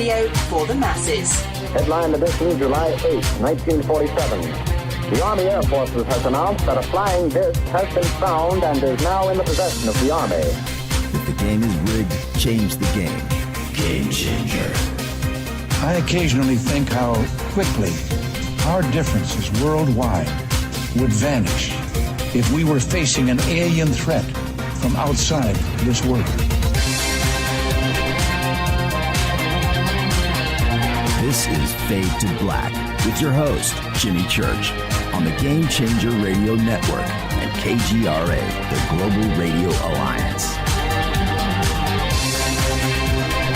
radio for the masses. Headline edition, July 8, 1947. The Army Air Forces has announced that a flying disc has been found and is now in the possession of the Army. If the game is rigged, change the game. Game changer. I occasionally think how quickly our differences worldwide would vanish if we were facing an alien threat from outside this world. This is Fade to Black with your host, Jimmy Church, on the Game Changer Radio Network and KGRA, the Global Radio Alliance.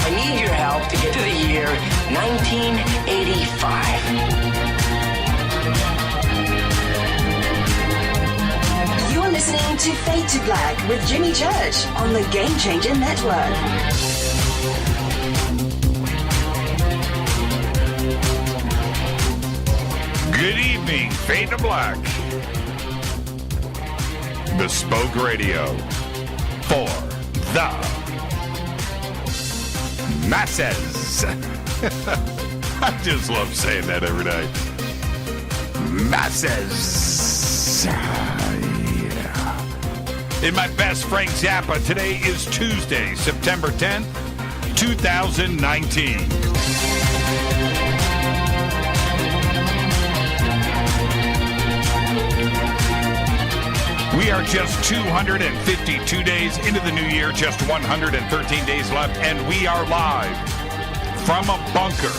I need your help to get to the year 1985. You're listening to Fade to Black with Jimmy Church on the Game Changer Network. Good evening, Fade to Black. Bespoke Radio for the masses. I just love saying that every day. Masses. Yeah. In my best Frank Zappa, today is Tuesday, September 10th, 2019. We are just 252 days into the new year, just 113 days left, and we are live from a bunker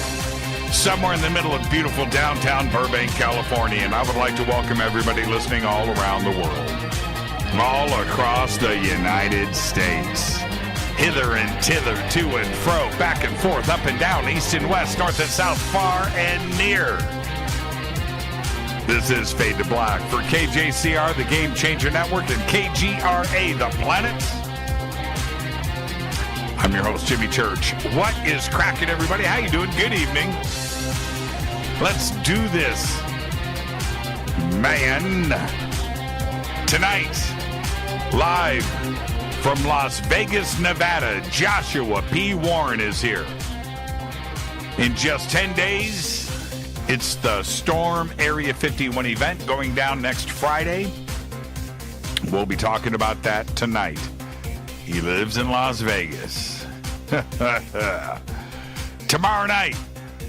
somewhere in the middle of beautiful downtown Burbank, California. And I would like to welcome everybody listening all around the world, all across the United States, hither and thither, to and fro, back and forth, up and down, east and west, north and south, far and near. This is Fade to Black for KJCR, the Game Changer Network, and KGRA, the planet. I'm your host, Jimmy Church. What is cracking, everybody? How you doing? Good evening. Let's do this, man. Tonight, live from Las Vegas, Nevada, Joshua P. Warren is here. In just 10 days, it's the Storm Area 51 event going down next Friday. We'll be talking about that tonight. He lives in Las Vegas. Tomorrow night,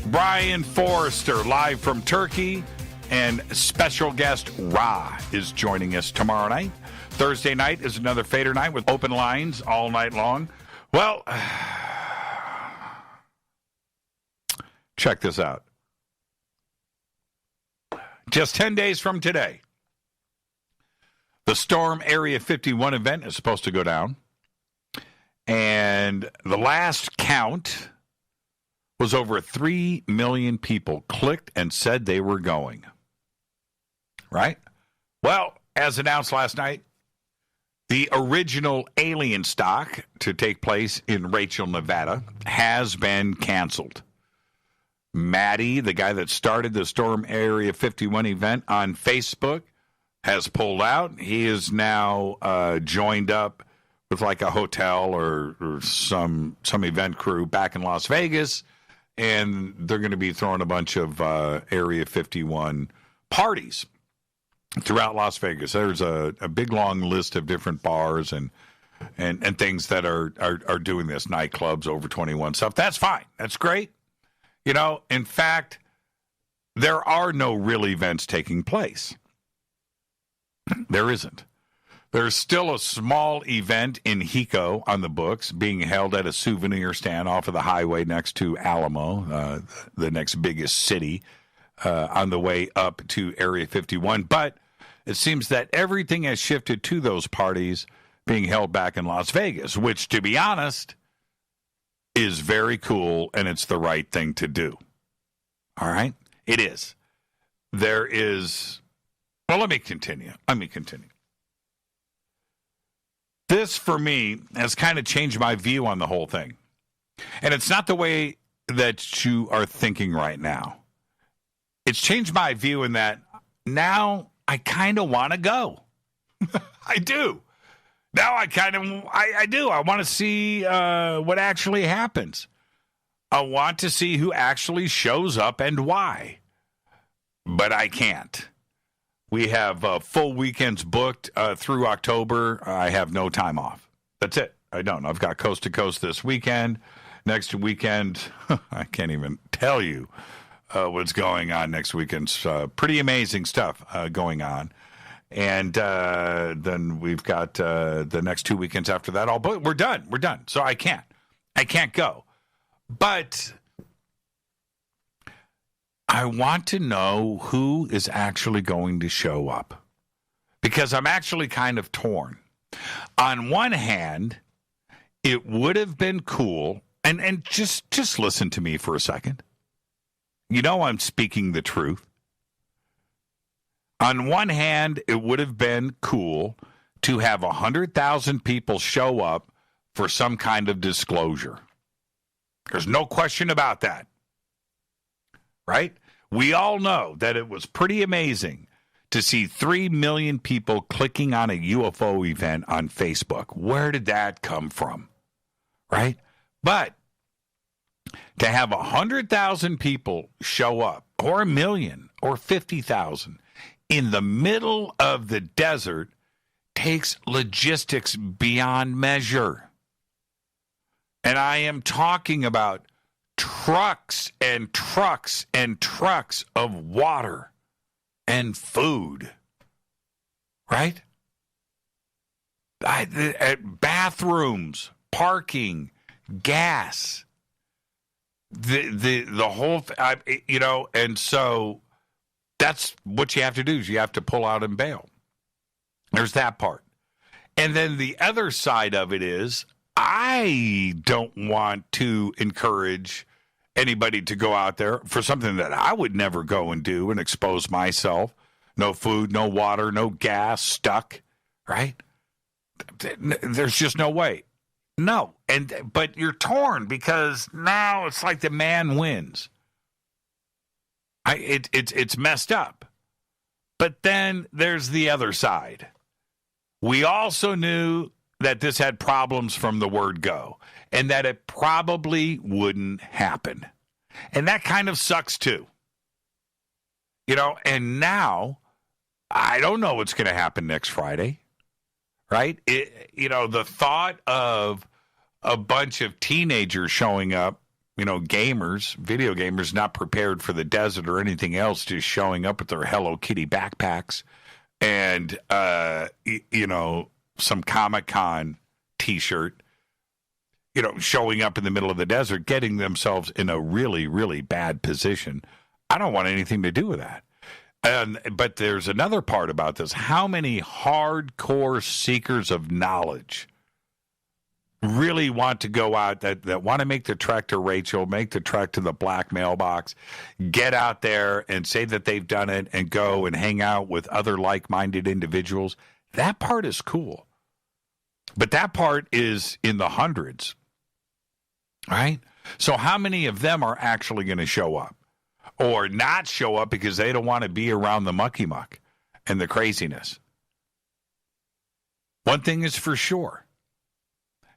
Brian Forrester live from Turkey, and special guest Ra is joining us tomorrow night. Thursday night is another Fader night with open lines all night long. Well, check this out. Just 10 days from today, the Storm Area 51 event is supposed to go down. And the last count was over 3 million people clicked and said they were going. Right? Well, as announced last night, the original alien stock to take place in Rachel, Nevada, has been canceled. Maddie, the guy that started the Storm Area 51 event on Facebook, has pulled out. He is now joined up with like a hotel or some event crew back in Las Vegas, and they're going to be throwing a bunch of Area 51 parties throughout Las Vegas. There's a big long list of different bars and things that are doing this, nightclubs, over 21 stuff. That's fine. That's great. You know, in fact, there are no real events taking place. There isn't. There's still a small event in Hiko on the books being held at a souvenir stand off of the highway next to Alamo, the next biggest city, on the way up to Area 51. But it seems that everything has shifted to those parties being held back in Las Vegas, which, to be honest, is very cool, and it's the right thing to do. All right? It is. There is... Well, let me continue. This, for me, has kind of changed my view on the whole thing. And it's not the way that you are thinking right now. It's changed my view in that now I kind of want to go. I do. Now I do. I want to see what actually happens. I want to see who actually shows up and why. But I can't. We have full weekends booked through October. I have no time off. That's it. I don't. I've got coast to coast this weekend. Next weekend, I can't even tell you what's going on next weekend's pretty amazing stuff going on. And then we've got the next 2 weekends after that all booked. We're done. So I can't go. But I want to know who is actually going to show up, because I'm actually kind of torn. On one hand, it would have been cool, and just listen to me for a second. You know I'm speaking the truth. On one hand, it would have been cool to have 100,000 people show up for some kind of disclosure. There's no question about that. Right? We all know that it was pretty amazing to see 3 million people clicking on a UFO event on Facebook. Where did that come from? Right? But to have 100,000 people show up, or 1 million, or 50,000 in the middle of the desert takes logistics beyond measure. And I am talking about trucks and trucks and trucks of water and food, right? Bathrooms, parking, gas, the whole, and so that's what you have to do is you have to pull out and bail. There's that part. And then the other side of it is I don't want to encourage anybody to go out there for something that I would never go and do and expose myself. No food, no water, no gas, stuck, right? There's just no way. No. But you're torn because now it's like the man wins. It's messed up. But then there's the other side. We also knew that this had problems from the word go, and that it probably wouldn't happen. And that kind of sucks too. And now I don't know what's going to happen next Friday, right? The thought of a bunch of teenagers showing up, gamers, video gamers, not prepared for the desert or anything else, just showing up with their Hello Kitty backpacks and, some Comic-Con T-shirt, showing up in the middle of the desert, getting themselves in a really, really bad position. I don't want anything to do with that. But there's another part about this. How many hardcore seekers of knowledge really want to go out, that want to make the trek to Rachel, make the trek to the black mailbox, get out there and say that they've done it and go and hang out with other like-minded individuals? That part is cool. But that part is in the hundreds, right? So how many of them are actually going to show up or not show up because they don't want to be around the mucky muck and the craziness? One thing is for sure.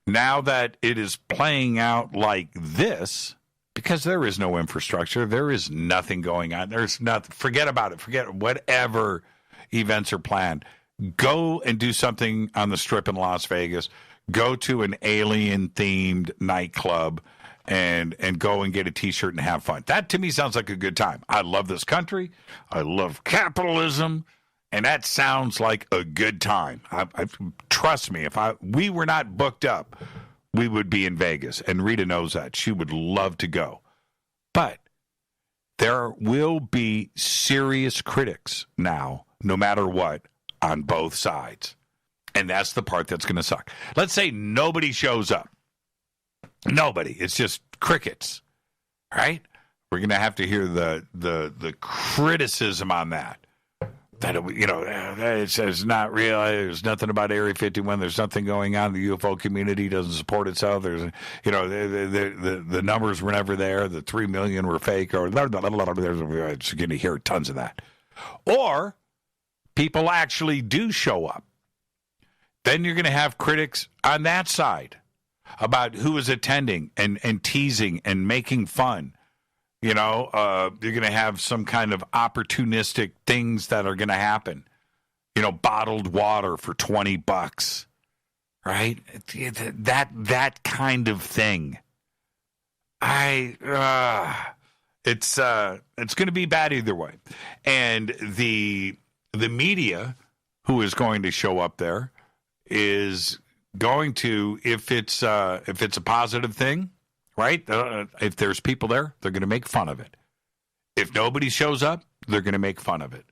Now that it is playing out like this, because there is no infrastructure, there is nothing going on. There's nothing. Forget about it. Forget whatever events are planned. Go and do something on the Strip in Las Vegas. Go to an alien-themed nightclub and go and get a T-shirt and have fun. That, to me, sounds like a good time. I love this country. I love capitalism. And that sounds like a good time. Trust me, if we were not booked up, we would be in Vegas. And Rita knows that. She would love to go. But there will be serious critics now, no matter what, on both sides. And that's the part that's going to suck. Let's say nobody shows up. Nobody. It's just crickets, right? We're going to have to hear the criticism on that. That, it's not real. There's nothing about Area 51. There's nothing going on. The UFO community doesn't support itself. There's, the numbers were never there. The 3 million were fake. Or there's going to hear tons of that. Or people actually do show up. Then you're going to have critics on that side. about who is attending and teasing and making fun. You're going to have some kind of opportunistic things that are going to happen. Bottled water for $20, right? That kind of thing. It's going to be bad either way. And the media who is going to show up there is going to, if it's a positive thing, right? If there's people there, they're going to make fun of it. If nobody shows up, they're going to make fun of it.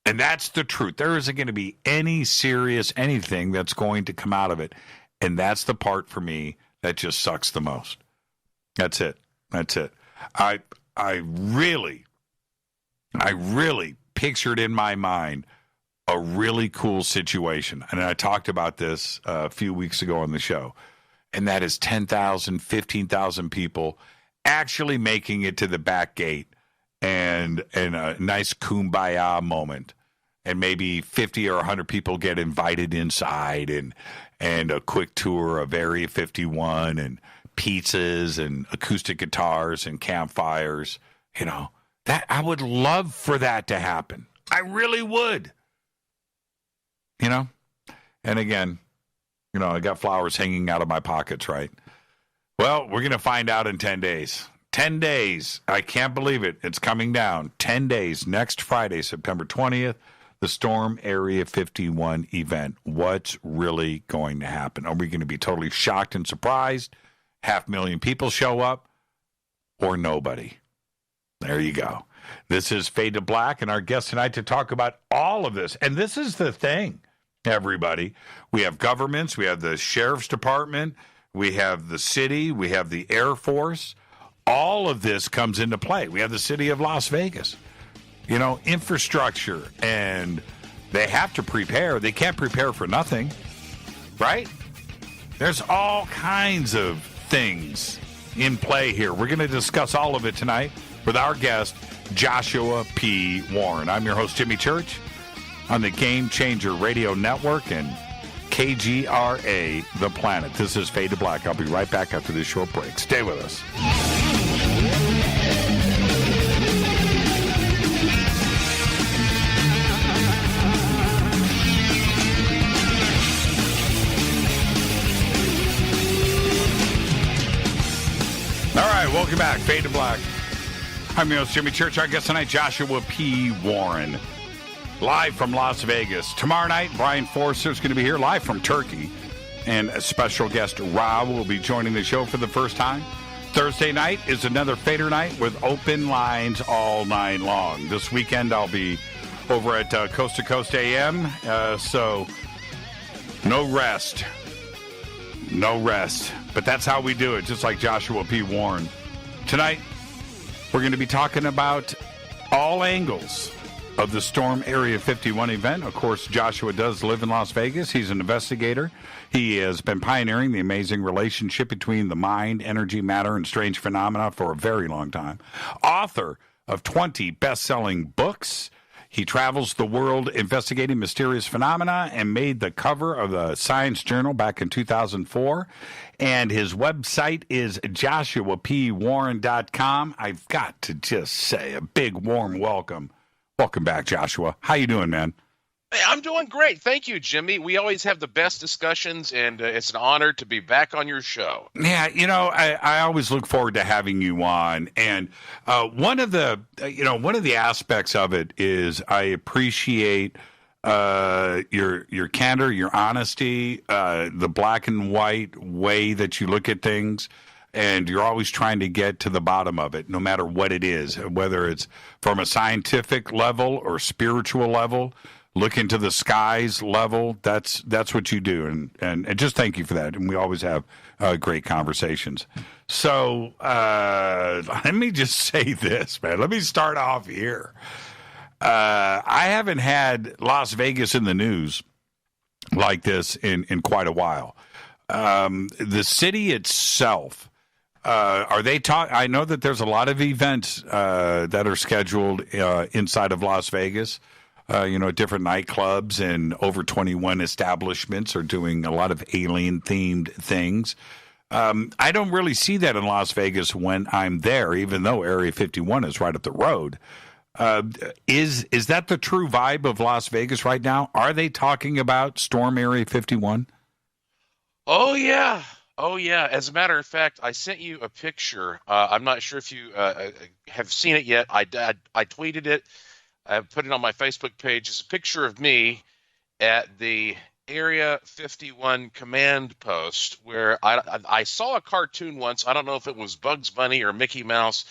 And that's the truth. There isn't going to be any serious anything that's going to come out of it. And that's the part for me that just sucks the most. That's it. I really pictured in my mind a really cool situation. And I talked about this a few weeks ago on the show. And that is 10,000, 15,000 people actually making it to the back gate and a nice kumbaya moment. And maybe 50 or 100 people get invited inside and a quick tour of Area 51 and pizzas and acoustic guitars and campfires. That I would love for that to happen. I really would. And again, I got flowers hanging out of my pockets, right? Well, we're going to find out in 10 days. 10 days. I can't believe it. It's coming down. 10 days. Next Friday, September 20th, the Storm Area 51 event. What's really going to happen? Are we going to be totally shocked and surprised? 500,000 people show up or nobody? There you go. This is Fade to Black, and our guest tonight to talk about all of this. And this is the thing, everybody. We have governments. We have the Sheriff's Department. We have the city. We have the Air Force. All of this comes into play. We have the city of Las Vegas. Infrastructure, and they have to prepare. They can't prepare for nothing, right? There's all kinds of things in play here. We're going to discuss all of it tonight with our guest, Joshua P. Warren. I'm your host, Jimmy Church, on the Game Changer Radio Network and KGRA, The Planet. This is Fade to Black. I'll be right back after this short break. Stay with us. All right, welcome back. Fade to Black. I'm your host, Jimmy Church. Our guest tonight, Joshua P. Warren, live from Las Vegas. Tomorrow night, Brian Forster is going to be here live from Turkey. And a special guest, Rob, will be joining the show for the first time. Thursday night is another Fader night with open lines all night long. This weekend, I'll be over at Coast to Coast AM. So no rest. No rest. But that's how we do it, just like Joshua P. Warren. Tonight, we're going to be talking about all angles of the Storm Area 51 event. Of course, Joshua does live in Las Vegas. He's an investigator. He has been pioneering the amazing relationship between the mind, energy, matter, and strange phenomena for a very long time. Author of 20 best-selling books. He travels the world investigating mysterious phenomena and made the cover of the Science Journal back in 2004. And his website is joshuapwarren.com. I've got to just say a big warm welcome. Welcome back, Joshua. How you doing, man? Hey, I'm doing great. Thank you, Jimmy. We always have the best discussions, and it's an honor to be back on your show. Yeah, I always look forward to having you on. And one of the aspects of it is I appreciate your candor, your honesty, the black and white way that you look at things. And you're always trying to get to the bottom of it, no matter what it is, whether it's from a scientific level or spiritual level. Look into the skies level. That's what you do, and just thank you for that. And we always have great conversations. So let me just say this, man. Let me start off here. I haven't had Las Vegas in the news like this in quite a while. The city itself. Are they I know that there's a lot of events that are scheduled inside of Las Vegas. Different nightclubs and over 21 establishments are doing a lot of alien-themed things. I don't really see that in Las Vegas when I'm there, even though Area 51 is right up the road. Is that the true vibe of Las Vegas right now? Are they talking about Storm Area 51? Oh, yeah. Oh, yeah. As a matter of fact, I sent you a picture. I'm not sure if you have seen it yet. I tweeted it. I put it on my Facebook page. It's a picture of me at the Area 51 command post where I saw a cartoon once. I don't know if it was Bugs Bunny or Mickey Mouse,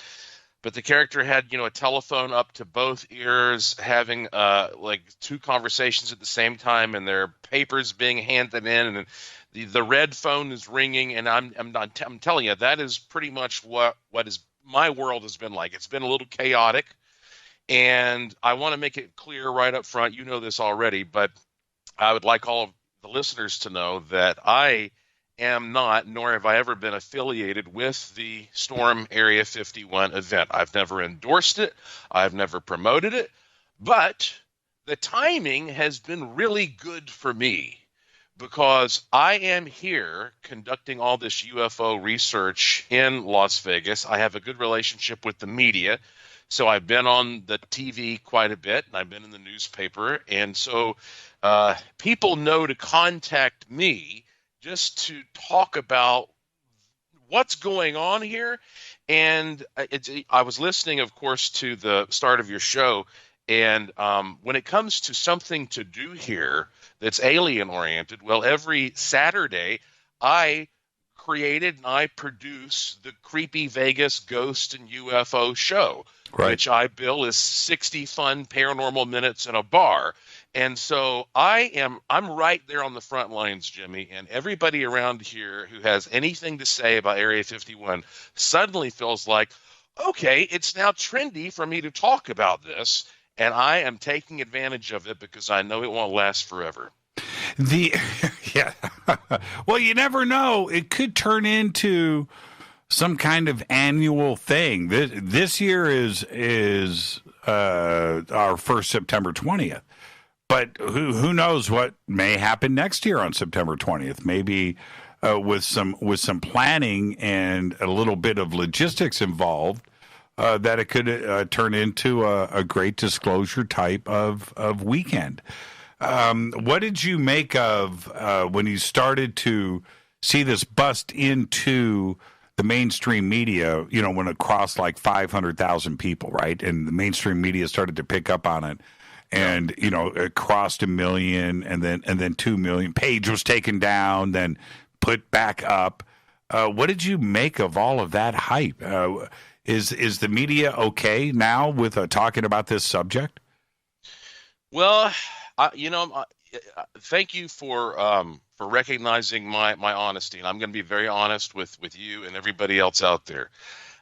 but the character had, a telephone up to both ears, having like two conversations at the same time, and their papers being handed in, and the red phone is ringing. And I'm telling you, that is pretty much what is my world has been like. It's been a little chaotic, and I want to make it clear right up front. You know this already, but I would like all of the listeners to know that I am not, nor have I ever been affiliated with the Storm Area 51 event. I've never endorsed it. I've never promoted it. But the timing has been really good for me because I am here conducting all this UFO research in Las Vegas. I have a good relationship with the media. So I've been on the TV quite a bit, and I've been in the newspaper. And so people know to contact me just to talk about what's going on here. And I was listening, of course, to the start of your show. And when it comes to something to do here that's alien-oriented, well, every Saturday I created and I produce the Creepy Vegas Ghost and UFO show, which I bill as 60 fun paranormal minutes in a bar. And so I'm right there on the front lines, Jimmy, and everybody around here who has anything to say about Area 51 suddenly feels like, okay, it's now trendy for me to talk about this, and I am taking advantage of it because I know it won't last forever. Yeah. Well, you never know. It could turn into some kind of annual thing. This year is our first September 20th. But who knows what may happen next year on September 20th? Maybe with some planning and a little bit of logistics involved, that it could turn into a great disclosure type of weekend. What did you make of when you started to see this bust into the mainstream media, when it crossed like 500,000 people, right? And the mainstream media started to pick up on it. And, it crossed 1 million and then 2 million. Page was taken down, then put back up. What did you make of all of that hype? Is the media okay now with talking about this subject? Well, thank you for recognizing my honesty. And I'm going to be very honest with you and everybody else out there.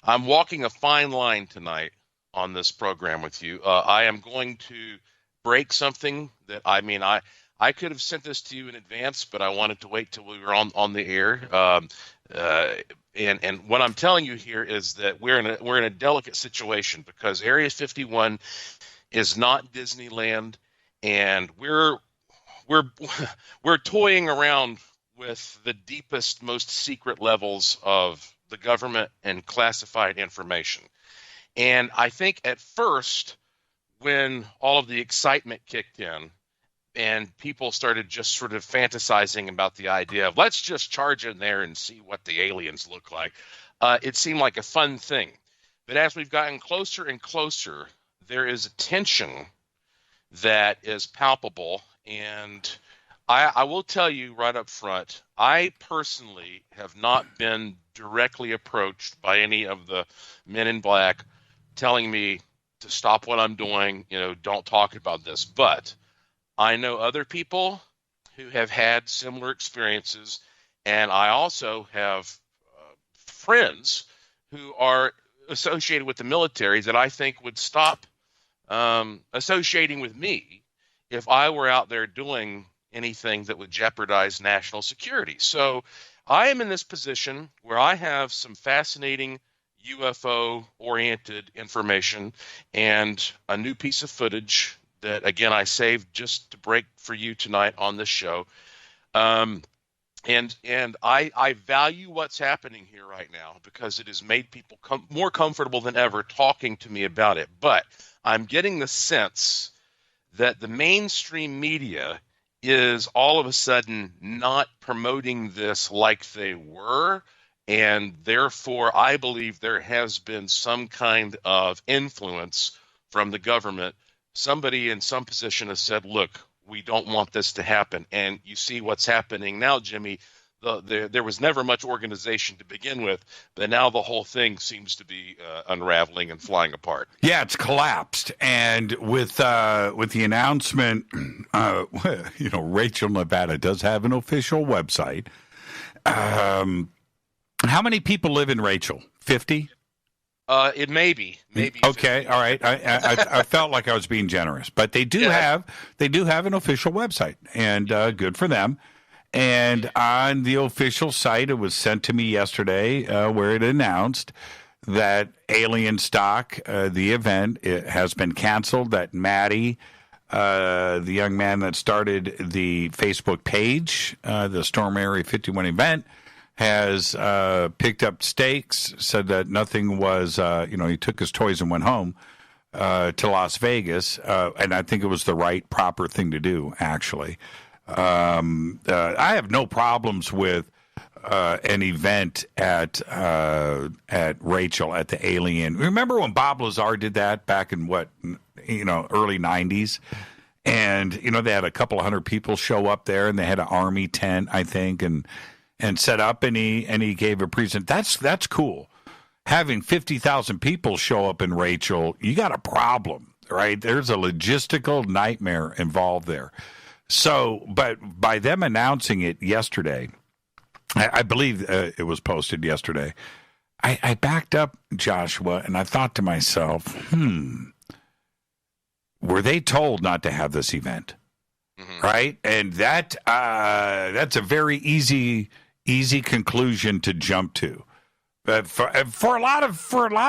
I'm walking a fine line tonight on this program with you. I am going to break something that I could have sent this to you in advance, but I wanted to wait till we were on the air. And what I'm telling you here is that we're in a delicate situation because Area 51 is not Disneyland, and we're toying around with the deepest, most secret levels of the government and classified information. And I think at first, when all of the excitement kicked in and people started just sort of fantasizing about the idea of let's just charge in there and see what the aliens look like, it seemed like a fun thing. But as we've gotten closer and closer, there is a tension that is palpable. And I will tell you right up front, I personally have not been directly approached by any of the men in black telling me to stop what I'm doing, don't talk about this. But I know other people who have had similar experiences, and I also have friends who are associated with the military that I think would stop associating with me if I were out there doing anything that would jeopardize national security. So I am in this position where I have some fascinating UFO-oriented information and a new piece of footage that, again, I saved just to break for you tonight on this show. And I value what's happening here right now because it has made people more comfortable than ever talking to me about it. But I'm getting the sense that the mainstream media is all of a sudden not promoting this like they were. And therefore, I believe there has been some kind of influence from the government. Somebody in some position has said, look, we don't want this to happen. And you see what's happening now, Jimmy. There was never much organization to begin with, but now the whole thing seems to be unraveling and flying apart. Yeah, it's collapsed. And with the announcement, Rachel, Nevada does have an official website. How many people live in Rachel? 50? It may be. Okay, 50. All right. I felt like I was being generous, but they do have an official website, and good for them. And on the official site, it was sent to me yesterday, where it announced that Alien Stock, the event, it has been canceled. That Maddie, the young man that started the Facebook page, the Storm Area 51 event, has picked up stakes, said that nothing was, he took his toys and went home to Las Vegas. And I think it was the right, proper thing to do, actually. I have no problems with an event at Rachel at the Alien. Remember when Bob Lazar did that back in early 90s? And, they had a couple of hundred people show up there, and they had an army tent, I think, and set up, and he gave a present. That's cool. Having 50,000 people show up in Rachel, you got a problem, right? There's a logistical nightmare involved there. So, but by them announcing it yesterday, I believe it was posted yesterday, I backed up, Joshua, and I thought to myself, were they told not to have this event? Mm-hmm. Right? And that's a very easy conclusion to jump to, for a lot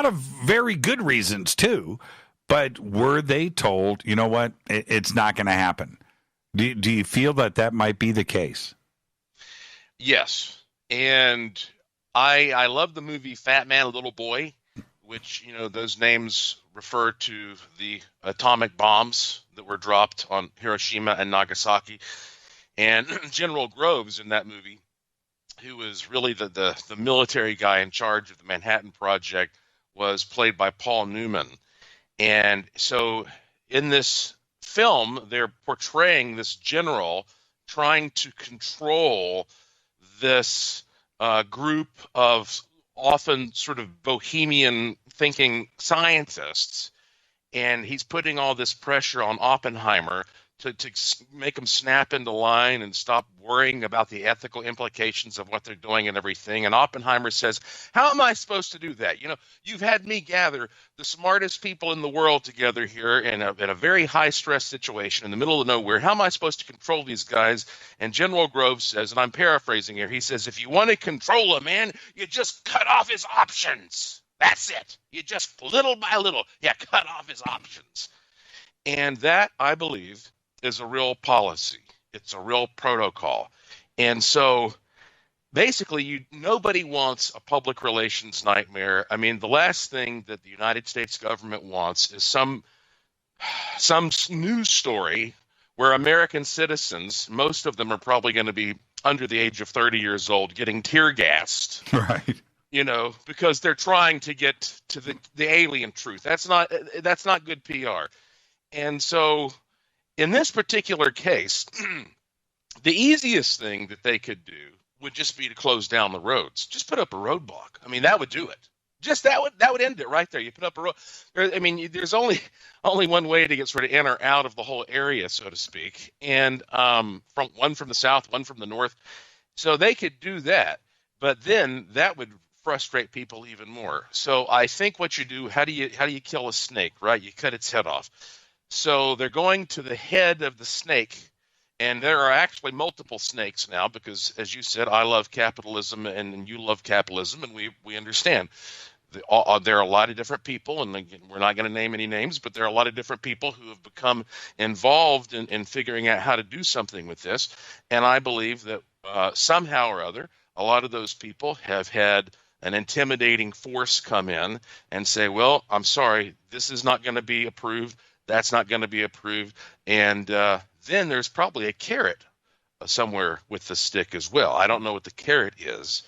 of very good reasons too. But were they told, you know what, it's not going to happen? Do you feel that might be the case? Yes, and I love the movie Fat Man, Little Boy, which those names refer to the atomic bombs that were dropped on Hiroshima and Nagasaki, and General Groves in that movie, who was really the military guy in charge of the Manhattan Project, was played by Paul Newman. And so in this film, they're portraying this general trying to control this group of often sort of bohemian thinking scientists. And he's putting all this pressure on Oppenheimer to make them snap into line and stop worrying about the ethical implications of what they're doing and everything. And Oppenheimer says, how am I supposed to do that? You've had me gather the smartest people in the world together here in a very high stress situation in the middle of nowhere. How am I supposed to control these guys? And General Groves says, and I'm paraphrasing here, he says, if you want to control a man, you just cut off his options. That's it. You just little by little, cut off his options. And that, I believe, is a real policy. It's a real protocol. And so basically nobody wants a public relations nightmare. I mean, the last thing that the United States government wants is some news story where American citizens, most of them are probably going to be under the age of 30 years old, getting tear gassed. Right. Because they're trying to get to the alien truth. That's not good PR. And so in this particular case, the easiest thing that they could do would just be to close down the roads. Just put up a roadblock. I mean, that would do it. Just that would end it right there. You put up a road. I mean, there's only one way to get sort of in or out of the whole area, so to speak. And from the south, one from the north. So they could do that, but then that would frustrate people even more. So I think what you do, how do you kill a snake, right? You cut its head off. So they're going to the head of the snake, and there are actually multiple snakes now because, as you said, I love capitalism and you love capitalism, and we understand. There are a lot of different people, and again, we're not going to name any names, but there are a lot of different people who have become involved in figuring out how to do something with this. And I believe that somehow or other, a lot of those people have had an intimidating force come in and say, well, I'm sorry, this is not going to be approved. That's not going to be approved. And then there's probably a carrot somewhere with the stick as well. I don't know what the carrot is,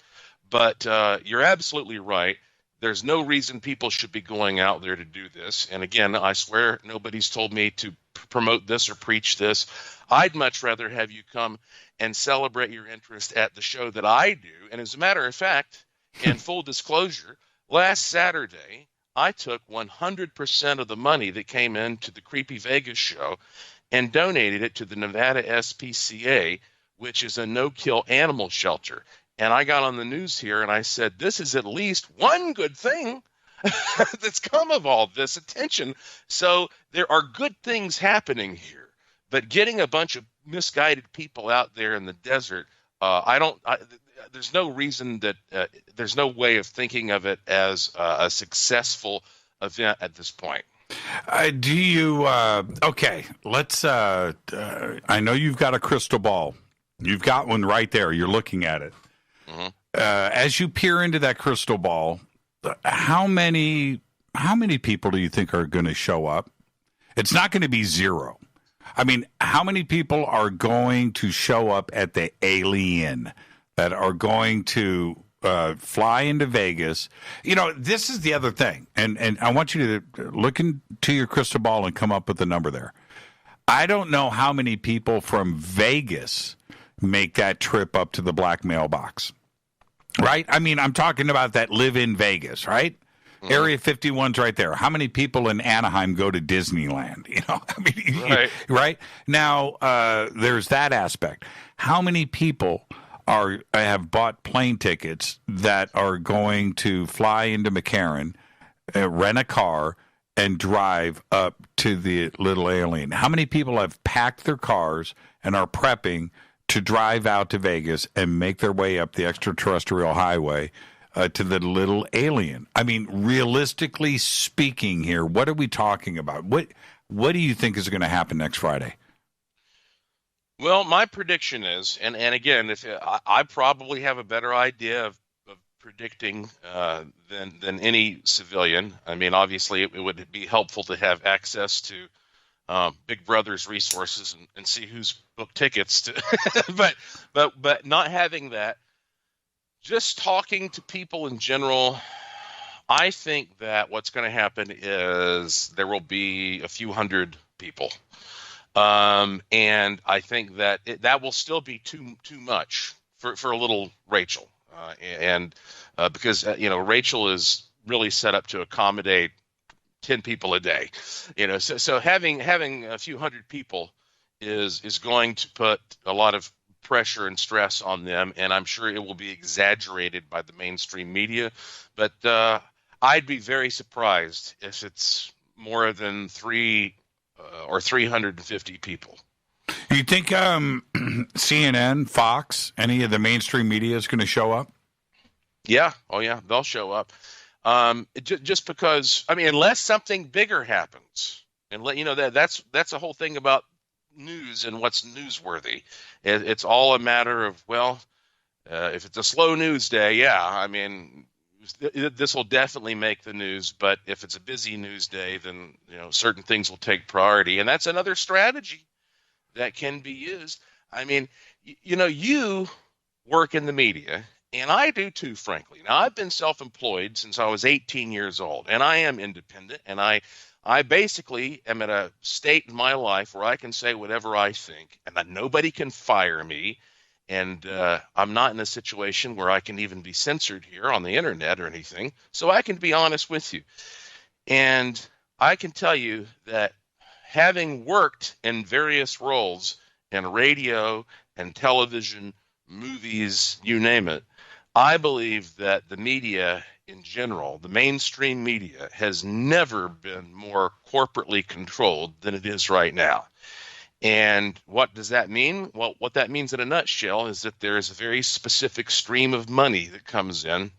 but you're absolutely right. There's no reason people should be going out there to do this. And again, I swear nobody's told me to promote this or preach this. I'd much rather have you come and celebrate your interest at the show that I do. And as a matter of fact, in full disclosure, last Saturday, I took 100% of the money that came into the Creepy Vegas show and donated it to the Nevada SPCA, which is a no-kill animal shelter. And I got on the news here and I said, this is at least one good thing that's come of all this attention. So there are good things happening here, but getting a bunch of misguided people out there in the desert, there's no reason that there's no way of thinking of it as a successful event at this point. Okay, let's, I know you've got a crystal ball. You've got one right there. You're looking at it. Mm-hmm. As you peer into that crystal ball, how many people do you think are going to show up? It's not going to be zero. I mean, how many people are going to show up at the Alien that are going to fly into Vegas? You know, this is the other thing, and I want you to look into your crystal ball and come up with the number there. I don't know how many people from Vegas make that trip up to the black mailbox, right? I mean, I'm talking about that live in Vegas, right? Mm-hmm. Area 51's right there. How many people in Anaheim go to Disneyland? You know, I mean, right? Now, there's that aspect. How many people have bought plane tickets that are going to fly into McCarran, rent a car, and drive up to the little Alien? How many people have packed their cars and are prepping to drive out to Vegas and make their way up the extraterrestrial highway to the little Alien? I mean, realistically speaking here, what are we talking about? What do you think is going to happen next Friday? Well, my prediction is, and again, if I probably have a better idea of predicting than any civilian. I mean, obviously, it would be helpful to have access to Big Brother's resources and see who's booked tickets to, but not having that. Just talking to people in general, I think that what's going to happen is there will be a few hundred people. And I think that that will still be too much for a little Rachel. Because Rachel is really set up to accommodate 10 people a day, so having a few hundred people is going to put a lot of pressure and stress on them. And I'm sure it will be exaggerated by the mainstream media, but I'd be very surprised if it's more than 300 or 350 people. You think CNN, Fox, any of the mainstream media is going to show up? Yeah. Oh, yeah. They'll show up. Just because, I mean, unless something bigger happens, and that's the whole thing about news and what's newsworthy. It's all a matter of, if it's a slow news day, yeah, I mean, this will definitely make the news. But if it's a busy news day, then certain things will take priority, and that's another strategy that can be used. I mean, you work in the media, and I do too, frankly. Now, I've been self-employed since I was 18 years old, and I am independent, and I basically am at a state in my life where I can say whatever I think, and that nobody can fire me. And I'm not in a situation where I can even be censored here on the internet or anything. So I can be honest with you. And I can tell you that having worked in various roles in radio and television, movies, you name it, I believe that the media in general, the mainstream media, has never been more corporately controlled than it is right now. And what does that mean? Well, what that means in a nutshell is that there is a very specific stream of money that comes in,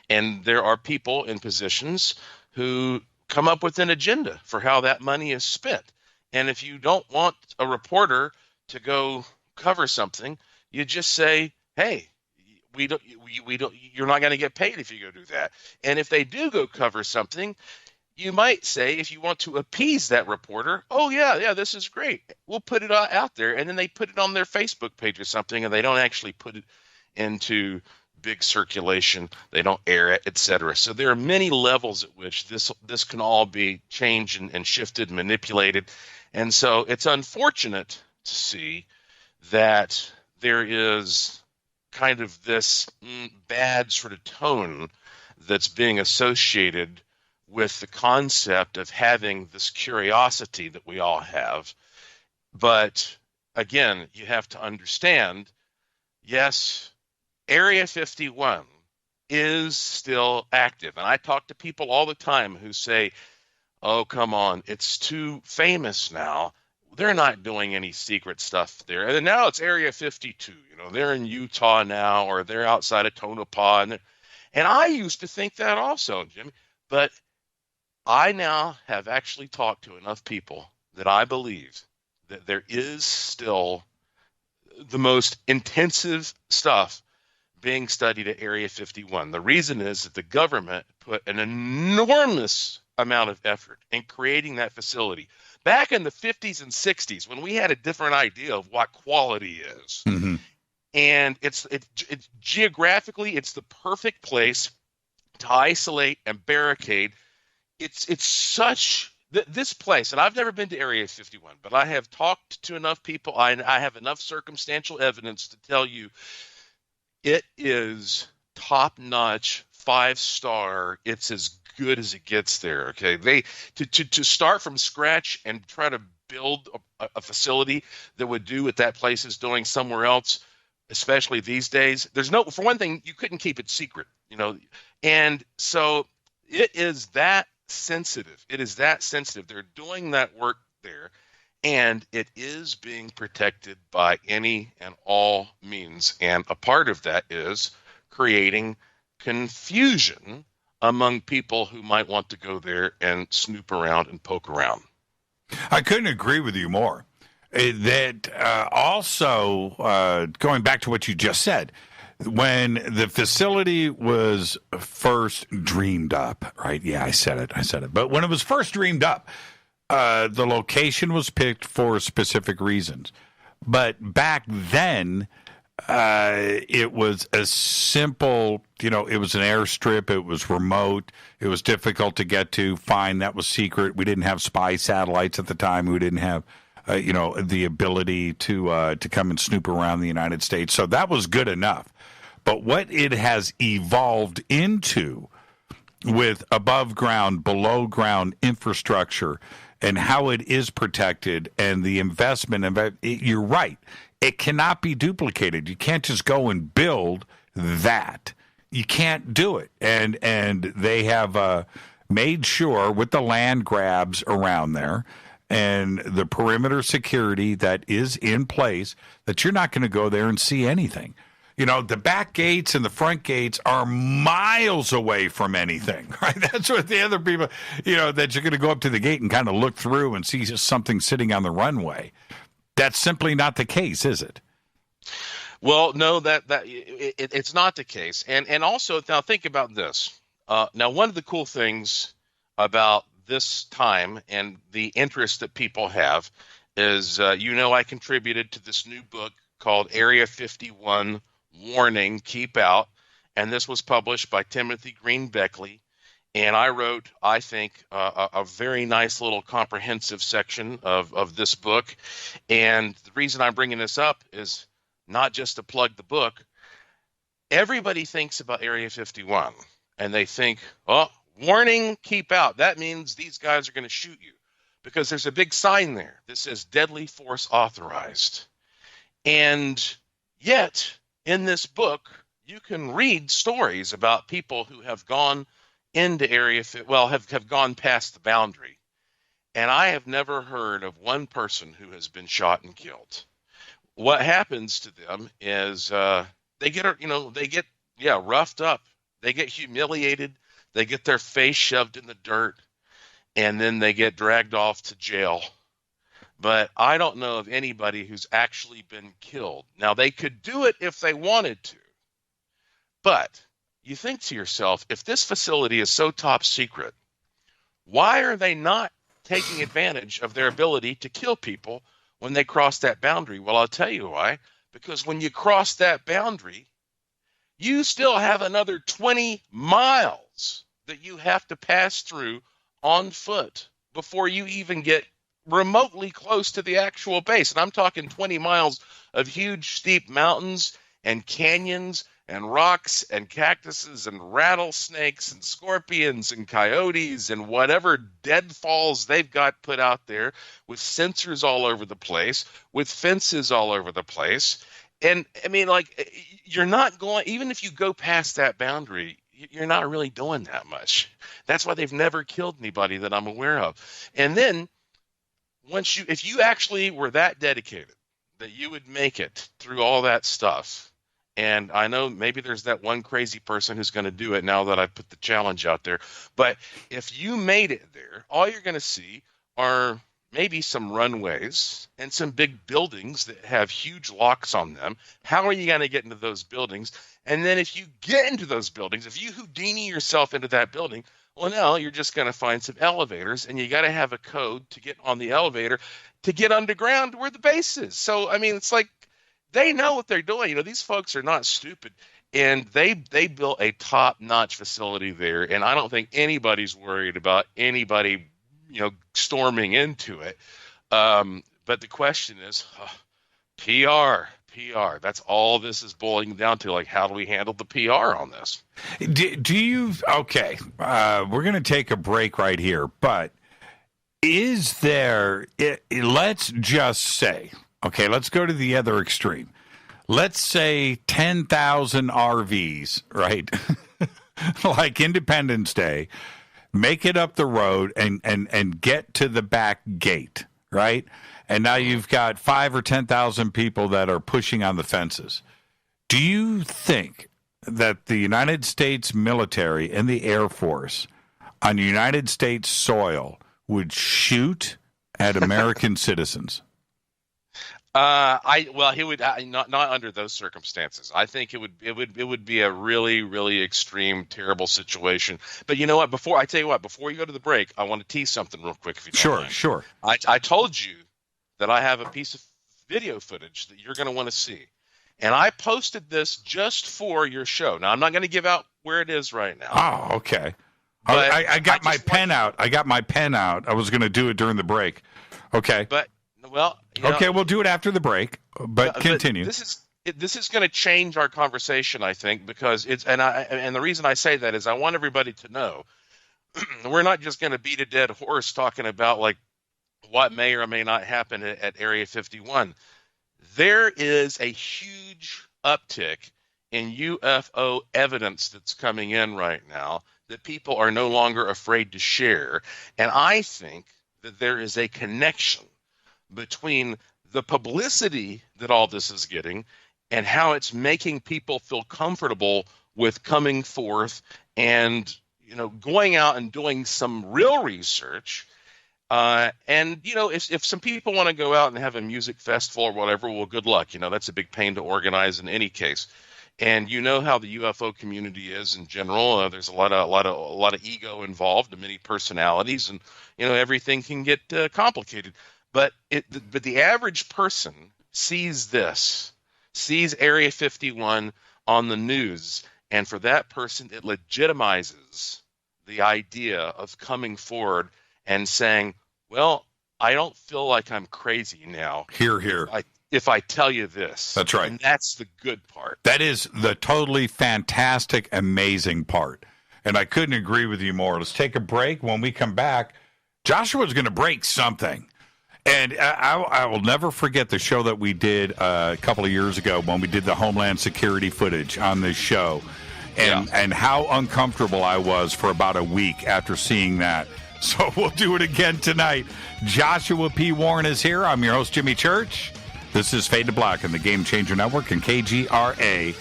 and there are people in positions who come up with an agenda for how that money is spent. And if you don't want a reporter to go cover something, you just say, hey, we don't, you're not going to get paid if you go do that. And if they do go cover something, you might say, if you want to appease that reporter, oh, yeah, this is great. We'll put it out there. And then they put it on their Facebook page or something, and they don't actually put it into big circulation. They don't air it, etc. So there are many levels at which this can all be changed and shifted, manipulated. And so it's unfortunate to see that there is kind of this bad sort of tone that's being associated with the concept of having this curiosity that we all have. But again, you have to understand, yes, Area 51 is still active. And I talk to people all the time who say, oh, come on, it's too famous now. They're not doing any secret stuff there. And now it's Area 52. They're in Utah now, or they're outside of Tonopah. And I used to think that also, Jimmy. But I now have actually talked to enough people that I believe that there is still the most intensive stuff being studied at Area 51. The reason is that the government put an enormous amount of effort in creating that facility back in the 50s and 60s, when we had a different idea of what quality is. Mm-hmm. And it's geographically, it's the perfect place to isolate and barricade. It's such this place, and I've never been to Area 51, but I have talked to enough people. I have enough circumstantial evidence to tell you it is top-notch, 5-star. It's as good as it gets there. Okay, they to start from scratch and try to build a facility that would do what that place is doing somewhere else, especially these days. For one thing, you couldn't keep it secret, and so it is that sensitive. It is that sensitive. They're doing that work there, and it is being protected by any and all means. And a part of that is creating confusion among people who might want to go there and snoop around and poke around. I couldn't agree with you more. Also, going back to what you just said, when the facility was first dreamed up, right? Yeah, I said it. But when it was first dreamed up, the location was picked for specific reasons. But back then, it was a simple, it was an airstrip. It was remote. It was difficult to get to. Fine, that was secret. We didn't have spy satellites at the time. We didn't have, the ability to come and snoop around the United States. So that was good enough. But what it has evolved into with above ground, below ground infrastructure and how it is protected and the investment, you're right. It cannot be duplicated. You can't just go and build that. You can't do it. And they have made sure with the land grabs around there and the perimeter security that is in place that you're not going to go there and see anything. The back gates and the front gates are miles away from anything, right? That's what the other people, that you're going to go up to the gate and kind of look through and see something sitting on the runway. That's simply not the case, is it? Well, no, it's not the case. And also, now think about this. Now, one of the cool things about this time and the interest that people have is, I contributed to this new book called Area 51, Warning, Keep Out. And this was published by Timothy Green Beckley. And I wrote, I think, a very nice little comprehensive section of this book. And the reason I'm bringing this up is not just to plug the book. Everybody thinks about Area 51, and they think, warning, keep out. That means these guys are going to shoot you, because there's a big sign there that says deadly force authorized. And yet, in this book, you can read stories about people who have gone into have gone past the boundary. And I have never heard of one person who has been shot and killed. What happens to them is they get roughed up. They get humiliated. They get their face shoved in the dirt, and then they get dragged off to jail. but I don't know of anybody who's actually been killed. Now, they could do it if they wanted to, but you think to yourself, if this facility is so top secret, why are they not taking advantage of their ability to kill people when they cross that boundary? Well, I'll tell you why. Because when you cross that boundary, you still have another 20 miles that you have to pass through on foot before you even get remotely close to the actual base. And I'm talking 20 miles of huge, steep mountains and canyons and rocks and cactuses and rattlesnakes and scorpions and coyotes and whatever deadfalls they've got put out there, with sensors all over the place, with fences all over the place. And I mean, like, you're not going, even if you go past that boundary, you're not really doing that much. That's why they've never killed anybody that I'm aware of. And then if you actually were that dedicated that you would make it through all that stuff, and I know maybe there's that one crazy person who's going to do it now that I've put the challenge out there. But if you made it there, all you're going to see are maybe some runways and some big buildings that have huge locks on them. How are you going to get into those buildings? And then if you get into those buildings, if you Houdini yourself into that building, well, now you're just going to find some elevators, and you got to have a code to get on the elevator to get underground where the base is. So, I mean, it's like, they know what they're doing. You know, these folks are not stupid, and they built a top-notch facility there, and I don't think anybody's worried about anybody, storming into it. But the question is, PR. That's all this is boiling down to. Like, how do we handle the PR on this? Do you? Okay, we're going to take a break right here, but is there? Let's just say. Okay, let's go to the other extreme. Let's say 10,000 RVs, right? Like Independence Day, make it up the road and get to the back gate, right? And now you've got 5,000 or 10,000 people that are pushing on the fences. Do you think that the United States military and the Air Force on United States soil would shoot at American citizens? He would not under those circumstances. I think it would be a really, really extreme, terrible situation. But you know what? Before you go to the break, I want to tease something real quick. If you don't mind. Sure. I told you that I have a piece of video footage that you're going to want to see, and I posted this just for your show. Now I'm not going to give out where it is right now. Oh, okay. I got my pen out. I was going to do it during the break. Okay. But well. Okay, we'll do it after the break, but continue. This is going to change our conversation, I think, because and the reason I say that is I want everybody to know we're not just going to beat a dead horse talking about like what may or may not happen at Area 51. There is a huge uptick in UFO evidence that's coming in right now that people are no longer afraid to share, and I think that there is a connection between the publicity that all this is getting and how it's making people feel comfortable with coming forth and, going out and doing some real research. If some people want to go out and have a music festival or whatever, well, good luck. That's a big pain to organize in any case. And how the UFO community is in general. There's a lot of ego involved and many personalities, and, everything can get complicated. But the average person sees Area 51 on the news, and for that person, it legitimizes the idea of coming forward and saying, well, I don't feel like I'm crazy now. Here. If I tell you this. That's right. And that's the good part. That is the totally fantastic, amazing part. And I couldn't agree with you more. Let's take a break. When we come back, Joshua's going to break something. And I will never forget the show that we did a couple of years ago when we did the Homeland Security footage on this show, and how uncomfortable I was for about a week after seeing that. So we'll do it again tonight. Joshua P. Warren is here. I'm your host, Jimmy Church. This is Fade to Black on the Game Changer Network and KGRA,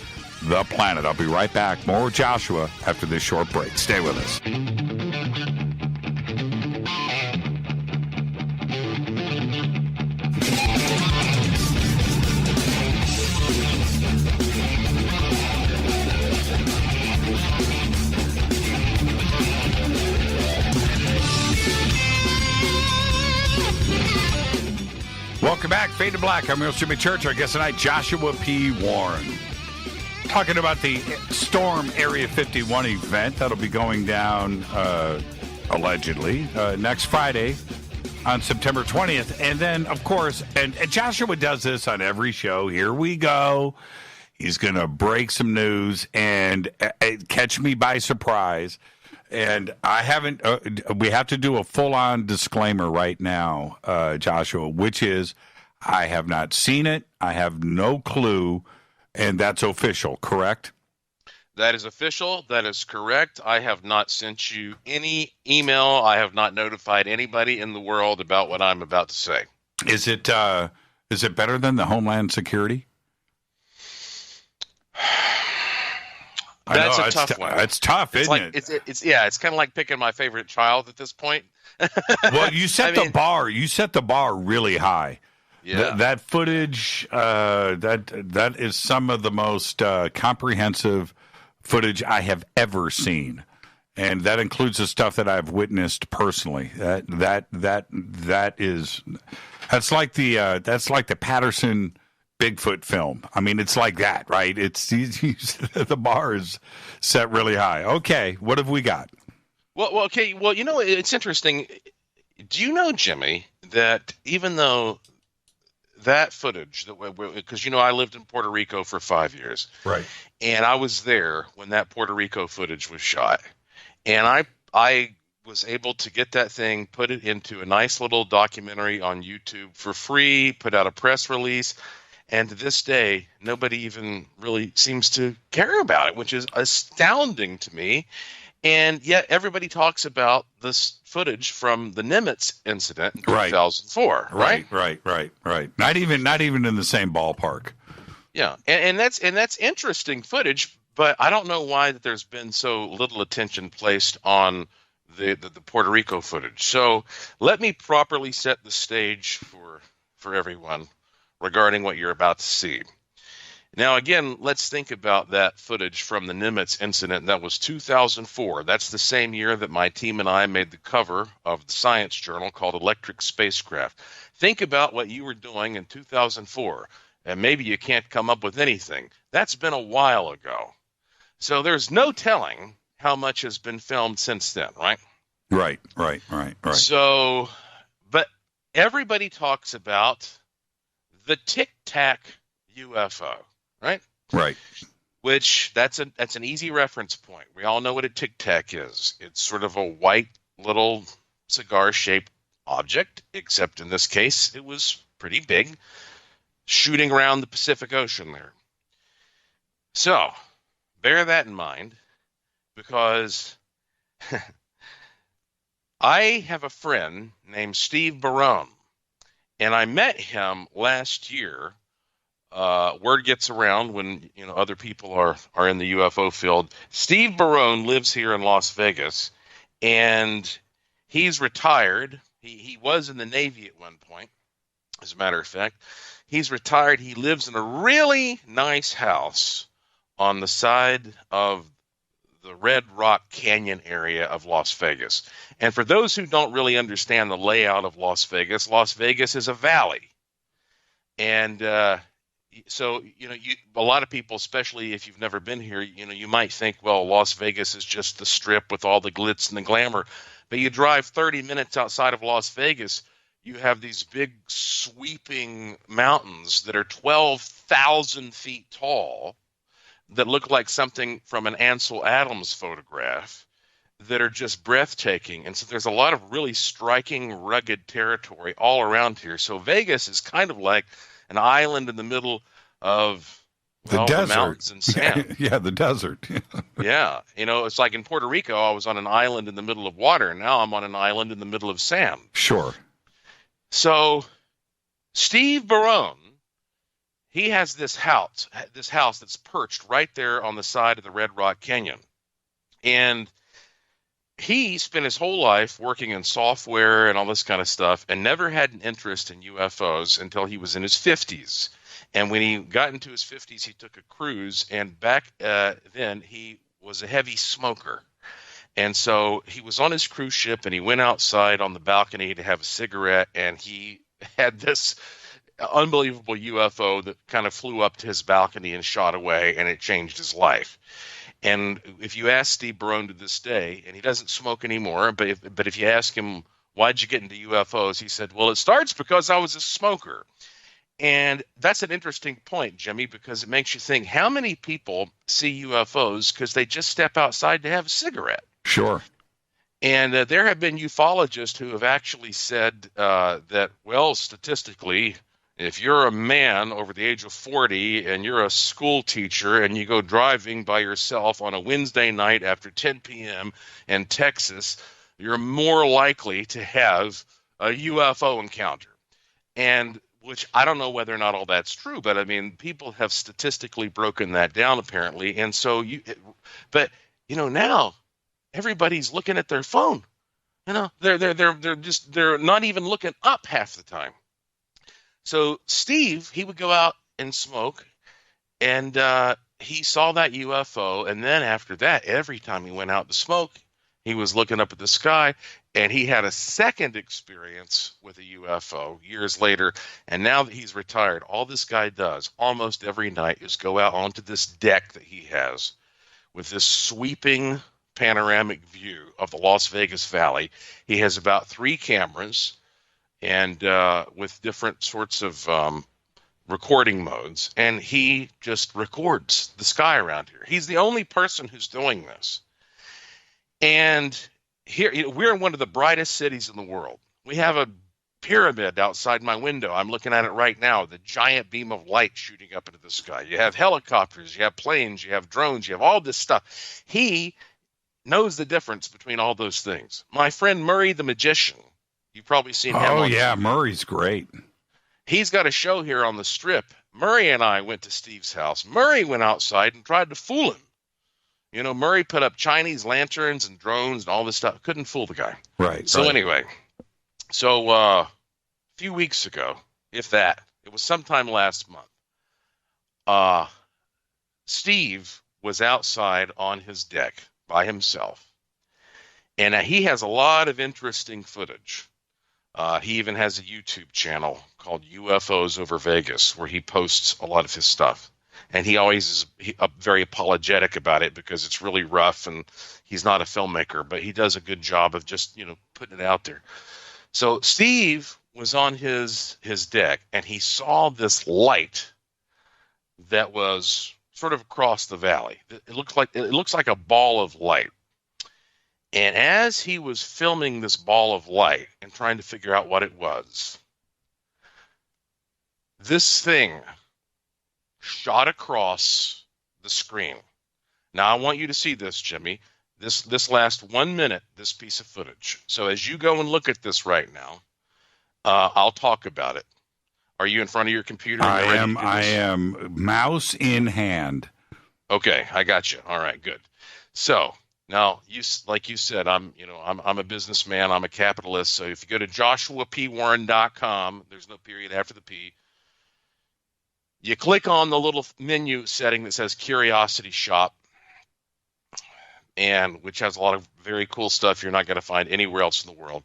The Planet. I'll be right back. More with Joshua after this short break. Stay with us. Welcome back. Fade to Black. I'm your host, Jimmy Church. Our guest tonight, Joshua P. Warren. Talking about the Storm Area 51 event that'll be going down, allegedly, next Friday on September 20th. And then, of course, and Joshua does this on every show. Here we go. He's going to break some news and catch me by surprise. And I haven't, we have to do a full-on disclaimer right now, Joshua, which is I have not seen it. I have no clue. And that's official, correct? That is official. That is correct. I have not sent you any email. I have not notified anybody in the world about what I'm about to say. Is it better than the Homeland Security? That's a tough one. It's tough, isn't it? It's kind of like picking my favorite child at this point. Well, you set the bar. You set the bar really high. Yeah. That footage, that is some of the most comprehensive footage I have ever seen, and that includes the stuff that I've witnessed personally. That's like the Patterson Bigfoot film. I mean, it's like that, right? It's the bar is set really high. Okay, what have we got? Well, okay. Well, it's interesting. Do you know, Jimmy, that even though that footage, because I lived in Puerto Rico for 5 years, right? And I was there when that Puerto Rico footage was shot, and I was able to get that thing, put it into a nice little documentary on YouTube for free, put out a press release. And to this day, nobody even really seems to care about it, which is astounding to me. And yet everybody talks about this footage from the Nimitz incident in 2004, right? Right. Not even in the same ballpark. Yeah, and that's interesting footage, but I don't know why that there's been so little attention placed on the Puerto Rico footage. So let me properly set the stage for everyone regarding what you're about to see. Now, again, let's think about that footage from the Nimitz incident. That was 2004. That's the same year that my team and I made the cover of the science journal called Electric Spacecraft. Think about what you were doing in 2004, and maybe you can't come up with anything. That's been a while ago. So there's no telling how much has been filmed since then, right? Right. So, but everybody talks about the Tic Tac UFO, right? Right. Which that's an easy reference point. We all know what a Tic Tac is. It's sort of a white little cigar-shaped object, except in this case it was pretty big, shooting around the Pacific Ocean there. So, bear that in mind, because I have a friend named Steve Barone. And I met him last year. Word gets around when other people are in the UFO field. Steve Barone lives here in Las Vegas, and he's retired. He was in the Navy at one point, as a matter of fact. He's retired. He lives in a really nice house on the side of the Red Rock Canyon area of Las Vegas. And for those who don't really understand the layout of Las Vegas is a valley. And so, a lot of people, especially if you've never been here, you might think, well, Las Vegas is just the strip with all the glitz and the glamour. But you drive 30 minutes outside of Las Vegas, you have these big sweeping mountains that are 12,000 feet tall, that look like something from an Ansel Adams photograph, that are just breathtaking. And so there's a lot of really striking, rugged territory all around here. So Vegas is kind of like an island in the middle of the desert. The mountains and sand. Yeah, the desert. Yeah. It's like in Puerto Rico, I was on an island in the middle of water. Now I'm on an island in the middle of sand. Sure. So Steve Barone, he has this house that's perched right there on the side of the Red Rock Canyon. And he spent his whole life working in software and all this kind of stuff and never had an interest in UFOs until he was in his 50s. And when he got into his 50s, he took a cruise. And back then, he was a heavy smoker. And so he was on his cruise ship, and he went outside on the balcony to have a cigarette, and he had this unbelievable UFO that kind of flew up to his balcony and shot away, and it changed his life. And if you ask Steve Barone to this day, and he doesn't smoke anymore, but if you ask him, why'd you get into UFOs? He said, well, it starts because I was a smoker. And that's an interesting point, Jimmy, because it makes you think, how many people see UFOs because they just step outside to have a cigarette? Sure. And there have been ufologists who have actually said that, well, statistically, if you're a man over the age of 40 and you're a school teacher and you go driving by yourself on a Wednesday night after 10 p.m. in Texas, you're more likely to have a UFO encounter. And which I don't know whether or not all that's true, but I mean, people have statistically broken that down apparently. And so now everybody's looking at their phone. They're not even looking up half the time. So Steve, he would go out and smoke, and he saw that UFO. And then after that, every time he went out to smoke, he was looking up at the sky, and he had a second experience with a UFO years later. And now that he's retired, all this guy does almost every night is go out onto this deck that he has with this sweeping panoramic view of the Las Vegas Valley. He has about 3 cameras and with different sorts of recording modes, and he just records the sky around here. He's the only person who's doing this. And here, we're in one of the brightest cities in the world. We have a pyramid outside my window. I'm looking at it right now, the giant beam of light shooting up into the sky. You have helicopters, you have planes, you have drones, you have all this stuff. He knows the difference between all those things. My friend Murray the Magician, you've probably seen him. Oh, yeah, Murray's great. He's got a show here on the Strip. Murray and I went to Steve's house. Murray went outside and tried to fool him. Murray put up Chinese lanterns and drones and all this stuff. Couldn't fool the guy. Right. So anyway, a few weeks ago, if that, it was sometime last month, Steve was outside on his deck by himself. And he has a lot of interesting footage. He even has a YouTube channel called UFOs Over Vegas, where he posts a lot of his stuff. And he always is very apologetic about it because it's really rough and he's not a filmmaker, but he does a good job of just, putting it out there. So Steve was on his deck and he saw this light that was sort of across the valley. It looks like a ball of light. And as he was filming this ball of light and trying to figure out what it was, this thing shot across the screen. Now, I want you to see this, Jimmy. This last 1 minute, this piece of footage. So as you go and look at this right now, I'll talk about it. Are you in front of your computer? I am mouse in hand. Okay, I got you. All right, good. So now, like you said, I'm a businessman. I'm a capitalist. So if you go to joshuapwarren.com, there's no period after the P. You click on the little menu setting that says Curiosity Shop, and which has a lot of very cool stuff you're not going to find anywhere else in the world.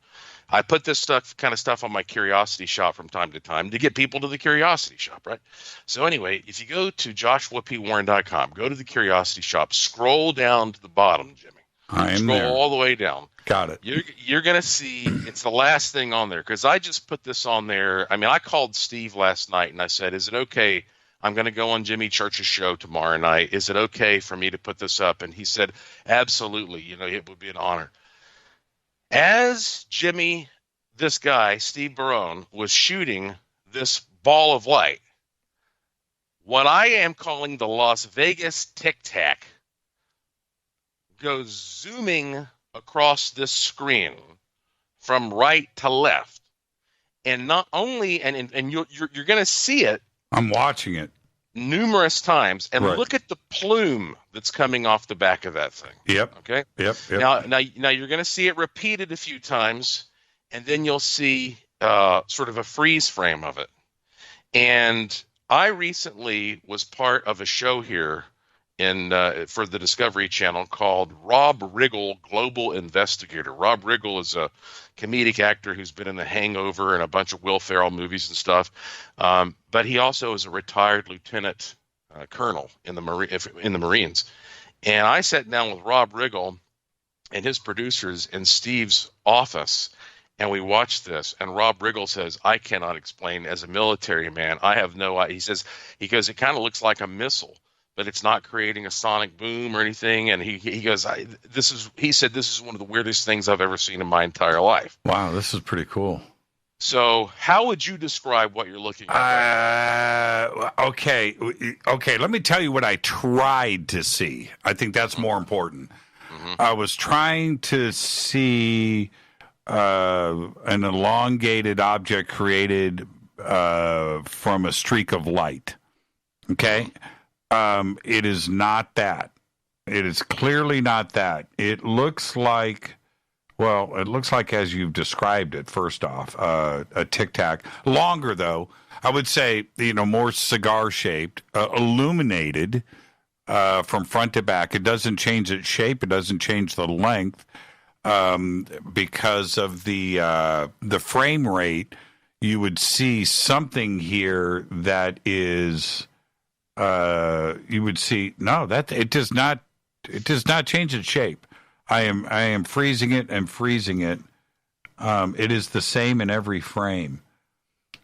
I put this kind of stuff on my Curiosity Shop from time to time to get people to the Curiosity Shop, right? So anyway, if you go to joshuapwarren.com, go to the Curiosity Shop, scroll down to the bottom, Jimmy. Scroll all the way down. Got it. You're going to see it's the last thing on there because I just put this on there. I mean, I called Steve last night and I said, is it okay? I'm going to go on Jimmy Church's show tomorrow night. Is it okay for me to put this up? And he said, absolutely. It would be an honor. As Jimmy, this guy, Steve Barone, was shooting this ball of light, what I am calling the Las Vegas Tic Tac goes zooming across this screen from right to left, and not only and you're going to see it. I'm watching it numerous times, and right. Look at the plume that's coming off the back of that thing. Yep. Okay. Yep. Now you're going to see it repeated a few times, and then you'll see sort of a freeze frame of it. And I recently was part of a show here for the Discovery Channel called Rob Riggle, Global Investigator. Rob Riggle is a comedic actor who's been in The Hangover and a bunch of Will Ferrell movies and stuff, but he also is a retired lieutenant colonel in the Marines. And I sat down with Rob Riggle and his producers in Steve's office, and we watched this. And Rob Riggle says, "I cannot explain as a military man. I have no idea." He goes, "It kind of looks like a missile, but it's not creating a sonic boom or anything." And he goes, he said, "This is one of the weirdest things I've ever seen in my entire life." Wow, this is pretty cool. So how would you describe what you're looking at? Okay. Let me tell you what I tried to see. I think that's more important. Mm-hmm. I was trying to see an elongated object created from a streak of light. Okay. It is not that. It is clearly not that. It looks like, as you've described it, first off, a Tic Tac. Longer, though. I would say, more cigar-shaped, illuminated from front to back. It doesn't change its shape. It doesn't change the length because of the frame rate. You would see something here that is... you would see it does not change its shape. I am freezing it and freezing it. It is the same in every frame.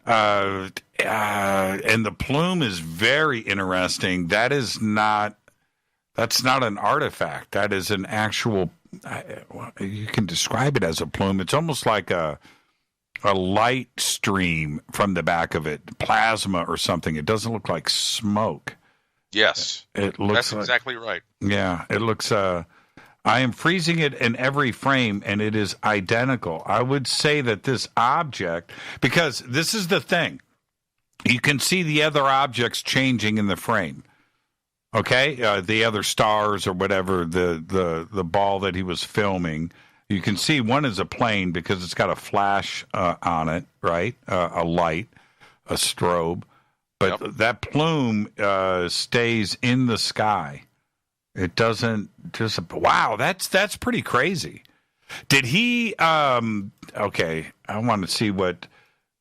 And the plume is very interesting. That's not an artifact. That is an actual, you can describe it as a plume. It's almost like a light stream from the back of it, plasma or something. It doesn't look like smoke. Yes, it looks. That's exactly right. Yeah, it looks. I am freezing it in every frame, and it is identical. I would say that this object, because this is the thing, you can see the other objects changing in the frame. Okay, the other stars or whatever, the ball that he was filming. You can see one is a plane because it's got a flash on it, right? A light, a strobe. But that plume stays in the sky. It doesn't just... Wow, that's pretty crazy. Did he... okay, I want to see what...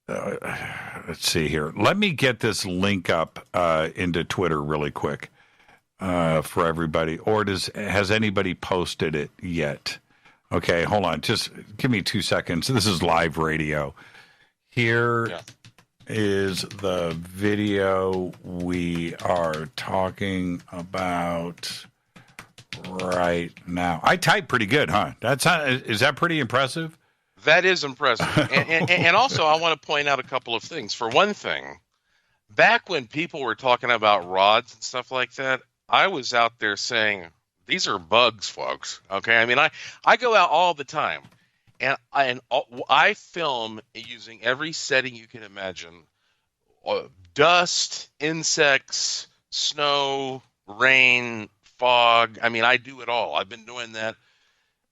let's see here. Let me get this link up into Twitter really quick for everybody. Or has anybody posted it yet? Okay, hold on. Just give me 2 seconds. This is live radio. Here is the video we are talking about right now. I type pretty good, huh? Is that pretty impressive? That is impressive. and also, I want to point out a couple of things. For one thing, back when people were talking about rods and stuff like that, I was out there saying... These are bugs, folks. Okay, I mean, I go out all the time, and I film using every setting you can imagine: dust, insects, snow, rain, fog. I mean, I do it all. I've been doing that.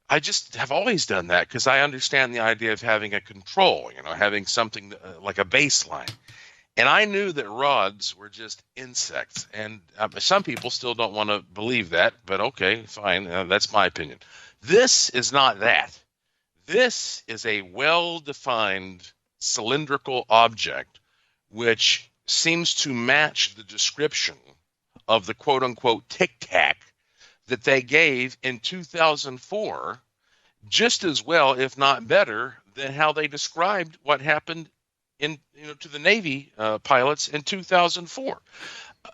I just have always done that because I understand the idea of having a control. Having something like a baseline. And I knew that rods were just insects. And some people still don't want to believe that, but okay, fine. That's my opinion. This is not that. This is a well-defined cylindrical object which seems to match the description of the quote-unquote Tic Tac that they gave in 2004 just as well, if not better, than how they described what happened to the Navy pilots in 2004.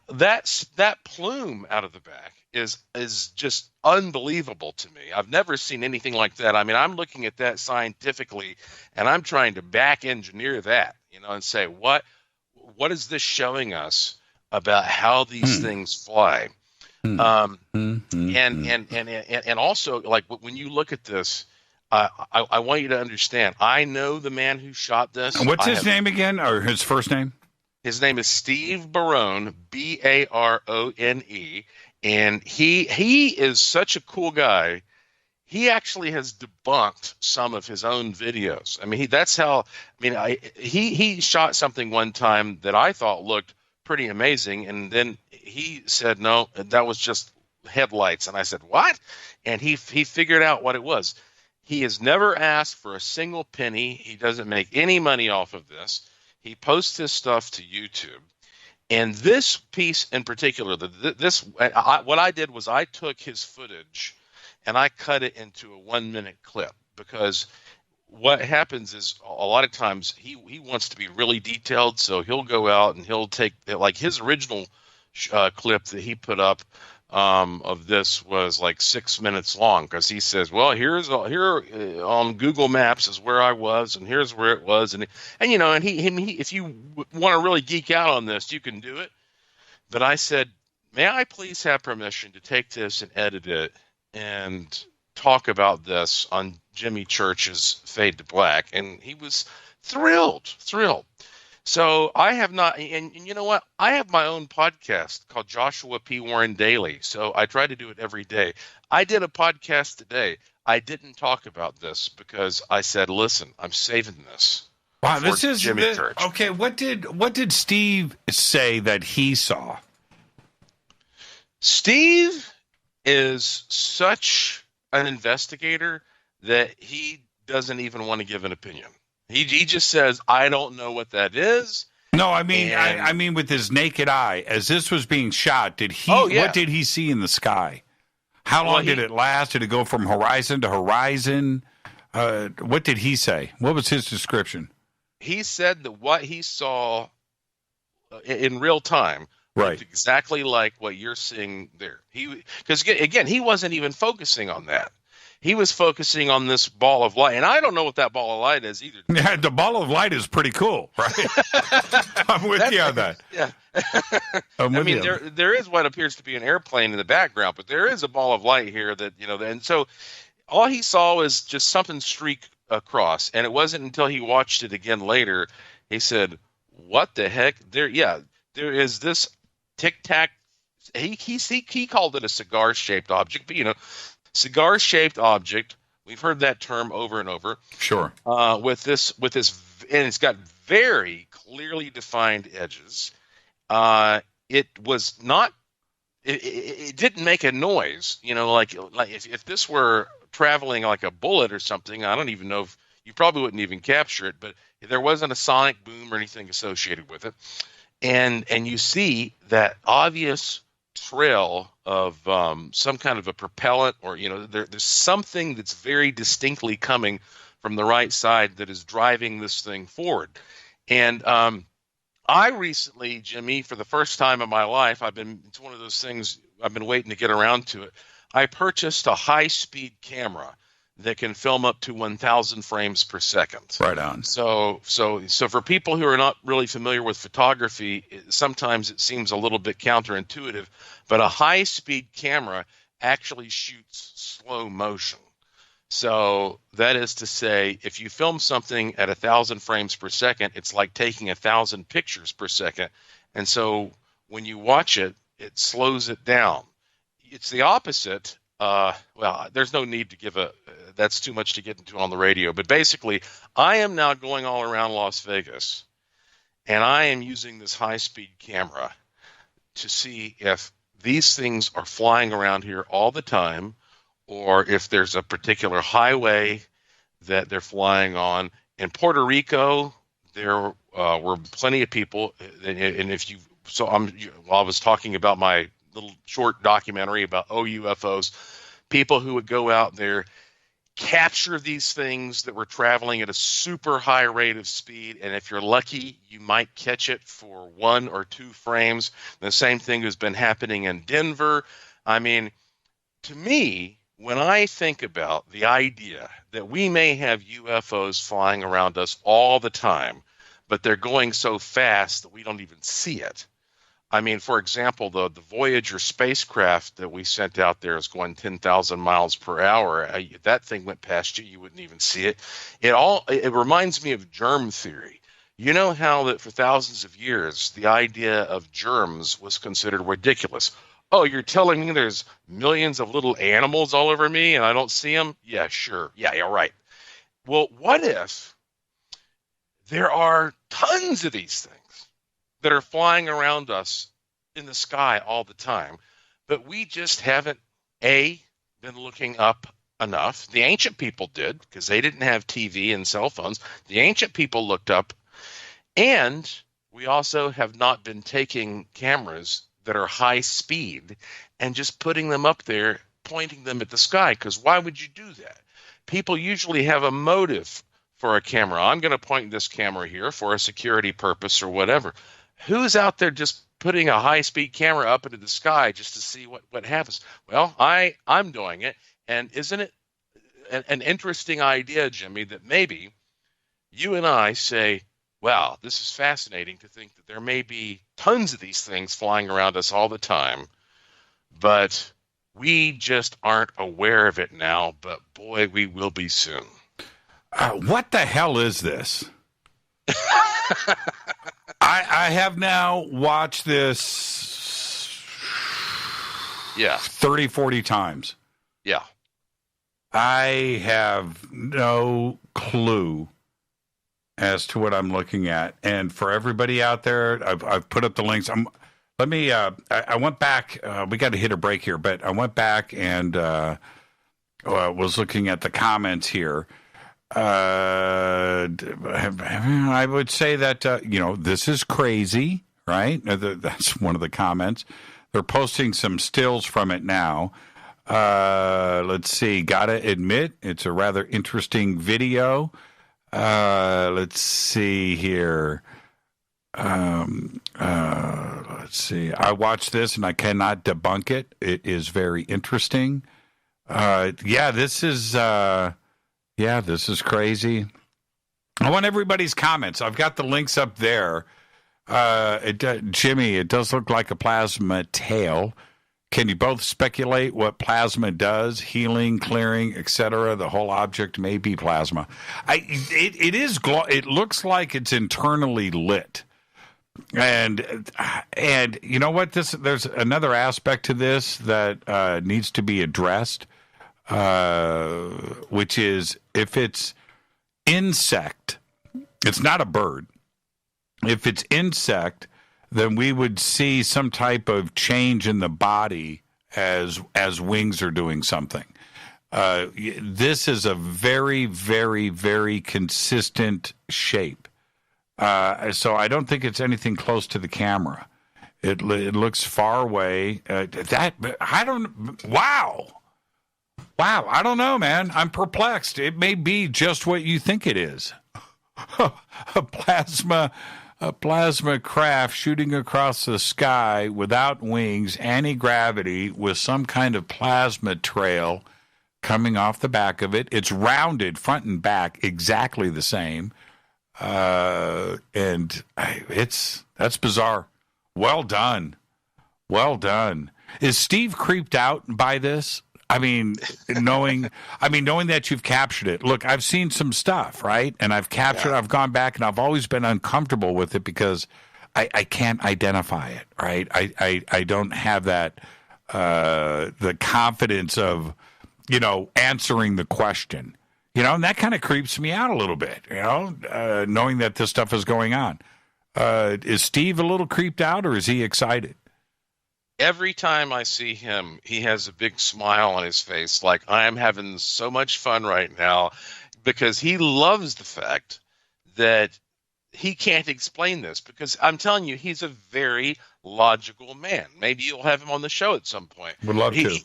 That plume out of the back is just unbelievable to me. I've never seen anything like that. I mean, I'm looking at that scientifically, and I'm trying to back engineer that, and say what is this showing us about how these things fly, and also, like, when you look at this. I want you to understand. I know the man who shot this. And what's his name again, or his first name? His name is Steve Barone, Barone, and he is such a cool guy. He actually has debunked some of his own videos. I mean, he shot something one time that I thought looked pretty amazing, and then he said no, that was just headlights. And I said, what? And he figured out what it was. He has never asked for a single penny. He doesn't make any money off of this. He posts his stuff to YouTube. And this piece in particular, what I did was I took his footage and I cut it into a 1-minute clip, because what happens is a lot of times he wants to be really detailed. So he'll go out and he'll take, like, his original clip that he put up of this was like 6 minutes long, because he says, well, here on Google Maps is where I was, and here's where it was, and you know, and he if you want to really geek out on this, you can do it. But I said, may I please have permission to take this and edit it and talk about this on Jimmy Church's Fade to Black? And he was thrilled. So I have not, and you know what? I have my own podcast called Joshua P. Warren Daily. So I try to do it every day. I did a podcast today. I didn't talk about this because I said, listen, I'm saving this. Wow, this is Jimmy Church. Okay, what did Steve say that he saw? Steve is such an investigator that he doesn't even want to give an opinion. He just says, I don't know what that is. No, I mean with his naked eye, as this was being shot, did he? Oh, yeah. What did he see in the sky? How long did it last? Did it go from horizon to horizon? What did he say? What was his description? He said that what he saw in real time, right, exactly like what you're seeing there. Because again, he wasn't even focusing on that. He was focusing on this ball of light, and I don't know what that ball of light is either. Yeah, the ball of light is pretty cool, right? I'm with you on that. Yeah. There is what appears to be an airplane in the background, but there is a ball of light here that, you know, and so all he saw was just something streak across, and it wasn't until he watched it again later, he said, what the heck? There is this Tic Tac. He called it a cigar-shaped object, but, you know, cigar-shaped object. We've heard that term over and over. Sure. With this, and it's got very clearly defined edges. It was not. It didn't make a noise. You know, like if this were traveling like a bullet or something, I don't even know if you probably wouldn't even capture it. But there wasn't a sonic boom or anything associated with it. And you see that obvious trail of some kind of a propellant, or, you know, there's something that's very distinctly coming from the right side that is driving this thing forward. And I recently, Jimmy, for the first time in my life, it's one of those things I've been waiting to get around to it. I purchased a high-speed camera that can film up to 1,000 frames per second. Right on. So for people who are not really familiar with photography, sometimes it seems a little bit counterintuitive, but a high-speed camera actually shoots slow motion. So that is to say, if you film something at 1,000 frames per second, it's like taking 1,000 pictures per second. And so when you watch it, it slows it down. It's the opposite. Well, there's no need to give that's too much to get into on the radio. But basically, I am now going all around Las Vegas, and I am using this high-speed camera to see if these things are flying around here all the time, or if there's a particular highway that they're flying on. In Puerto Rico, there were plenty of people, and I was talking about my little short documentary about UFOs, people who would go out there, capture these things that were traveling at a super high rate of speed, and if you're lucky, you might catch it for 1 or 2 frames. The same thing has been happening in Denver. I mean, to me, when I think about the idea that we may have UFOs flying around us all the time, but they're going so fast that we don't even see it. I mean, for example, the Voyager spacecraft that we sent out there is going 10,000 miles per hour. That thing went past you, you wouldn't even see it. It reminds me of germ theory. You know how that for thousands of years, the idea of germs was considered ridiculous. Oh, you're telling me there's millions of little animals all over me and I don't see them? Yeah, sure. Yeah, you're right. Well, what if there are tons of these things that are flying around us in the sky all the time, but we just haven't, A, been looking up enough. The ancient people did, because they didn't have TV and cell phones. The ancient people looked up, and we also have not been taking cameras that are high speed and just putting them up there, pointing them at the sky, because why would you do that? People usually have a motive for a camera. I'm going to point this camera here for a security purpose or whatever. Who's out there just putting a high-speed camera up into the sky just to see what happens? Well, I'm doing it, and isn't it an interesting idea, Jimmy, that maybe you and I say, wow, this is fascinating to think that there may be tons of these things flying around us all the time, but we just aren't aware of it now, but boy, we will be soon. What the hell is this? I have now watched this 30, 40 times. Yeah. I have no clue as to what I'm looking at. And for everybody out there, I've put up the links. I went back. We got to hit a break here, but I went back and was looking at the comments here. I would say that, this is crazy, right? That's one of the comments. They're posting some stills from it now. Let's see. Gotta admit, it's a rather interesting video. Let's see here. Let's see. I watched this and I cannot debunk it. It is very interesting. This is crazy. I want everybody's comments. I've got the links up there. Jimmy, it does look like a plasma tail. Can you both speculate what plasma does? Healing, clearing, etc. The whole object may be plasma. It looks like it's internally lit. And you know what? There's another aspect to this that needs to be addressed, which is if it's insect, it's not a bird. If it's insect, then we would see some type of change in the body as wings are doing something. This is a very, very, very consistent shape. So I don't think it's anything close to the camera. It looks far away. Wow. I don't know, man. I'm perplexed. It may be just what you think it is. A plasma craft shooting across the sky without wings, anti-gravity, with some kind of plasma trail coming off the back of it. It's rounded front and back, exactly the same. And that's bizarre. Well done. Is Steve creeped out by this? I mean, knowing that you've captured it. Look, I've seen some stuff, right? And I've captured, I've gone back, and I've always been uncomfortable with it because I can't identify it, right? I don't have that, the confidence of, answering the question, and that kind of creeps me out a little bit, knowing that this stuff is going on. Is Steve a little creeped out, or is he excited? Every time I see him, he has a big smile on his face, like I am having so much fun right now, because he loves the fact that he can't explain this, because I'm telling you, he's a very logical man. Maybe you'll have him on the show at some point. Would love to.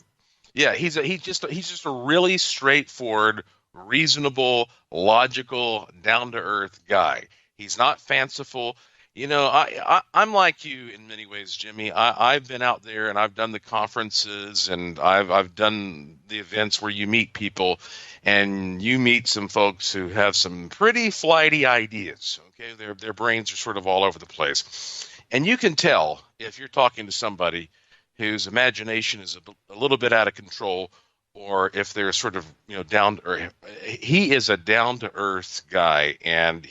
Yeah, he's just a really straightforward, reasonable, logical, down-to-earth guy. He's not fanciful. I'm like you in many ways, Jimmy. I've been out there and I've done the conferences and I've done the events where you meet people and you meet some folks who have some pretty flighty ideas. Okay, their brains are sort of all over the place, and you can tell if you're talking to somebody whose imagination is a little bit out of control, or if they're sort of down to earth. He is a down to earth guy, and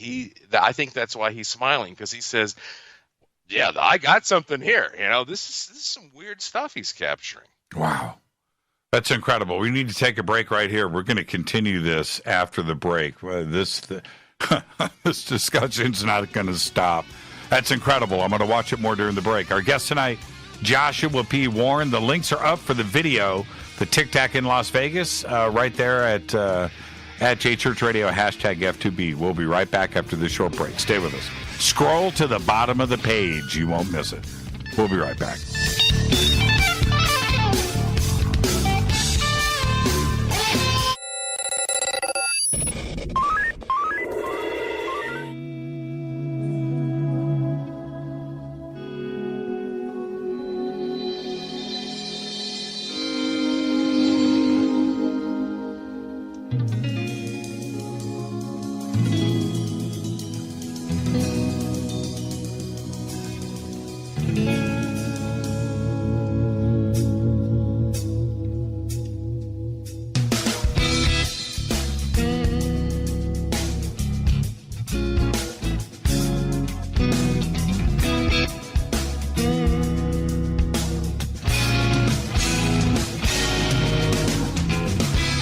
I think that's why he's smiling, because he says, "Yeah, I got something here. This is some weird stuff he's capturing." Wow, that's incredible. We need to take a break right here. We're going to continue this after the break. This discussion's not going to stop. That's incredible. I'm going to watch it more during the break. Our guest tonight, Joshua P. Warren. The links are up for the video, the Tic Tac in Las Vegas, right there at JChurch Radio, hashtag F2B. We'll be right back after this short break. Stay with us. Scroll to the bottom of the page. You won't miss it. We'll be right back.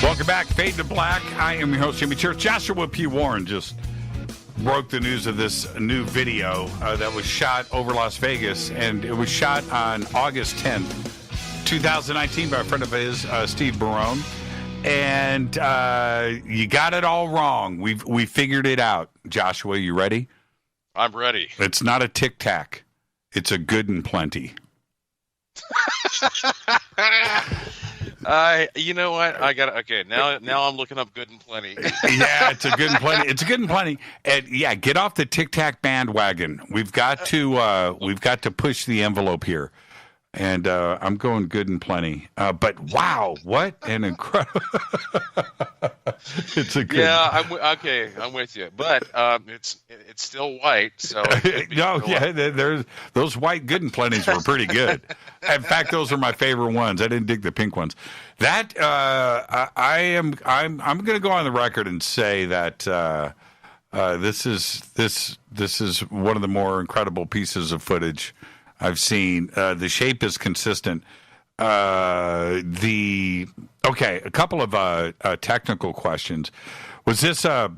Welcome back, Fade to Black. I am your host, Jimmy Church. Joshua P. Warren just broke the news of this new video that was shot over Las Vegas, and it was shot on August 10th, 2019 by a friend of his, Steve Barone. And you got it all wrong. We figured it out. Joshua, you ready? I'm ready. It's not a Tic Tac. It's a Good and Plenty. You know what? Okay. Now I'm looking up Good and Plenty. Yeah, it's a Good and Plenty. It's a Good and Plenty. And yeah, get off the Tic Tac bandwagon. We've got to push the envelope here. And I'm going Good and Plenty. But wow, what an incredible! It's a good. Yeah, I'm with you. But it's still white, so no, yeah, there's those white Good and Plenties were pretty good. In fact, those are my favorite ones. I didn't dig the pink ones. That I'm going to go on the record and say that this is one of the more incredible pieces of footage I've seen. The shape is consistent. A couple of technical questions. Was this a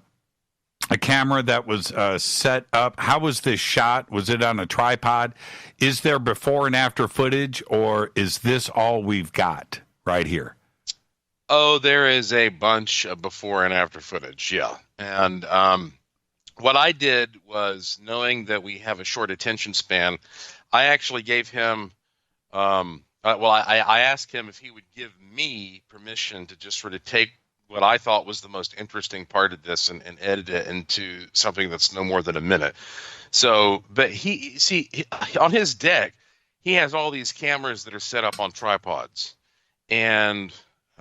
camera that was set up? How was this shot? Was it on a tripod? Is there before and after footage, or is this all we've got right here? Oh, there is a bunch of before and after footage, yeah. And what I did was, knowing that we have a short attention span, I actually gave him, I asked him if he would give me permission to just sort of take what I thought was the most interesting part of this and edit it into something that's no more than a minute. So, but on his deck, he has all these cameras that are set up on tripods, and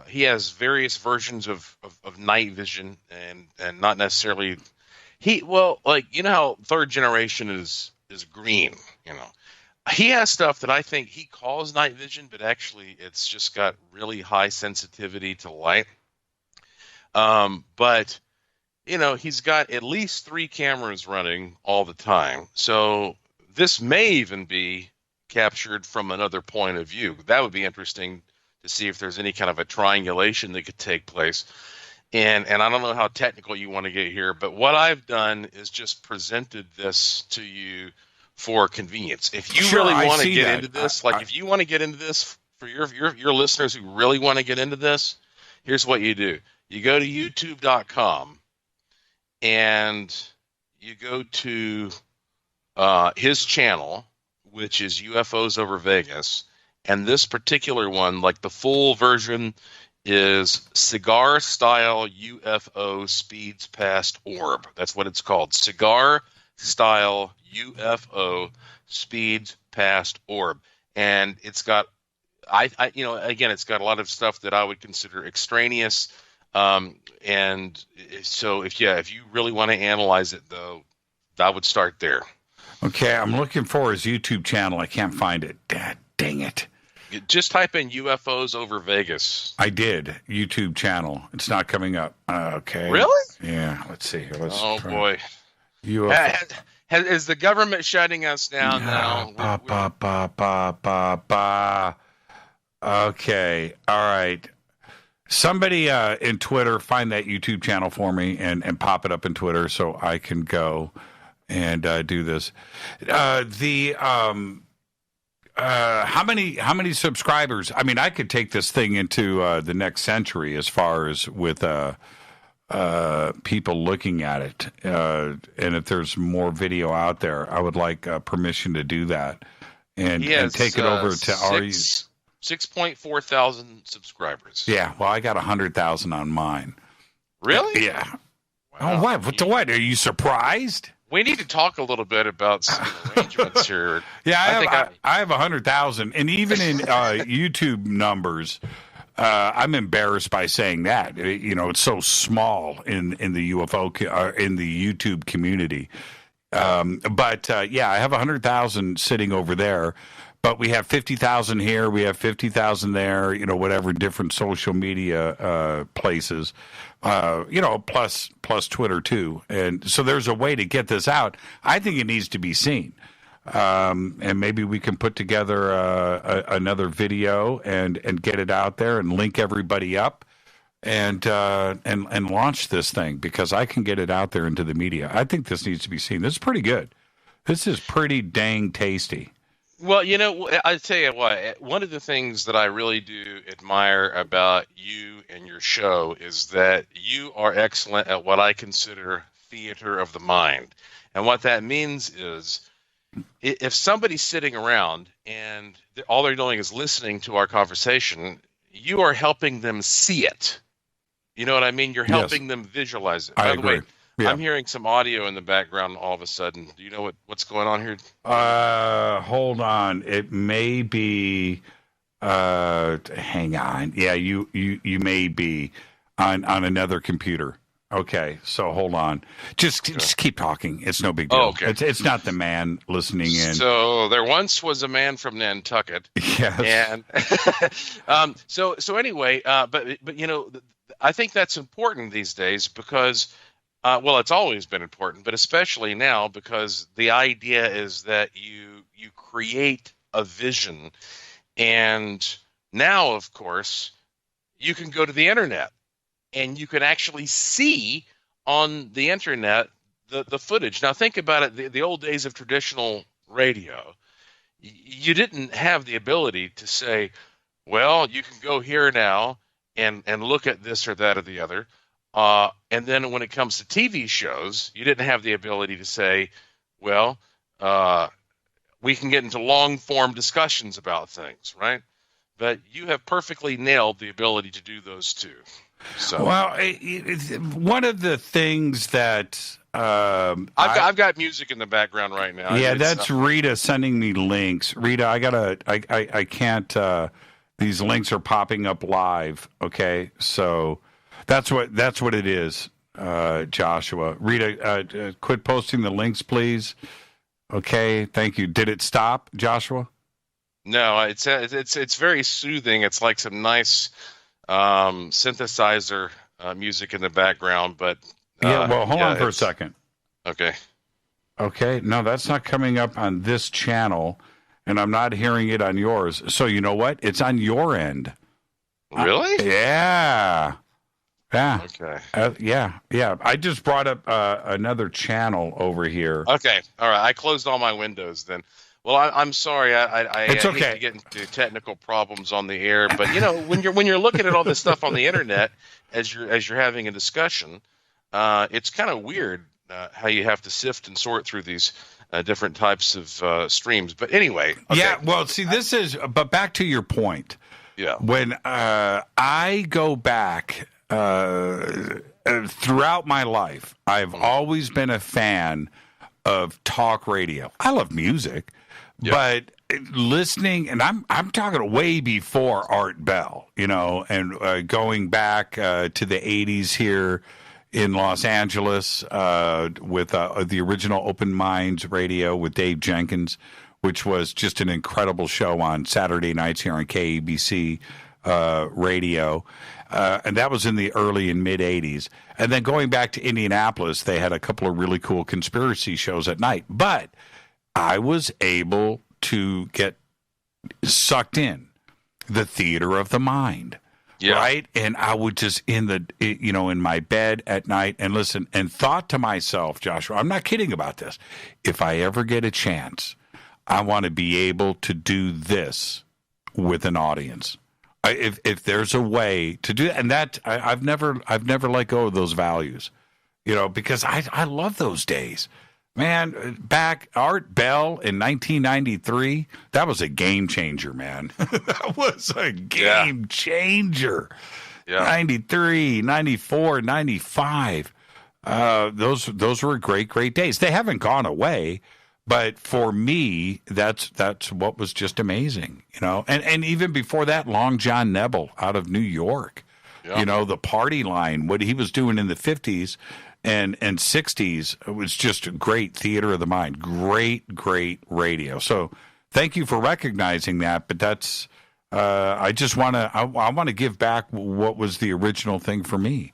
he has various versions of night vision and not necessarily, you know how third generation is green, you know. He has stuff that I think he calls night vision, but actually it's just got really high sensitivity to light. But, you know, he's got at least 3 cameras running all the time. So this may even be captured from another point of view. That would be interesting to see if there's any kind of a triangulation that could take place. And I don't know how technical you want to get here, but what I've done is just presented this to you for convenience. If you really want to get into this, if you want to get into this for your listeners who really want to get into this, here's what you do. You go to youtube.com and you go to his channel, which is UFOs Over Vegas. And this particular one, like the full version, is Cigar Style UFO Speeds Past Orb. That's what it's called. Cigar Style UFO Speeds Past Orb. And it's got, it's got a lot of stuff that I would consider extraneous. And so if you really want to analyze it, though, I would start there. Okay, I'm looking for his YouTube channel. I can't find it. Dang it. Just type in UFOs Over Vegas. I did. YouTube channel. It's not coming up. Okay. Really? Yeah. Let's see here. Boy. UFO. Is the government shutting us down now? Okay. All right. Somebody in Twitter, find that YouTube channel for me and pop it up in Twitter so I can go and do this. how many subscribers? I mean, I could take this thing into the next century as far as with people looking at it. And if there's more video out there, I would like permission to do that and take it over to our 6.4 thousand subscribers. Yeah, well, I got 100,000 on mine. Really? Yeah. Wow. Oh, what? What? Are you surprised? We need to talk a little bit about some arrangements here. Yeah, I have 100,000, and even in YouTube numbers, I'm embarrassed by saying that. It's so small in the UFO in the YouTube community. But I have 100,000 sitting over there. But we have 50,000 here, we have 50,000 there, whatever different social media places, plus Twitter too. And so there's a way to get this out. I think it needs to be seen. And maybe we can put together another video and get it out there and link everybody up and launch this thing, because I can get it out there into the media. I think this needs to be seen. This is pretty good. This is pretty dang tasty. Well, I tell you what, one of the things that I really do admire about you and your show is that you are excellent at what I consider theater of the mind. And what that means is if somebody's sitting around and all they're doing is listening to our conversation, you are helping them see it. You know what I mean? You're helping them visualize it. I By agree. the way, Yeah. I'm hearing some audio in the background all of a sudden. Do you know what's going on here? Hold on. It may be. Hang on. Yeah, you may be on another computer. Okay, so hold on. Just keep talking. It's no big deal. Oh, okay. It's not the man listening in. So there once was a man from Nantucket. Yes. And so anyway, but I think that's important these days because. It's always been important, but especially now because the idea is that you create a vision, and now, of course, you can go to the internet and you can actually see on the internet the footage. Now, think about it: the old days of traditional radio, you didn't have the ability to say, "Well, you can go here now and look at this or that or the other." And then when it comes to TV shows, you didn't have the ability to say, well, we can get into long-form discussions about things, right? But you have perfectly nailed the ability to do those two. So, well, it's one of the things that I've got music in the background right now. Yeah, that's Rita sending me links. Rita, I can't. These links are popping up live. Okay, so. That's what it is, Joshua. Rita, quit posting the links, please. Okay, thank you. Did it stop, Joshua? No, it's very soothing. It's like some nice synthesizer music in the background, but hold on for a second. Okay. Okay, no, that's not coming up on this channel, and I'm not hearing it on yours. So you know what? It's on your end. Really? Yeah. Yeah. Okay. Yeah. I just brought up another channel over here. Okay. All right. I closed all my windows then. Well, I'm sorry. It's okay. hate to get into technical problems on the air, but when you're looking at all this stuff on the internet as you're having a discussion, it's kind of weird how you have to sift and sort through these different types of streams. But anyway. Okay. Yeah. Well, see, but back to your point. Yeah. When I go back. Throughout my life, I've always been a fan of talk radio. I love music, but listening, and I'm talking way before Art Bell, and going back to the 80s here in Los Angeles with the original Open Minds radio with Dave Jenkins, which was just an incredible show on Saturday nights here on KABC radio. And that was in the early and mid 80s. And then going back to Indianapolis, they had a couple of really cool conspiracy shows at night. But I was able to get sucked in the theater of the mind, right? And I would just in my bed at night and listen and thought to myself, Joshua, I'm not kidding about this. If I ever get a chance, I want to be able to do this with an audience. If there's a way to do that, and that I've never let go of those values, because I love those days. Man, back Art Bell in 1993, that was a game changer, man. That was a game changer. Yeah. 93, 94, 95. Those were great days. They haven't gone away, but for me, that's what was just amazing, And even before that, Long John Nebel out of New York, the party line, what he was doing in the 50s and 60s, it was just a great theater of the mind. Great radio. So thank you for recognizing that. But that's I just want to give back what was the original thing for me,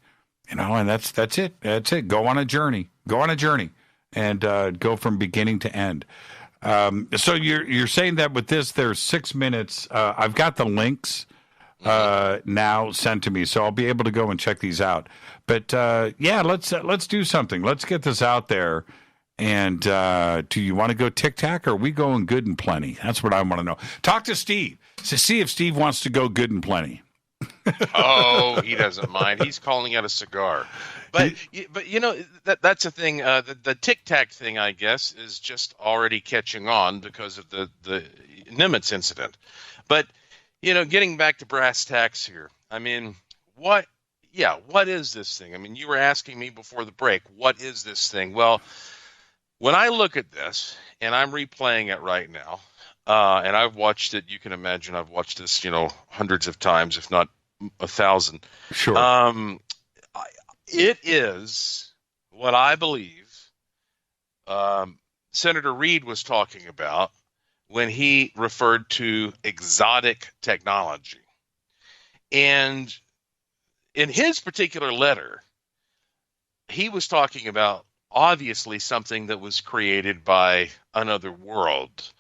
and that's it. That's it. Go on a journey. And go from beginning to end. So you're saying that with this, there's 6 minutes. I've got the links now sent to me, so I'll be able to go and check these out. But let's do something. Let's get this out there. And do you want to go Tic Tac, or are we going good and plenty? That's what I want to know. Talk to Steve to see if Steve wants to go good and plenty. Oh, he doesn't mind. He's calling out a cigar. But that's the thing. The Tic Tac thing, I guess, is just already catching on because of the Nimitz incident. But getting back to brass tacks here. I mean, what is this thing? I mean, you were asking me before the break, what is this thing? Well, when I look at this, and I'm replaying it right now, and I've watched it, you can imagine I've watched this, hundreds of times, if not 1,000. Sure. It is what I believe Senator Reid was talking about when he referred to exotic technology. And in his particular letter, he was talking about obviously something that was created by another world,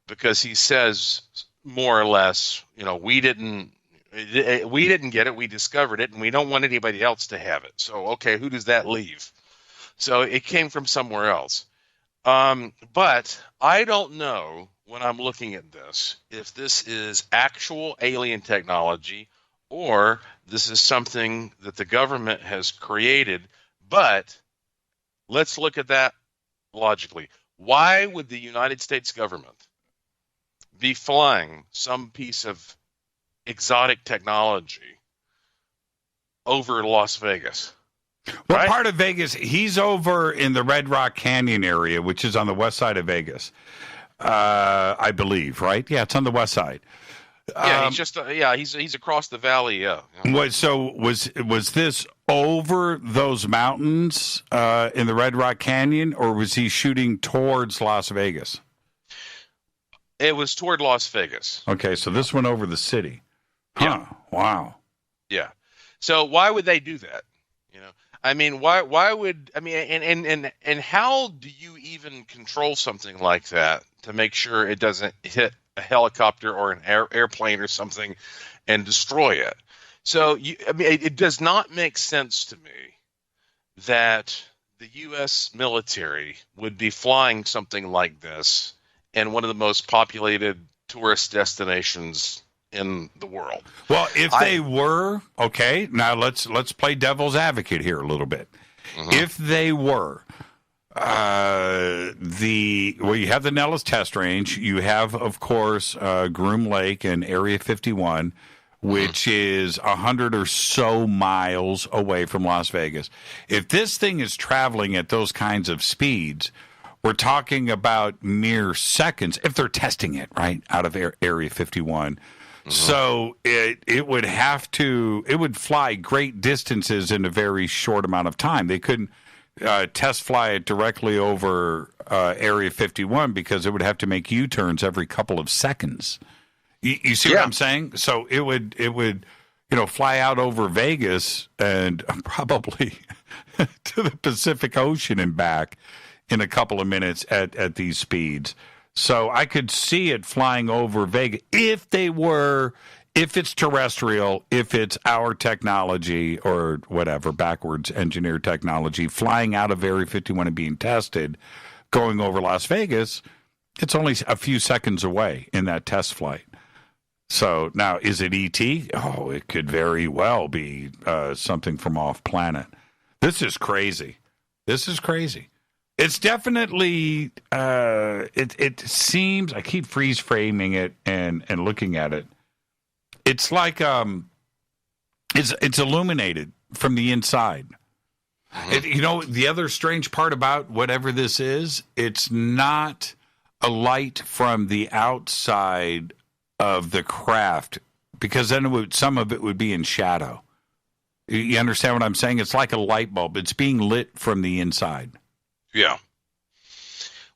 because he says more or less, we didn't get it, we discovered it, and we don't want anybody else to have it. So, okay, who does that leave? So it came from somewhere else. But I don't know, when I'm looking at this, if this is actual alien technology or this is something that the government has created. But let's look at that logically. Why would the United States government be flying some piece of exotic technology over Las Vegas? What right? part of Vegas? He's over in the Red Rock Canyon area, which is on the west side of Vegas, I believe, right? Yeah, it's on the west side. Yeah, he's just he's across the valley. Yeah. So was this over those mountains in the Red Rock Canyon, or was he shooting towards Las Vegas? It was toward Las Vegas. Okay, so this went over the city. Huh. Yeah. Wow. Yeah. So why would they do that? I mean, why would, I mean, and how do you even control something like that to make sure it doesn't hit a helicopter or an airplane or something and destroy it? So, it does not make sense to me that the U.S. military would be flying something like this in one of the most populated tourist destinations in the world. Well, if they were, okay, now let's play devil's advocate here a little bit. Mm-hmm. If they were, you have the Nellis test range, you have, of course, Groom Lake and Area 51, which is 100 or so miles away from Las Vegas. If this thing is traveling at those kinds of speeds, we're talking about mere seconds, if they're testing it, right, out of Area 51. Mm-hmm. So it would fly great distances in a very short amount of time. They couldn't test fly it directly over Area 51 because it would have to make U-turns every couple of seconds. You see what I'm saying? So it would fly out over Vegas and probably to the Pacific Ocean and back in a couple of minutes at these speeds. So I could see it flying over Vegas if it's terrestrial, if it's our technology or whatever, backwards engineered technology, flying out of Area 51 and being tested, going over Las Vegas. It's only a few seconds away in that test flight. So now, is it ET? Oh, it could very well be something from off planet. This is crazy. This is crazy. It's definitely, it seems, I keep freeze framing it and looking at it. It's like, it's illuminated from the inside. The other strange part about whatever this is, it's not a light from the outside of the craft, because then some of it would be in shadow. You understand what I'm saying? It's like a light bulb. It's being lit from the inside. Yeah.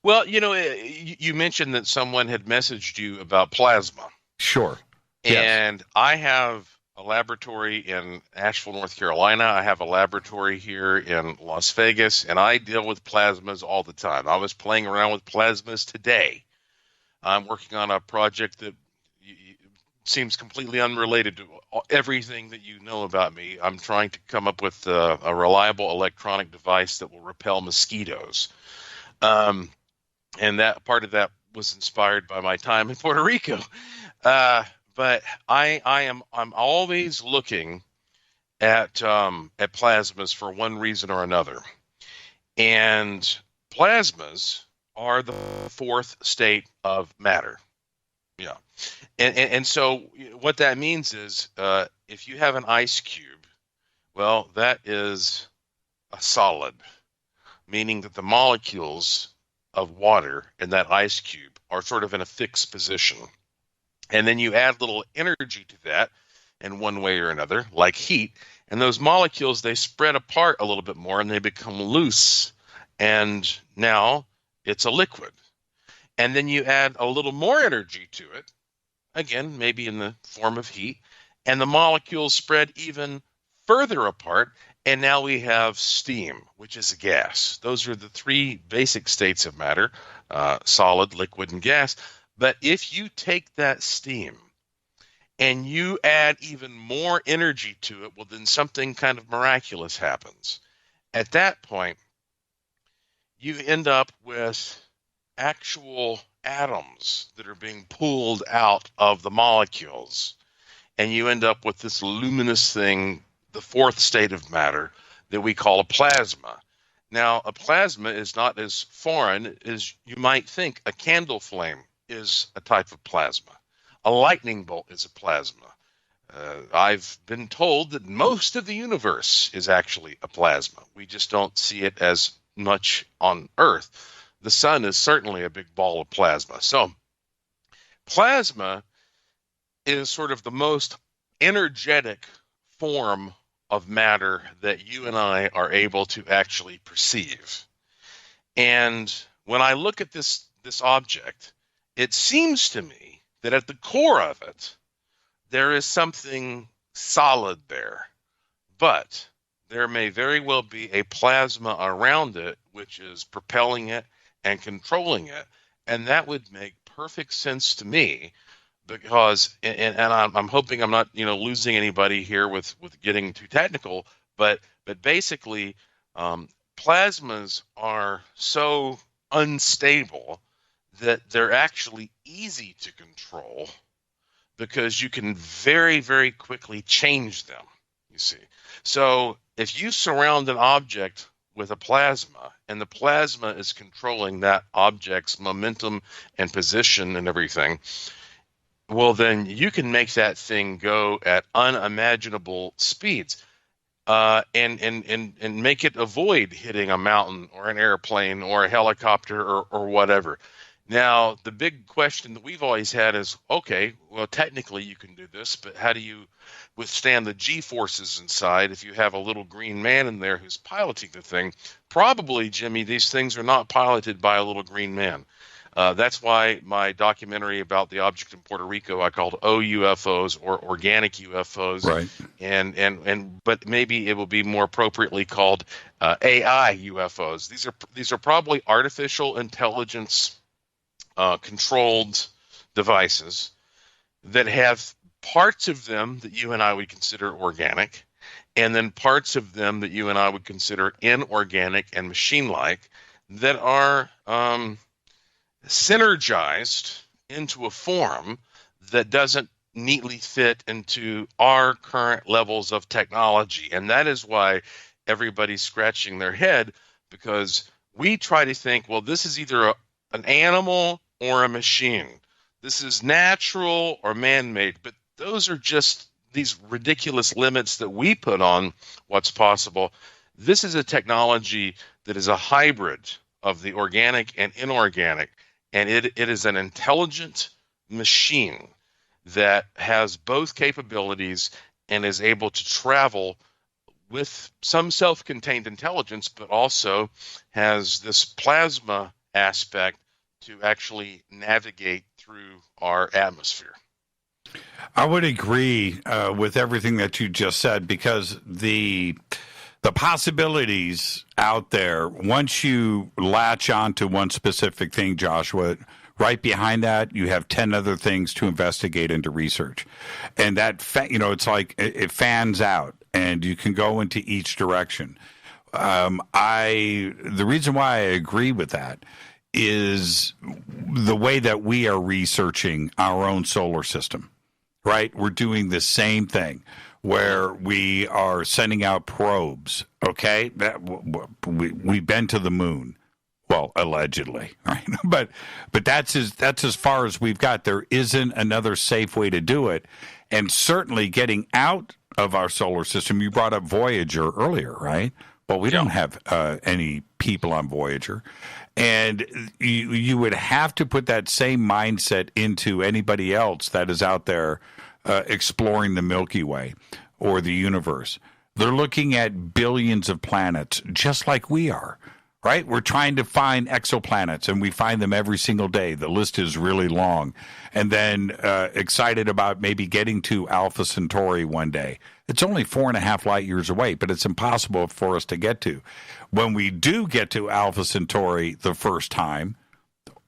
Well, you mentioned that someone had messaged you about plasma. Sure. And yes. I have a laboratory in Asheville, North Carolina. I have a laboratory here in Las Vegas, and I deal with plasmas all the time. I was playing around with plasmas today. I'm working on a project that seems completely unrelated to everything that you know about me. I'm trying to come up with a reliable electronic device that will repel mosquitoes. And that part of that was inspired by my time in Puerto Rico. But I'm always looking at plasmas for one reason or another. And plasmas are the fourth state of matter. Yeah. And so what that means is if you have an ice cube, well, that is a solid, meaning that the molecules of water in that ice cube are sort of in a fixed position. And then you add little energy to that in one way or another, like heat, and those molecules, they spread apart a little bit more and they become loose. And now it's a liquid. And then you add a little more energy to it, again, maybe in the form of heat, and the molecules spread even further apart, and now we have steam, which is a gas. Those are the three basic states of matter, solid, liquid, and gas. But if you take that steam and you add even more energy to it, well, then something kind of miraculous happens. At that point, you end up with actual atoms that are being pulled out of the molecules, and you end up with this luminous thing, the fourth state of matter, that we call a plasma. Now, a plasma is not as foreign as you might think. A candle flame is a type of plasma. A lightning bolt is a plasma. I've been told that most of the universe is actually a plasma. We just don't see it as much on Earth. The sun is certainly a big ball of plasma. So plasma is sort of the most energetic form of matter that you and I are able to actually perceive. And when I look at this object, it seems to me that at the core of it, there is something solid there. But there may very well be a plasma around it, which is propelling it and controlling it. And that would make perfect sense to me, because, and I'm hoping I'm not, losing anybody here with getting too technical, but basically, plasmas are so unstable that they're actually easy to control, because you can very, very quickly change them, you see. So if you surround an object with a plasma, and the plasma is controlling that object's momentum and position and everything, well, then you can make that thing go at unimaginable speeds, and make it avoid hitting a mountain or an airplane or a helicopter or whatever. Now, the big question that we've always had is, okay, well, technically you can do this, but how do you withstand the G-forces inside if you have a little green man in there who's piloting the thing? Probably, Jimmy, these things are not piloted by a little green man. That's why my documentary about the object in Puerto Rico I called OUFOs, or organic UFOs, right? But maybe it will be more appropriately called AI UFOs. These are probably artificial intelligence controlled devices that have parts of them that you and I would consider organic, and then parts of them that you and I would consider inorganic and machine-like, that are synergized into a form that doesn't neatly fit into our current levels of technology. And that is why everybody's scratching their head, because we try to think, well, this is either an animal or a machine. This is natural or man-made, but those are just these ridiculous limits that we put on what's possible. This is a technology that is a hybrid of the organic and inorganic, and it is an intelligent machine that has both capabilities and is able to travel with some self-contained intelligence, but also has this plasma aspect to actually navigate through our atmosphere. I would agree with everything that you just said, because the possibilities out there, once you latch on to one specific thing, Joshua, right behind that, you have 10 other things to investigate and to research. And that, it's like it fans out and you can go into each direction. The reason why I agree with that is the way that we are researching our own solar system, right? We're doing the same thing where we are sending out probes, okay? We've been to the moon. Well, allegedly, right? But that's as far as we've got. There isn't another safe way to do it. And certainly getting out of our solar system, you brought up Voyager earlier, right? Well, we don't have any people on Voyager. And you would have to put that same mindset into anybody else that is out there exploring the Milky Way or the universe. They're looking at billions of planets, just like we are, right? We're trying to find exoplanets, and we find them every single day. The list is really long. And then excited about maybe getting to Alpha Centauri one day. It's only 4.5 light years away, but it's impossible for us to get to. When we do get to Alpha Centauri the first time,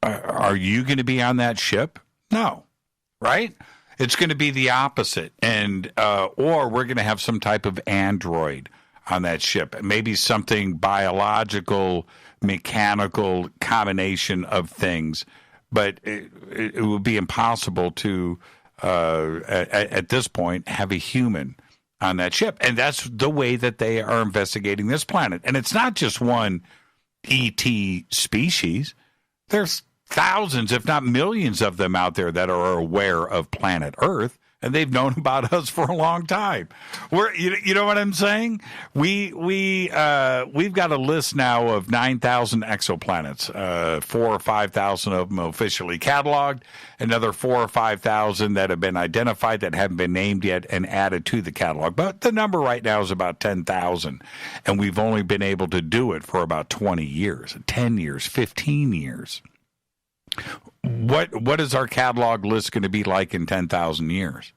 are you going to be on that ship? No, right? It's going to be the opposite, and or we're going to have some type of android on that ship, maybe something biological, mechanical combination of things, but it would be impossible to, at this point, have a human on that ship. And that's the way that they are investigating this planet. And it's not just one ET species. There's thousands, if not millions of them out there that are aware of planet Earth, and they've known about us for a long time. You know what I'm saying? We've got a list now of 9,000 exoplanets, 4,000 or 5,000 of them officially cataloged, another 4,000 or 5,000 that have been identified that haven't been named yet and added to the catalog. But the number right now is about 10,000, and we've only been able to do it for about 20 years, 10 years, 15 years. What is our catalog list going to be like in 10,000 years?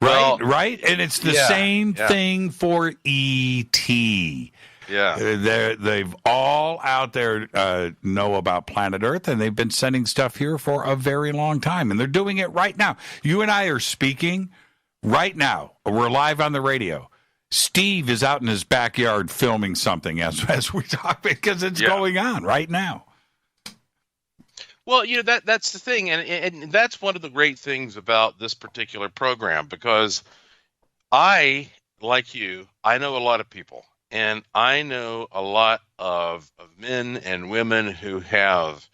Right? And it's the same thing for E.T. Yeah. They've all out there know about planet Earth, and they've been sending stuff here for a very long time, and they're doing it right now. You and I are speaking right now. We're live on the radio. Steve is out in his backyard filming something as we talk, because it's going on right now. Well, that's the thing, and that's one of the great things about this particular program, because I, like you, I know a lot of people, and I know a lot of men and women who have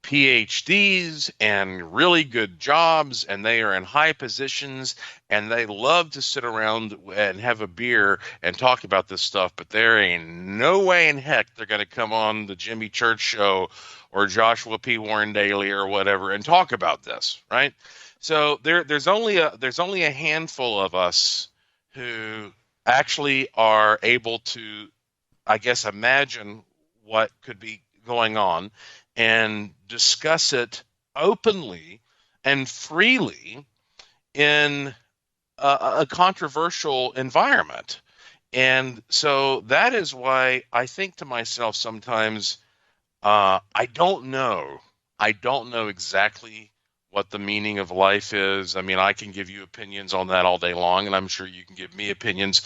PhDs and really good jobs, and they are in high positions, and they love to sit around and have a beer and talk about this stuff, but there ain't no way in heck they're going to come on the Jimmy Church Show or Joshua P. Warren Daily or whatever and talk about this, right? So there's only a handful of us who actually are able to, I guess, imagine what could be going on and discuss it openly and freely in a controversial environment. And so that is why I think to myself sometimes, I don't know exactly what the meaning of life is. I mean, I can give you opinions on that all day long, and I'm sure you can give me opinions.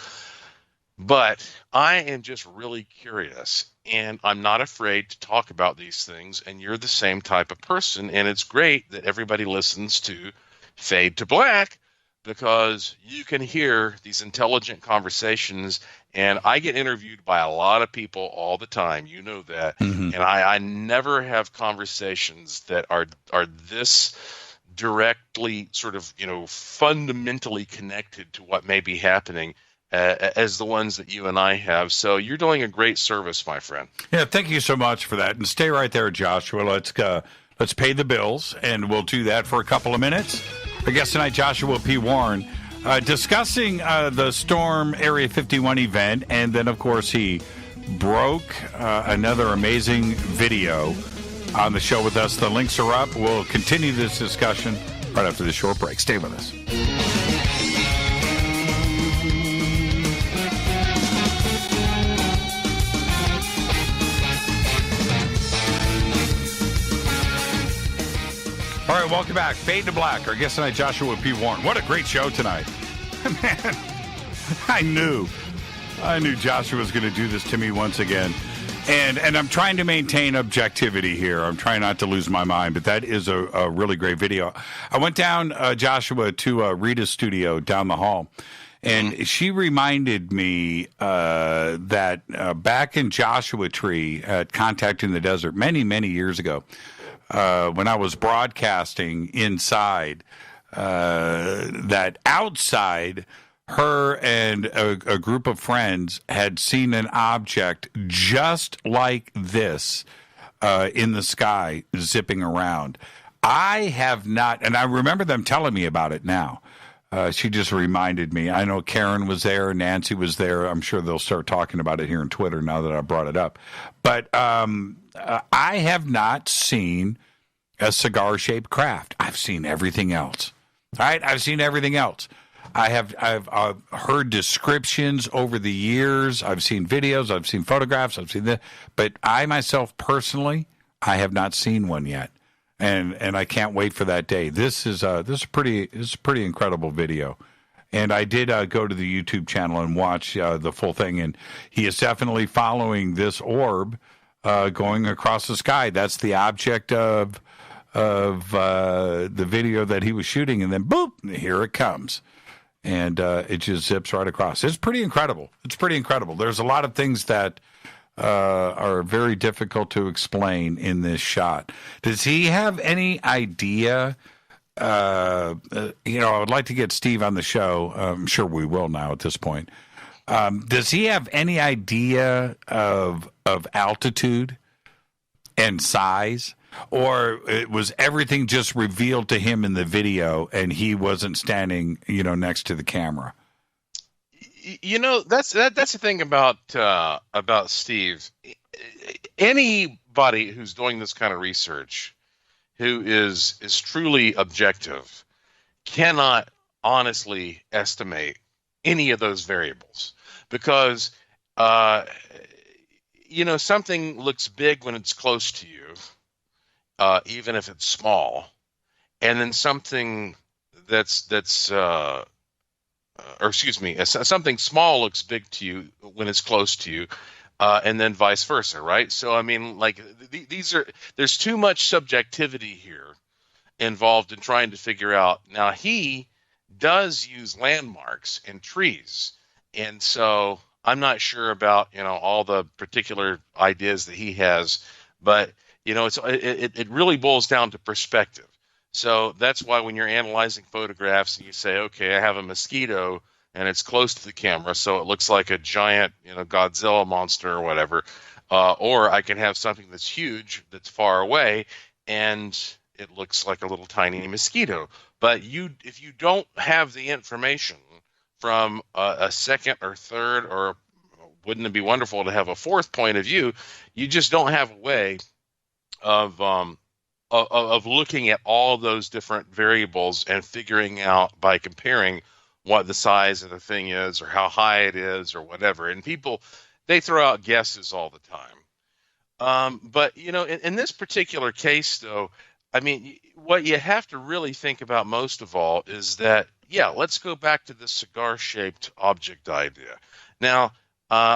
But I am just really curious. and I'm not afraid to talk about these things, and you're the same type of person, and it's great that everybody listens to Fade to Black, because you can hear these intelligent conversations, and I get interviewed by a lot of people all the time. You know that. Mm-hmm. And I never have conversations that are this directly sort of, fundamentally connected to what may be happening as the ones that you and I have. So you're doing a great service, my friend. Yeah, thank you so much for that. And stay right there, Joshua. Let's pay the bills, and we'll do that for a couple of minutes. Our guest tonight, Joshua P. Warren, discussing the Storm Area 51 event, and then, of course, he broke another amazing video on the show with us. The links are up. We'll continue this discussion right after this short break. Stay with us. All right, welcome back. Fade to Black. Our guest tonight, Joshua P. Warren. What a great show tonight. Man, I knew Joshua was going to do this to me once again. And I'm trying to maintain objectivity here. I'm trying not to lose my mind, but that is a really great video. I went down, Joshua, to Rita's studio down the hall, and she reminded me that back in Joshua Tree at Contact in the Desert many, many years ago, when I was broadcasting inside, that outside, her and a group of friends had seen an object just like this in the sky zipping around. I have not, and I remember them telling me about it now. She just reminded me. I know Karen was there, Nancy was there. I'm sure they'll start talking about it here on Twitter now that I brought it up. But I have not seen a cigar-shaped craft. I've seen everything else. All right, I've seen everything else. I've heard descriptions over the years. I've seen videos. I've seen photographs. I've seen that. But I myself personally, I have not seen one yet, and I can't wait for that day. This is a pretty incredible video, and I did go to the YouTube channel and watch the full thing. And he is definitely following this orb going across the sky. That's the object of the video that he was shooting, and then boop, here it comes. And it just zips right across. It's pretty incredible. There's a lot of things that are very difficult to explain in this shot. Does he have any idea? I would like to get Steve on the show. I'm sure we will now at this point. Does he have any idea of altitude and size? Or was everything just revealed to him in the video, and he wasn't standing, next to the camera? That's the thing about Steve. Anybody who's doing this kind of research, who is truly objective, cannot honestly estimate any of those variables, because something looks big when it's close to you. Even if it's small, and then something something small looks big to you when it's close to you, and then vice versa, right? So, I mean, like, there's too much subjectivity here involved in trying to figure out. Now, he does use landmarks and trees, and so I'm not sure about, all the particular ideas that he has, but it really boils down to perspective. So that's why when you're analyzing photographs and you say, okay, I have a mosquito and it's close to the camera, so it looks like a giant, Godzilla monster or whatever, or I can have something that's huge that's far away and it looks like a little tiny mosquito. But if you don't have the information from a second or third, or wouldn't it be wonderful to have a fourth point of view, you just don't have a way of looking at all those different variables and figuring out by comparing what the size of the thing is or how high it is or whatever. And people, they throw out guesses all the time. But, in this particular case, though, I mean, what you have to really think about most of all is that, let's go back to the cigar-shaped object idea. Now,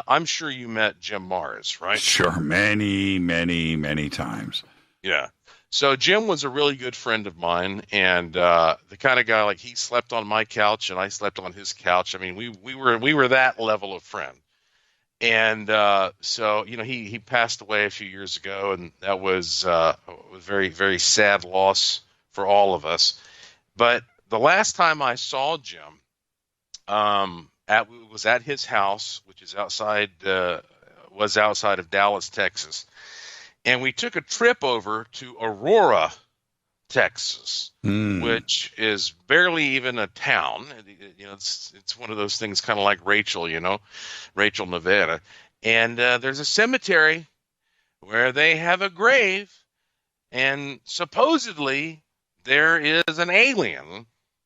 I'm sure you met Jim Mars, right? Sure, many, many, many times. Yeah. So Jim was a really good friend of mine, and the kind of guy, like, he slept on my couch and I slept on his couch. I mean, we were that level of friend. And so, you know, he passed away a few years ago, and that was a very, very sad loss for all of us. But the last time I saw Jim, was at his house, which is outside of Dallas, Texas. And we took a trip over to Aurora, Texas, which is barely even a town. You know, it's one of those things kind of like Rachel, Nevada. And there's a cemetery where they have a grave, and supposedly there is an alien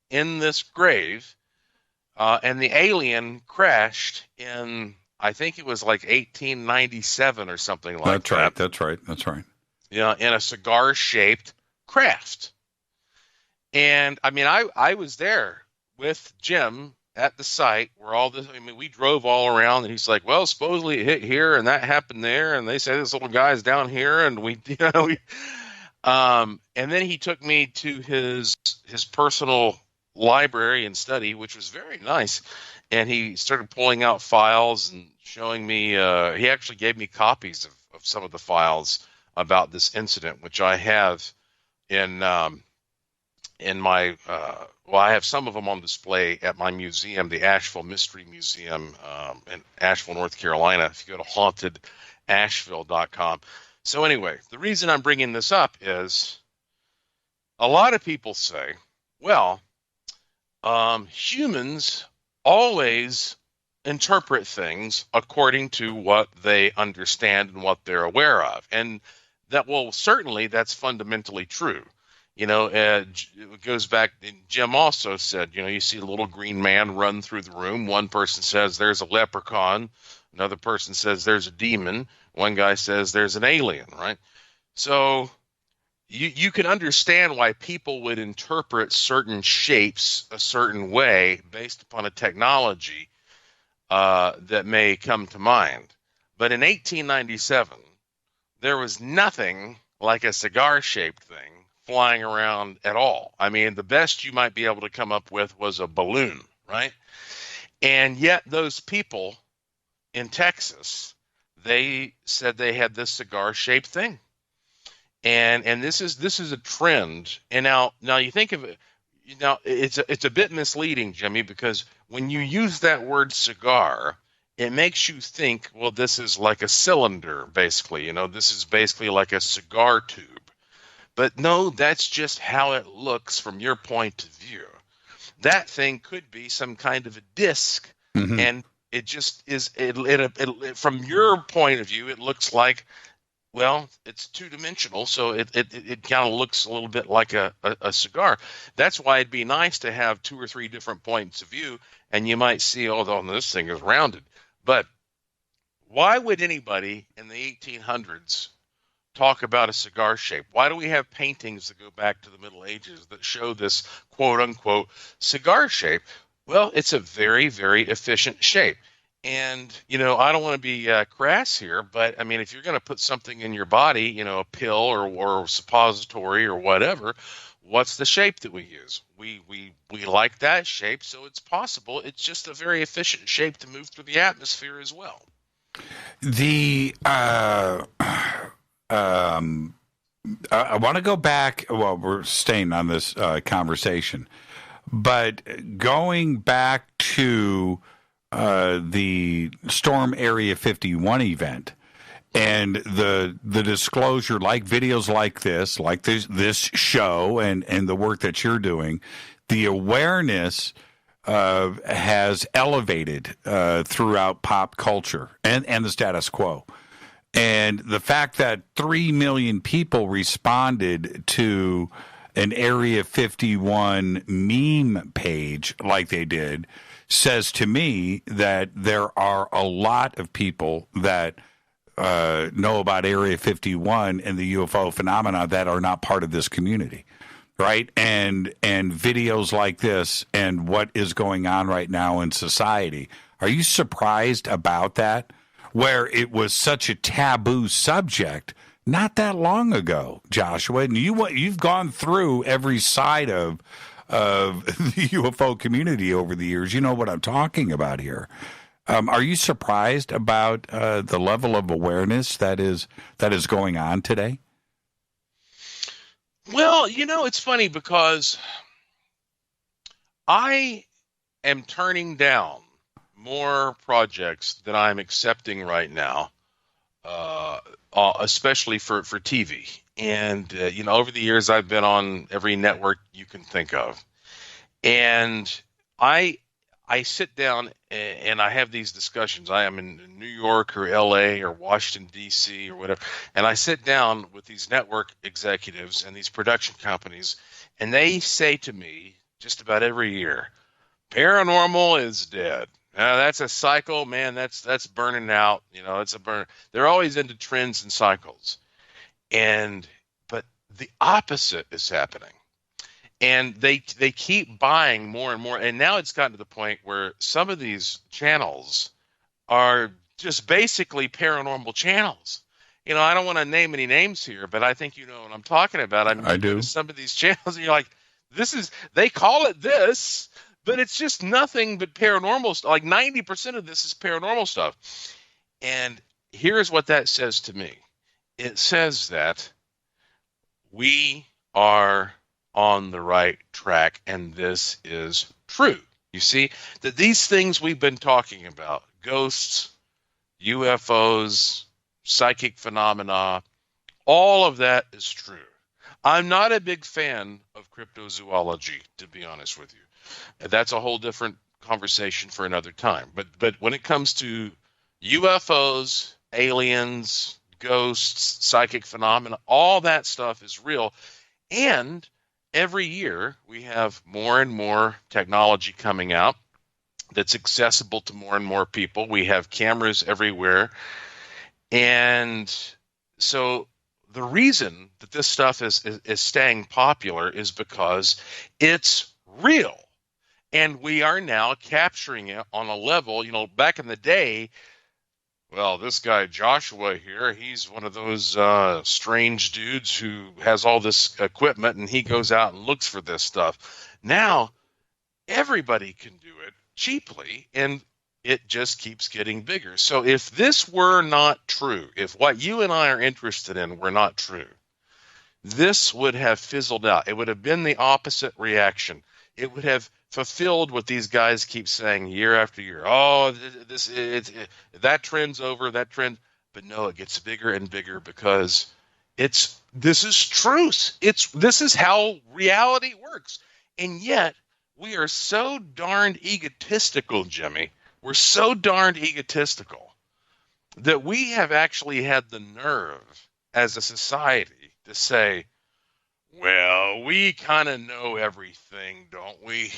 in this grave, and the alien crashed in, I think it was like 1897 or something like that. That's right. Yeah, in a cigar-shaped craft. And I mean, I was there with Jim at the site where all this, I mean, we drove all around, and he's like, well, supposedly it hit here and that happened there, and they say this little guy's down here, and and then he took me to his personal library and study, which was very nice. And he started pulling out files and showing me, he actually gave me copies of some of the files about this incident, which I have in my, I have some of them on display at my museum, the Asheville Mystery Museum in Asheville, North Carolina, if you go to hauntedasheville.com. So anyway, the reason I'm bringing this up is a lot of people say, well, humans always interpret things according to what they understand and what they're aware of. And that, well, certainly that's fundamentally true. You know, it goes back, Jim also said, you know, you see a little green man run through the room. One person says there's a leprechaun. Another person says there's a demon. One guy says there's an alien, right? So you can understand why people would interpret certain shapes a certain way based upon a technology that may come to mind. But in 1897, there was nothing like a cigar-shaped thing flying around at all. I mean, the best you might be able to come up with was a balloon, right? And yet those people in Texas, they said they had this cigar-shaped thing. And this is a trend. And now you think of it, it's a bit misleading, Jimmy, because when you use that word cigar, it makes you think, well, this is like a cylinder, basically. You know, this is basically like a cigar tube. But no, that's just how it looks from your point of view. That thing could be some kind of a disc, and it just is. It from your point of view, it looks like, well, it's two-dimensional, so it kind of looks a little bit like a cigar. That's why it'd be nice to have 2 or 3 different points of view, and you might see, oh, this thing is rounded. But why would anybody in the 1800s talk about a cigar shape? Why do we have paintings that go back to the Middle Ages that show this quote-unquote cigar shape? Well, it's a very, very efficient shape. And, you know, I don't want to be crass here, but, I mean, if you're going to put something in your body, you know, a pill or suppository or whatever, what's the shape that we use? We like that shape, so it's possible. It's just a very efficient shape to move through the atmosphere as well. I want to go back. Well, we're staying on this conversation, but going back to the Storm Area 51 event and the disclosure, like videos like this show and the work that you're doing, the awareness has elevated throughout pop culture and the status quo. And the fact that 3 million people responded to an Area 51 meme page like they did says to me that there are a lot of people that know about Area 51 and the UFO phenomena that are not part of this community, right? And videos like this and what is going on right now in society Are you surprised about that? Where it was such a taboo subject not that long ago, Joshua, and you've gone through every side of the UFO community over the years. You know what I'm talking about here. Are you surprised about the level of awareness that is going on today? Well, it's funny because I am turning down more projects than I'm accepting right now, especially for TV. And, over the years, I've been on every network you can think of. And I sit down and I have these discussions. I am in New York or LA or Washington, D.C. or whatever. And I sit down with these network executives and these production companies, and they say to me just about every year, paranormal is dead. That's a cycle, man. That's burning out. It's a burn. They're always into trends and cycles. But the opposite is happening. And they keep buying more and more. And now it's gotten to the point where some of these channels are just basically paranormal channels. I don't want to name any names here, but I think you know what I'm talking about. I do. Some of these channels, and you're like, they call it this, but it's just nothing but paranormal stuff. Like 90% of this is paranormal stuff. And here's what that says to me. It says that we are on the right track, and this is true. You see, that these things we've been talking about, ghosts, UFOs, psychic phenomena, all of that is true. I'm not a big fan of cryptozoology, to be honest with you. That's a whole different conversation for another time. But when it comes to UFOs, aliens, ghosts, psychic phenomena, all that stuff is real. And every year we have more and more technology coming out that's accessible to more and more people. We have cameras everywhere. And so the reason that this stuff is staying popular is because it's real. And we are now capturing it on a level, back in the day, well, this guy Joshua here, he's one of those strange dudes who has all this equipment, and he goes out and looks for this stuff. Now, everybody can do it cheaply, and it just keeps getting bigger. So if this were not true, if what you and I are interested in were not true, this would have fizzled out. It would have been the opposite reaction. It would have fulfilled what these guys keep saying year after year. Oh, that trend's over, that trend. But no, it gets bigger and bigger because this is truth. This is how reality works. And yet we are so darned egotistical, Jimmy. We're so darned egotistical that we have actually had the nerve as a society to say, well, we kind of know everything, don't we?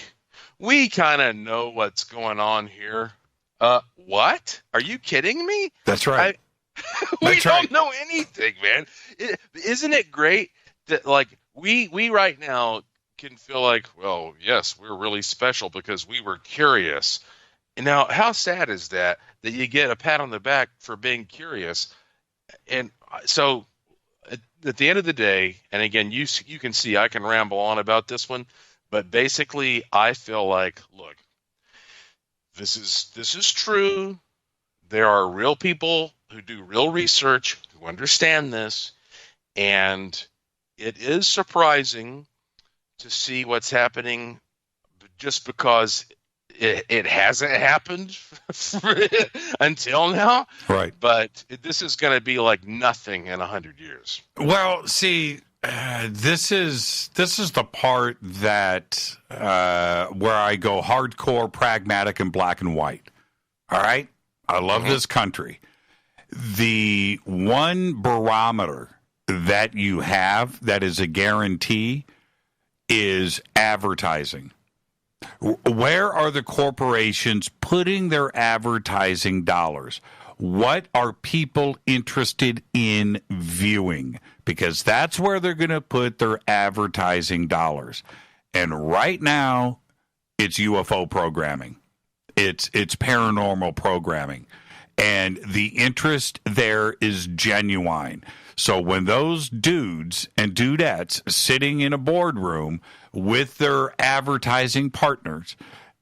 We kind of know what's going on here. What? Are you kidding me? That's right. We don't know anything, man. Isn't it great that, like, we right now can feel like, well, yes, we're really special because we were curious. And now, how sad is that you get a pat on the back for being curious? And so at the end of the day, and again, you can see I can ramble on about this one, but basically I feel like, look, this is true. There are real people who do real research, who understand this, and it is surprising to see what's happening just because it hasn't happened until now. Right. But this is going to be like nothing in 100 years. Well, see, this is the part that where I go hardcore, pragmatic, and black and white. All right? I love this country. The one barometer that you have that is a guarantee is advertising. Where are the corporations putting their advertising dollars? What are people interested in viewing? Because that's where they're going to put their advertising dollars. And right now, it's UFO programming. It's paranormal programming, and the interest there is genuine. So when those dudes and dudettes sitting in a boardroom with their advertising partners,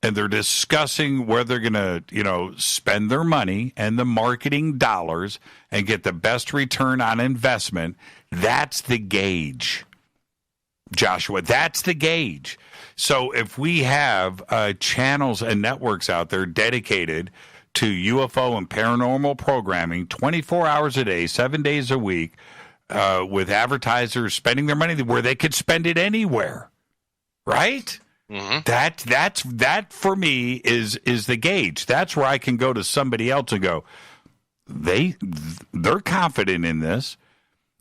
and they're discussing where they're going to, spend their money and the marketing dollars and get the best return on investment, that's the gauge, Joshua. That's the gauge. So if we have channels and networks out there dedicated to UFO and paranormal programming 24 hours a day, 7 days a week, with advertisers spending their money where they could spend it anywhere, right? Mm-hmm. That for me is the gauge. That's where I can go to somebody else and go, they're confident in this.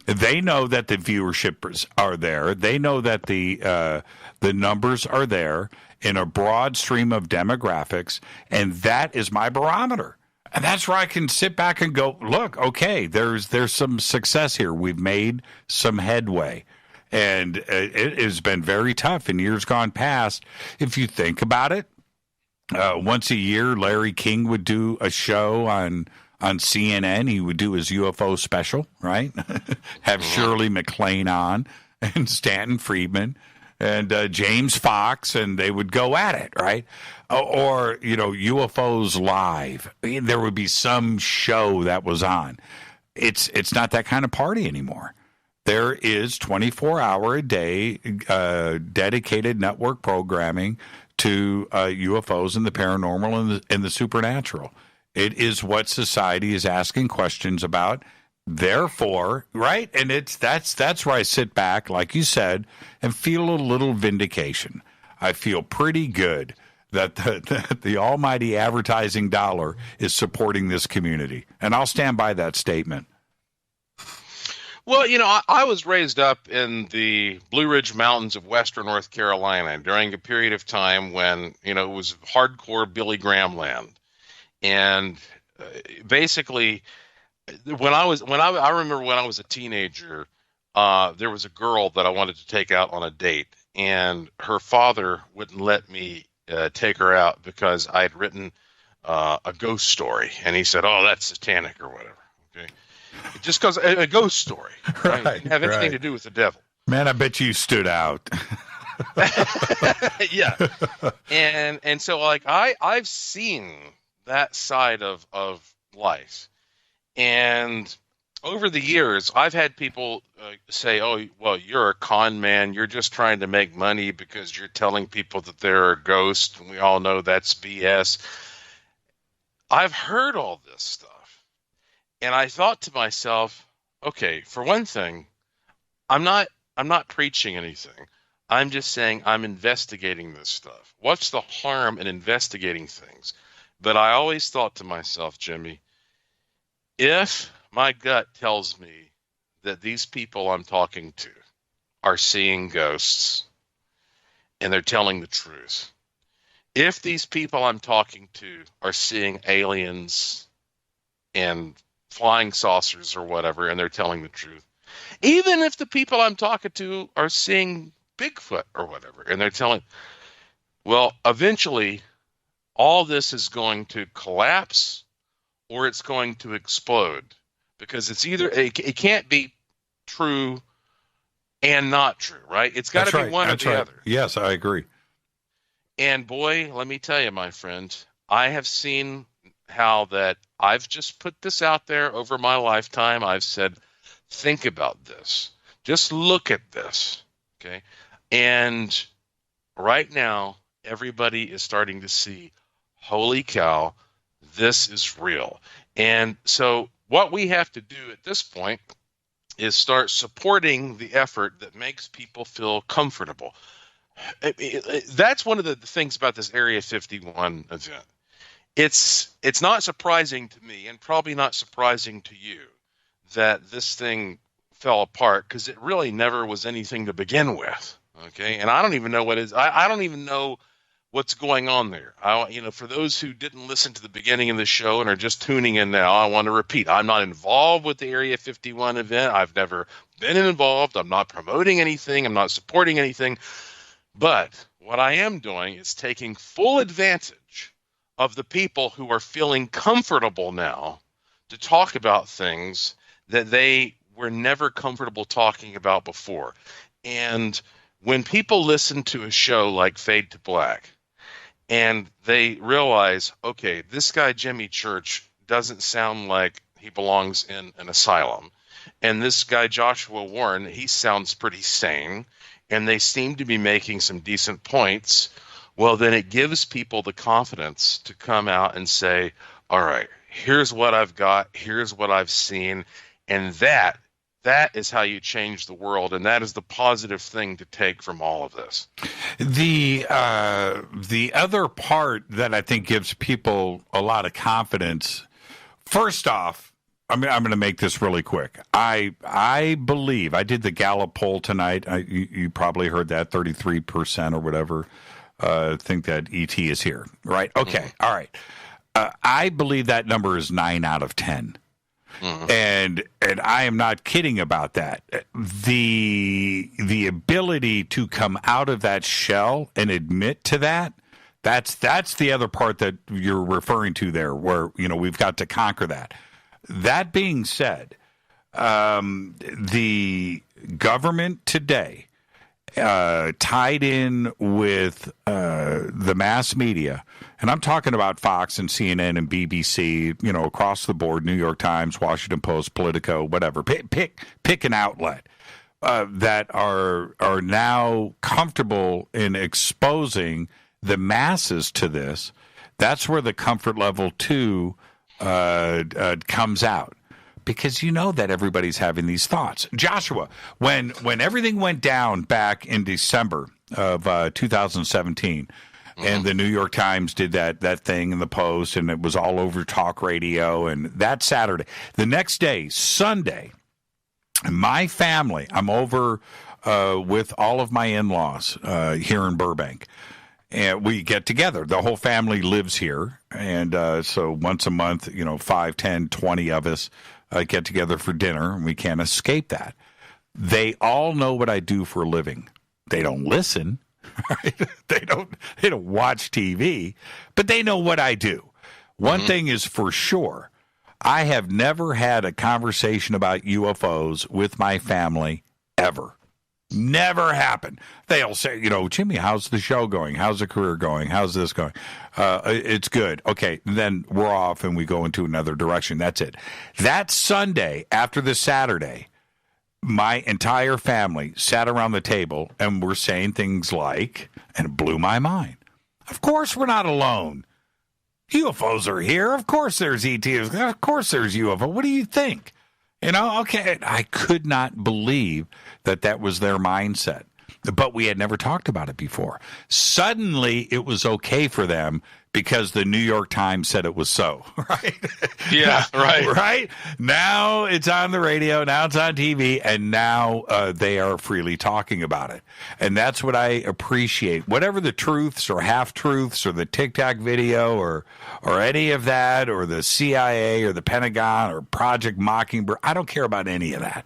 They know that the viewership are there. They know that the numbers are there in a broad stream of demographics, and that is my barometer. And that's where I can sit back and go, look, okay, there's some success here. We've made some headway. And it has been very tough in years gone past. If you think about it, once a year, Larry King would do a show on CNN. He would do his UFO special, right? Have Shirley MacLaine on and Stanton Friedman and James Fox, and they would go at it, right? Or, UFOs Live. There would be some show that was on. It's not that kind of party anymore. There is 24-hour-a-day dedicated network programming to UFOs and the paranormal and the supernatural. It is what society is asking questions about. Therefore, right? And that's where I sit back, like you said, and feel a little vindication. I feel pretty good that the almighty advertising dollar is supporting this community. And I'll stand by that statement. Well, I was raised up in the Blue Ridge Mountains of western North Carolina during a period of time when, it was hardcore Billy Graham land. And basically, I remember when I was a teenager, there was a girl that I wanted to take out on a date, and her father wouldn't let me take her out because I had written a ghost story. And he said, "Oh, that's satanic or whatever." Okay. Just because a ghost story, right? It didn't have anything to do with the devil. Man, I bet you stood out. Yeah, and so I've seen that side of life, and over the years I've had people say, "Oh, well, you're a con man. You're just trying to make money because you're telling people that there are ghosts." And we all know that's BS. I've heard all this stuff. And I thought to myself, okay, for one thing, I'm not preaching anything. I'm just saying I'm investigating this stuff. What's the harm in investigating things? But I always thought to myself, Jimmy, if my gut tells me that these people I'm talking to are seeing ghosts and they're telling the truth, if these people I'm talking to are seeing aliens and flying saucers or whatever, and they're telling the truth, even if the people I'm talking to are seeing Bigfoot or whatever, and they're telling, well, eventually all this is going to collapse or it's going to explode, because it's either it can't be true and not true, right? It's got to be one or the other. Yes, I agree. And boy, let me tell you, my friend, I have seen how that I've just put this out there over my lifetime. I've said, think about this. Just look at this. Okay. And right now, everybody is starting to see, holy cow, this is real. And so what we have to do at this point is start supporting the effort that makes people feel comfortable. That's one of the things about this Area 51 event. It's not surprising to me, and probably not surprising to you, that this thing fell apart, because it really never was anything to begin with. Okay, and I don't even know what is. I don't even know what's going on there. For those who didn't listen to the beginning of the show and are just tuning in now, I want to repeat: I'm not involved with the Area 51 event. I've never been involved. I'm not promoting anything. I'm not supporting anything. But what I am doing is taking full advantage of the people who are feeling comfortable now to talk about things that they were never comfortable talking about before. And when people listen to a show like Fade to Black and they realize, okay, this guy Jimmy Church doesn't sound like he belongs in an asylum, and this guy Joshua Warren, he sounds pretty sane, and they seem to be making some decent points, well, then it gives people the confidence to come out and say, all right, here's what I've got, here's what I've seen, and that is how you change the world, and that is the positive thing to take from all of this. The other part that I think gives people a lot of confidence, first off, I'm going to make this really quick. I believe, I did the Gallup poll tonight. You probably heard that, 33% or whatever think that ET is here, right? Okay, all right. I believe that number is 9 out of 10. And I am not kidding about that. The ability to come out of that shell and admit to that's the other part that you're referring to there, where we've got to conquer that. That being said, the government today, tied in with the mass media, and I'm talking about Fox and CNN and BBC, across the board, New York Times, Washington Post, Politico, whatever. Pick an outlet that are now comfortable in exposing the masses to this. That's where the comfort level 2 comes out, because that everybody's having these thoughts. Joshua, when everything went down back in December of 2017, and the New York Times did that thing in the Post, and it was all over talk radio, and that Saturday, the next day, Sunday, my family, I'm over with all of my in-laws here in Burbank. And we get together. The whole family lives here. And so once a month, 5, 10, 20 of us get together for dinner, and we can't escape that. They all know what I do for a living. They don't listen. Right? They don't watch TV, but they know what I do. One thing is for sure. I have never had a conversation about UFOs with my family ever. Never happened. They'll say, Jimmy, how's the show going? How's the career going? How's this going? It's good. Okay, then we're off and we go into another direction. That's it. That Sunday, after the Saturday, my entire family sat around the table and were saying things like, and it blew my mind, of course we're not alone. UFOs are here. Of course there's ETs. Of course there's UFO. What do you think? Okay, I could not believe that was their mindset. But we had never talked about it before. Suddenly, it was okay for them because the New York Times said it was so, right? Yeah, right. Right? Now it's on the radio, now it's on TV, and now they are freely talking about it. And that's what I appreciate. Whatever the truths or half-truths or the Tic Tac video or any of that, or the CIA or the Pentagon or Project Mockingbird, I don't care about any of that.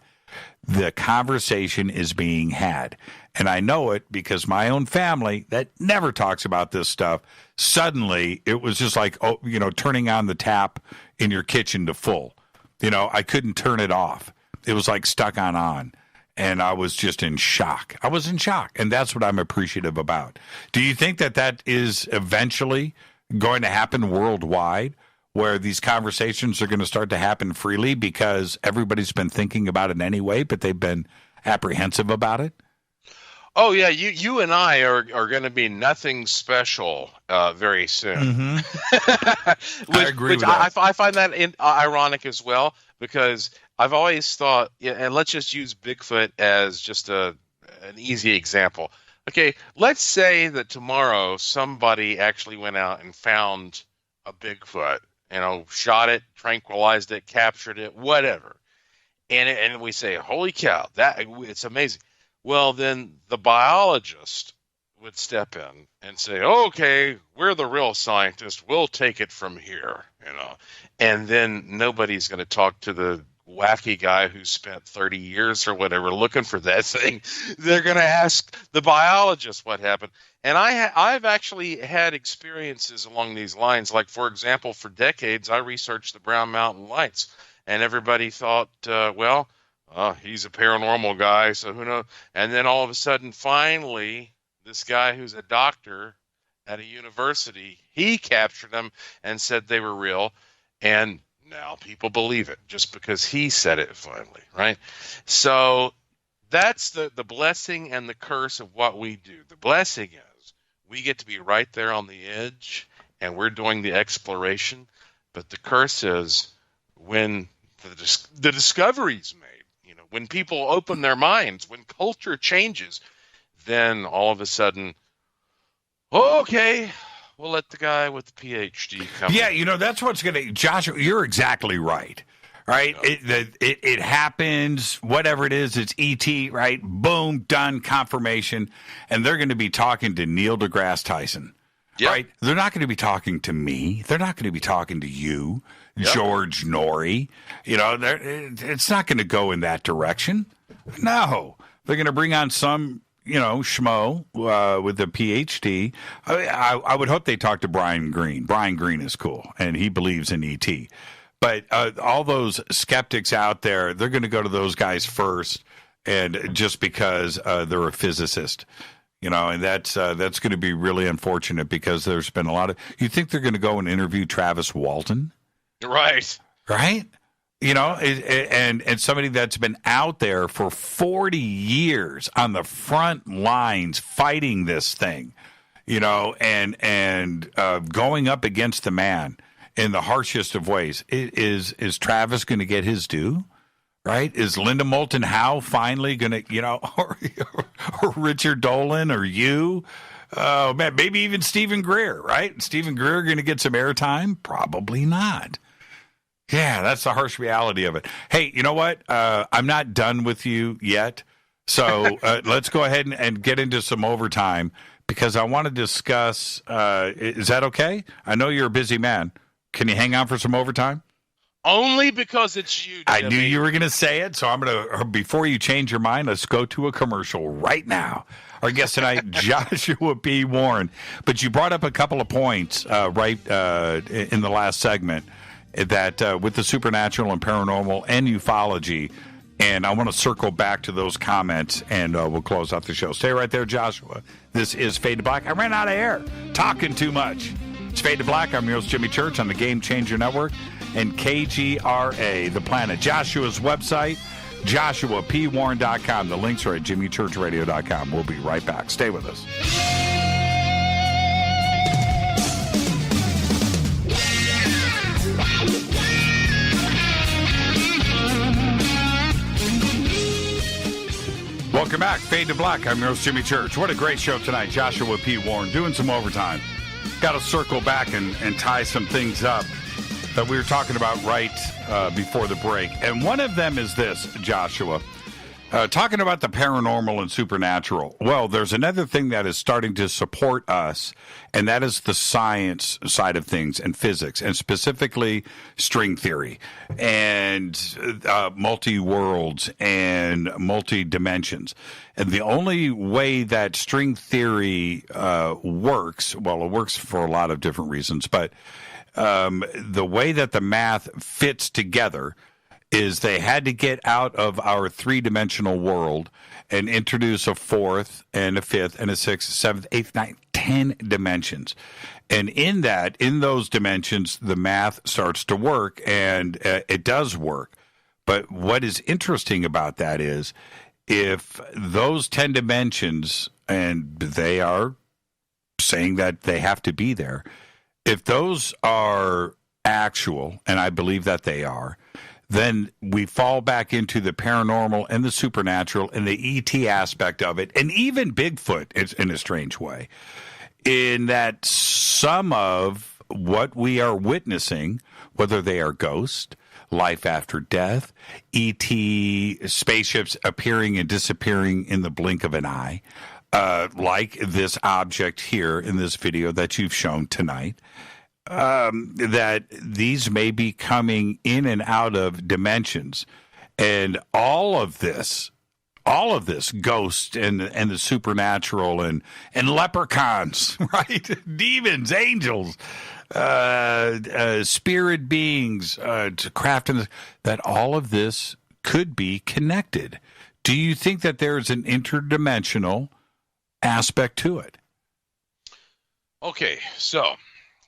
The conversation is being had. And I know it because my own family that never talks about this stuff, suddenly it was just like, turning on the tap in your kitchen to full. I couldn't turn it off. It was like stuck on. And I was just in shock. I was in shock. And that's what I'm appreciative about. Do you think that is eventually going to happen worldwide, where these conversations are going to start to happen freely because everybody's been thinking about it anyway, but they've been apprehensive about it? Oh, yeah, you and I are going to be nothing special very soon. I agree with that. I find that ironic as well, because I've always thought, and let's just use Bigfoot as just an easy example. Okay, let's say that tomorrow somebody actually went out and found a Bigfoot, shot it, tranquilized it, captured it, whatever. And we say, holy cow, it's amazing. Well, then the biologist would step in and say, okay, we're the real scientists. We'll take it from here, And then nobody's going to talk to the wacky guy who spent 30 years or whatever looking for that thing. They're going to ask the biologist what happened. And I've actually had experiences along these lines. Like, for example, for decades, I researched the Brown Mountain Lights, and everybody thought, he's a paranormal guy, so who knows? And then all of a sudden, finally, this guy who's a doctor at a university, he captured them and said they were real. And now people believe it just because he said it finally, right? So that's the blessing and the curse of what we do. The blessing is we get to be right there on the edge, and we're doing the exploration. But the curse is when the discovery's made, when people open their minds, when culture changes, then all of a sudden, okay, we'll let the guy with the PhD come. Yeah, that's what's going to, Joshua, you're exactly right. Right? It happens, whatever it is, it's ET, right? Boom, done, confirmation. And they're going to be talking to Neil deGrasse Tyson, right? They're not going to be talking to me. They're not going to be talking to you, George Norrie. It's not going to go in that direction. No. They're going to bring on some, schmo with a PhD. I would hope they talk to Brian Greene. Brian Greene is cool, and he believes in ET. But all those skeptics out there, they're going to go to those guys first, and just because they're a physicist, and that's going to be really unfortunate because there's been a lot of. You think they're going to go and interview Travis Walton, right? And somebody that's been out there for 40 years on the front lines fighting this thing, and going up against the man in the harshest of ways. Is Travis going to get his due? Right? Is Linda Moulton Howe finally going to, or Richard Dolan or you? Maybe even Stephen Greer, right? Stephen Greer going to get some airtime? Probably not. Yeah, that's the harsh reality of it. Hey, you know what? I'm not done with you yet. So let's go ahead and get into some overtime because I want to discuss, is that okay? I know you're a busy man. Can you hang on for some overtime? Only because it's you, Jimmy. I knew you were going to say it, so I'm going to, before you change your mind, let's go to a commercial right now. Our guest tonight, Joshua P. Warren. But you brought up a couple of points in the last segment that with the supernatural and paranormal and ufology, and I want to circle back to those comments, and we'll close out the show. Stay right there, Joshua. This is Fade to Black. I ran out of air talking too much. It's Fade to Black. I'm your host, Jimmy Church, on the Game Changer Network and KGRA, The Planet. Joshua's website, joshuapwarren.com. The links are at jimmychurchradio.com. We'll be right back. Stay with us. Welcome back. Fade to Black. I'm your host, Jimmy Church. What a great show tonight. Joshua P. Warren doing some overtime. Got to circle back and tie some things up that we were talking about right before the break. And one of them is this, Joshua. Talking about the paranormal and supernatural. Well, there's another thing that is starting to support us, and that is the science side of things and physics, and specifically string theory and multi-worlds and multi-dimensions. And the only way that string theory works, well, it works for a lot of different reasons, but the way that the math fits together is they had to get out of our three-dimensional world and introduce a fourth and a fifth and a sixth, seventh, eighth, ninth, 10 dimensions. And in those dimensions, the math starts to work, and it does work. But what is interesting about that is if those 10 dimensions, and they are saying that they have to be there, if those are actual, and I believe that they are, then we fall back into the paranormal and the supernatural and the ET aspect of it, and even Bigfoot is in a strange way, in that some of what we are witnessing, whether they are ghosts, life after death, ET spaceships appearing and disappearing in the blink of an eye, like this object here in this video that you've shown tonight, that these may be coming in and out of dimensions, and all of this ghosts and the supernatural and leprechauns, right? Demons, angels, spirit beings, to craft, that all of this could be connected. Do you think that there's an interdimensional aspect to it? Okay, so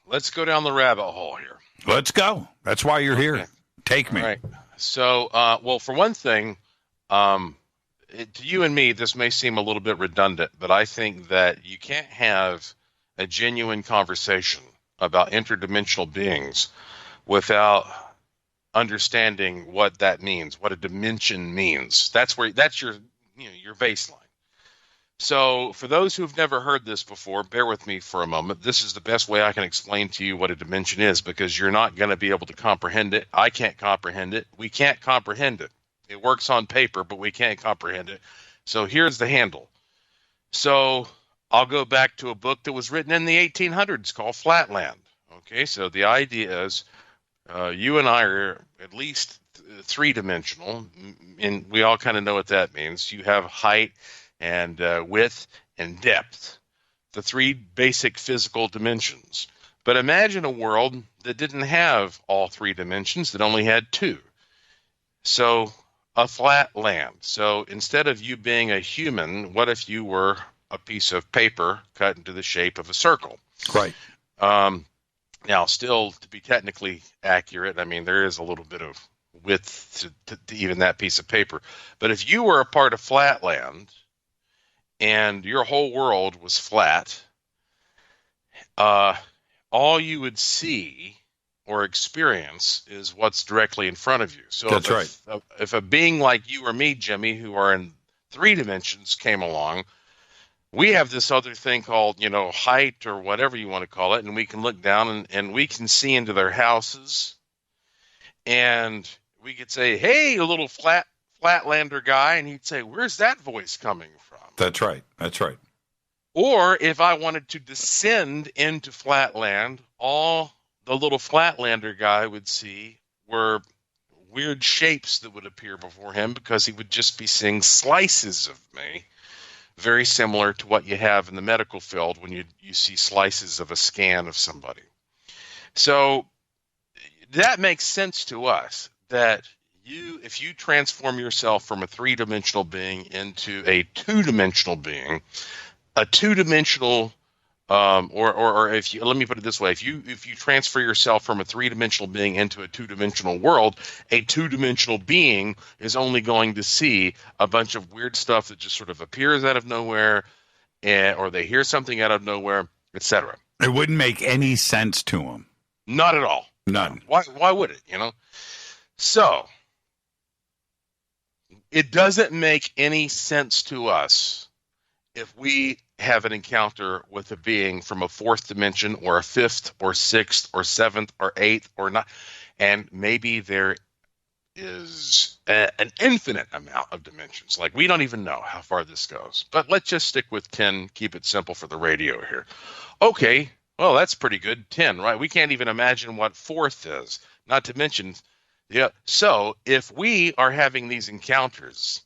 let's go down the rabbit hole here. Let's go. That's why you're here. Take me. All right. So, well, for one thing, to you and me, this may seem a little bit redundant, but I think that you can't have a genuine conversation about interdimensional beings without understanding what that means, what a dimension means. That's your baseline. So for those who've never heard this before, bear with me for a moment. This is the best way I can explain to you what a dimension is, because you're not going to be able to comprehend it. I can't comprehend it. We can't comprehend it. It works on paper, but we can't comprehend it. So here's the handle. So I'll go back to a book that was written in the 1800s called Flatland. Okay, so the idea is you and I are at least three-dimensional, and we all kind of know what that means. You have height and width and depth, the three basic physical dimensions. But imagine a world that didn't have all three dimensions, that only had two. So a flat land. So instead of you being a human, what if you were a piece of paper cut into the shape of a circle? Right. Now, still, to be technically accurate, I mean, there is a little bit of width to even that piece of paper. But if you were a part of Flatland and your whole world was flat, all you would see or experience is what's directly in front of you. So that's right. If a being like you or me, Jimmy, who are in three dimensions, came along, we have this other thing called, height or whatever you want to call it, and we can look down and we can see into their houses, and we could say, "Hey, a little Flatlander guy," and he'd say, "Where's that voice coming from?" That's right. That's right. Or if I wanted to descend into Flatland, all the little Flatlander guy would see were weird shapes that would appear before him, because he would just be seeing slices of me. Very similar to what you have in the medical field when you see slices of a scan of somebody. So that makes sense to us, that if you transform yourself from a three-dimensional being into a two-dimensional being, a two-dimensional or if you, let me put it this way, if you transfer yourself from a three-dimensional being into a two-dimensional world, a two-dimensional being is only going to see a bunch of weird stuff that just sort of appears out of nowhere, or they hear something out of nowhere, etc. It wouldn't make any sense to them. Not at all. None. Why would it, So it doesn't make any sense to us if we have an encounter with a being from a fourth dimension or a fifth or sixth or seventh or eighth or not, and maybe there is an infinite amount of dimensions. Like, we don't even know how far this goes, but let's just stick with 10, keep it simple for the radio here. Okay, well, that's pretty good. 10, right? We can't even imagine what fourth is, not to mention, yeah. So if we are having these encounters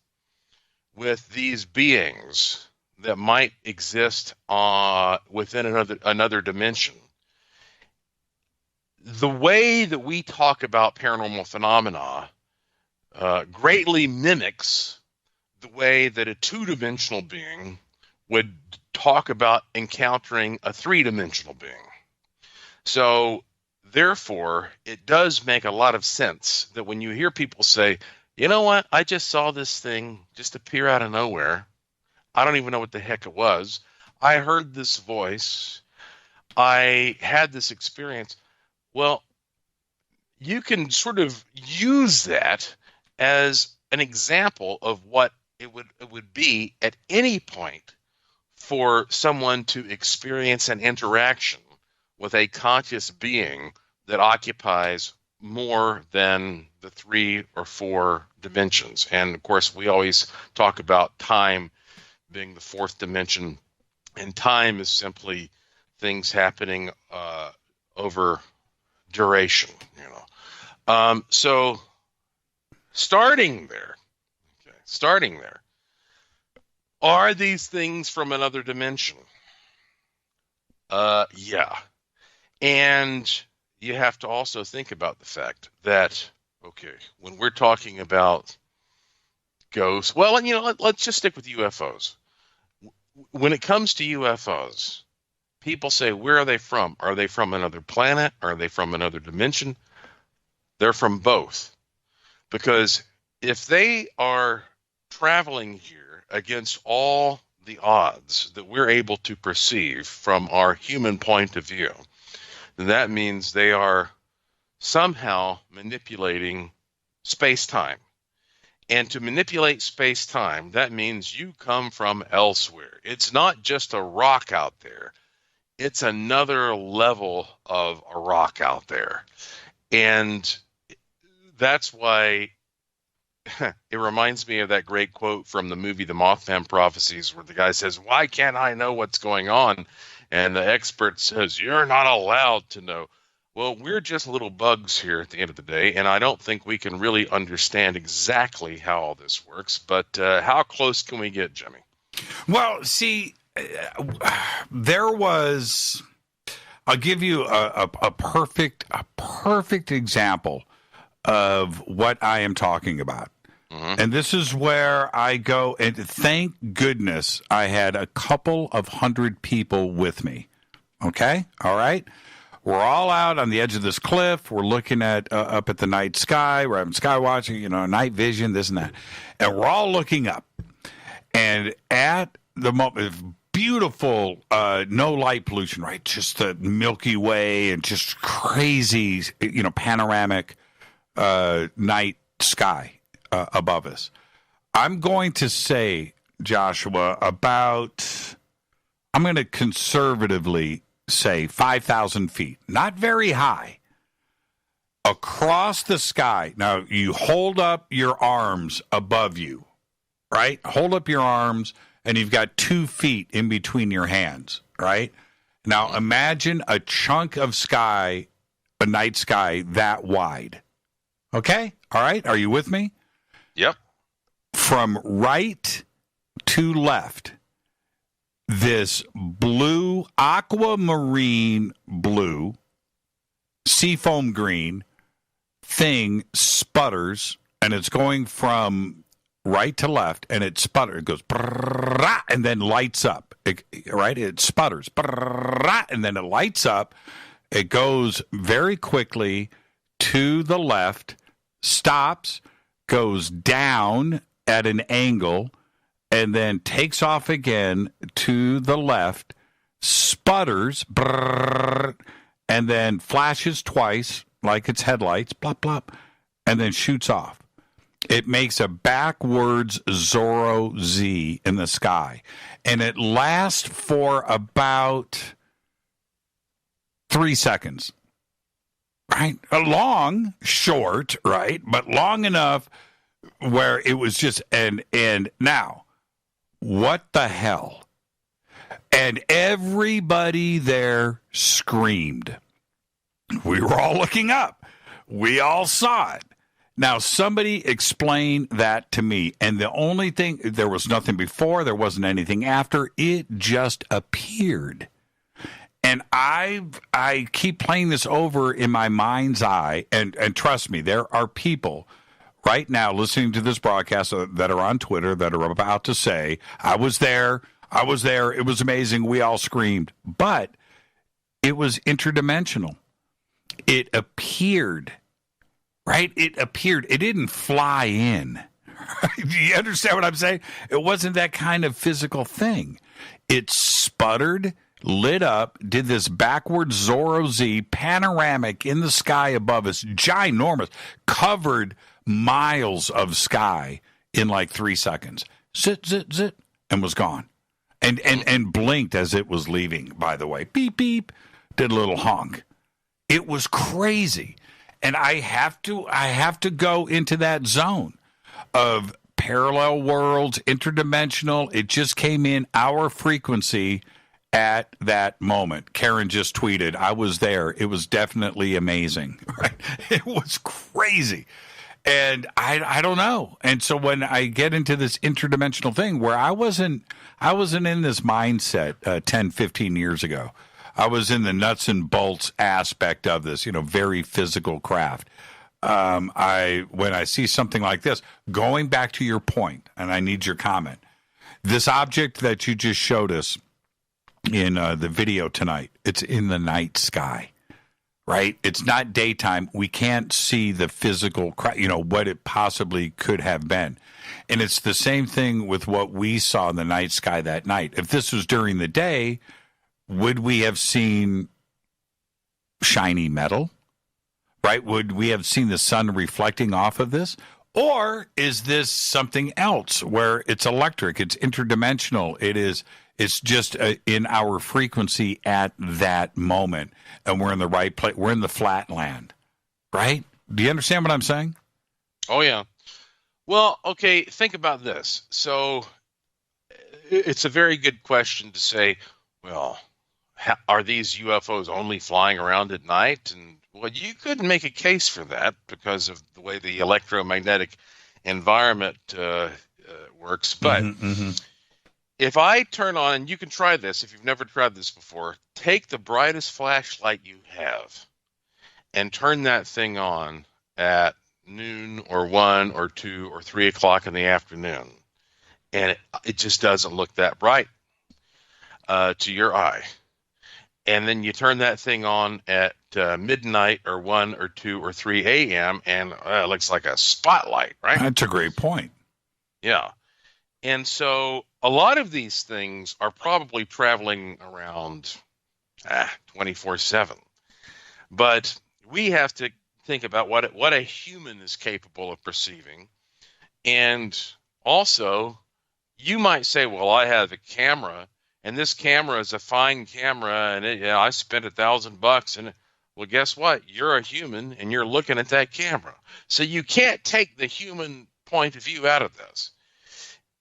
with these beings that might exist within another dimension, the way that we talk about paranormal phenomena greatly mimics the way that a two-dimensional being would talk about encountering a three-dimensional being. So therefore, it does make a lot of sense that when you hear people say, "You know what, I just saw this thing just appear out of nowhere. I don't even know what the heck it was. I heard this voice. I had this experience." Well, you can sort of use that as an example of what it would be at any point for someone to experience an interaction with a conscious being that occupies more than the 3 or 4 dimensions. And of course, we always talk about time being the fourth dimension, and time is simply things happening over duration, So starting there, are these things from another dimension? Yeah. And you have to also think about the fact that, okay, when we're talking about ghosts, well, let's just stick with UFOs. When it comes to UFOs, people say, where are they from? Are they from another planet? Are they from another dimension? They're from both. Because if they are traveling here against all the odds that we're able to perceive from our human point of view, then that means they are somehow manipulating space-time. And to manipulate space-time, that means you come from elsewhere. It's not just a rock out there. It's another level of a rock out there. And that's why it reminds me of that great quote from the movie The Mothman Prophecies, where the guy says, why can't I know what's going on? And the expert says, you're not allowed to know. Well, we're just little bugs here at the end of the day, and I don't think we can really understand exactly how all this works. But how close can we get, Jimmy? Well, see, I'll give you a perfect example of what I am talking about. Mm-hmm. And this is where I go, and thank goodness I had a couple of hundred people with me. Okay? All right? We're all out on the edge of this cliff. We're looking at up at the night sky. We're having sky watching, night vision, this and that. And we're all looking up. And at the moment, beautiful, no light pollution, right? Just the Milky Way and just crazy, panoramic night sky above us. I'm going to say, Joshua, I'm going to conservatively say 5,000 feet, not very high, across the sky. Now, you hold up your arms above you, right? Hold up your arms, and you've got 2 feet in between your hands, right? Now, imagine a chunk of sky, a night sky that wide. Okay? All right? Are you with me? Yep. From right to left, this blue, aquamarine blue, seafoam green thing sputters, and it's going from right to left, and it sputters. It goes, and then lights up, right? It sputters, and then it lights up. It goes very quickly to the left, stops, goes down at an angle, and then takes off again to the left, sputters, and then flashes twice, like its headlights, blop, blop, and then shoots off. It makes a backwards Zorro Z in the sky, and it lasts for about 3 seconds. Right? Long, short, right? But long enough where it was just, and now, what the hell? And everybody there screamed. We were all looking up. We all saw it. Now, somebody explain that to me. And the only thing, there was nothing before, there wasn't anything after. It just appeared. And I keep playing this over in my mind's eye. And trust me, there are people right now listening to this broadcast that are on Twitter that are about to say, I was there, it was amazing, we all screamed. But it was interdimensional. It appeared, right? It appeared. It didn't fly in. Do you understand what I'm saying? It wasn't that kind of physical thing. It sputtered, lit up, did this backwards Zorro Z, panoramic in the sky above us, ginormous, covered miles of sky in like 3 seconds. Zit, zit, zit, and was gone. And blinked as it was leaving, by the way. Beep, beep, did a little honk. It was crazy. And I have to go into that zone of parallel worlds, interdimensional. It just came in our frequency, at that moment. Karen just tweeted, I was there. It was definitely amazing. Right? It was crazy. And I don't know. And so when I get into this interdimensional thing where I wasn't in this mindset 10, 15 years ago. I was in the nuts and bolts aspect of this, very physical craft. When I see something like this, going back to your point, and I need your comment, this object that you just showed us in the video tonight, it's in the night sky. Right? It's not daytime. We can't see the physical, what it possibly could have been. And it's the same thing with what we saw in the night sky that night. If this was during the day, would we have seen shiny metal? Right? Would we have seen the sun reflecting off of this? Or is this something else where it's electric, it's interdimensional, it's just in our frequency at that moment, and we're in the right place. We're in the flat land, right? Do you understand what I'm saying? Oh, yeah. Well, okay, think about this. So it's a very good question to say, well, are these UFOs only flying around at night? And well, you couldn't make a case for that because of the way the electromagnetic environment works. But if I turn on, and you can try this if you've never tried this before, take the brightest flashlight you have and turn that thing on at noon or 1 or 2 or 3 o'clock in the afternoon. And it just doesn't look that bright to your eye. And then you turn that thing on at midnight or 1 or 2 or 3 a.m. and it looks like a spotlight, right? That's a great point. Yeah. And so a lot of these things are probably traveling around 24/7. But we have to think about what a human is capable of perceiving. And also, you might say, well, I have a camera, and this camera is a fine camera, and I spent $1,000, and well, guess what? You're a human, and you're looking at that camera. So you can't take the human point of view out of this.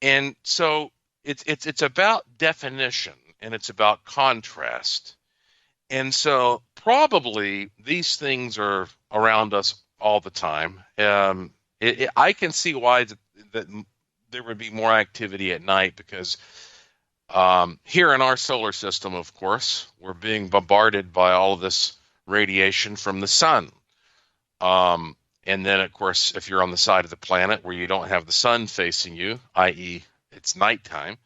And so it's about definition, and it's about contrast. And so probably these things are around us all the time. I can see why that there would be more activity at night because here in our solar system, of course, we're being bombarded by all of this radiation from the sun. And then, of course, if you're on the side of the planet where you don't have the sun facing you, i.e. it's nighttime,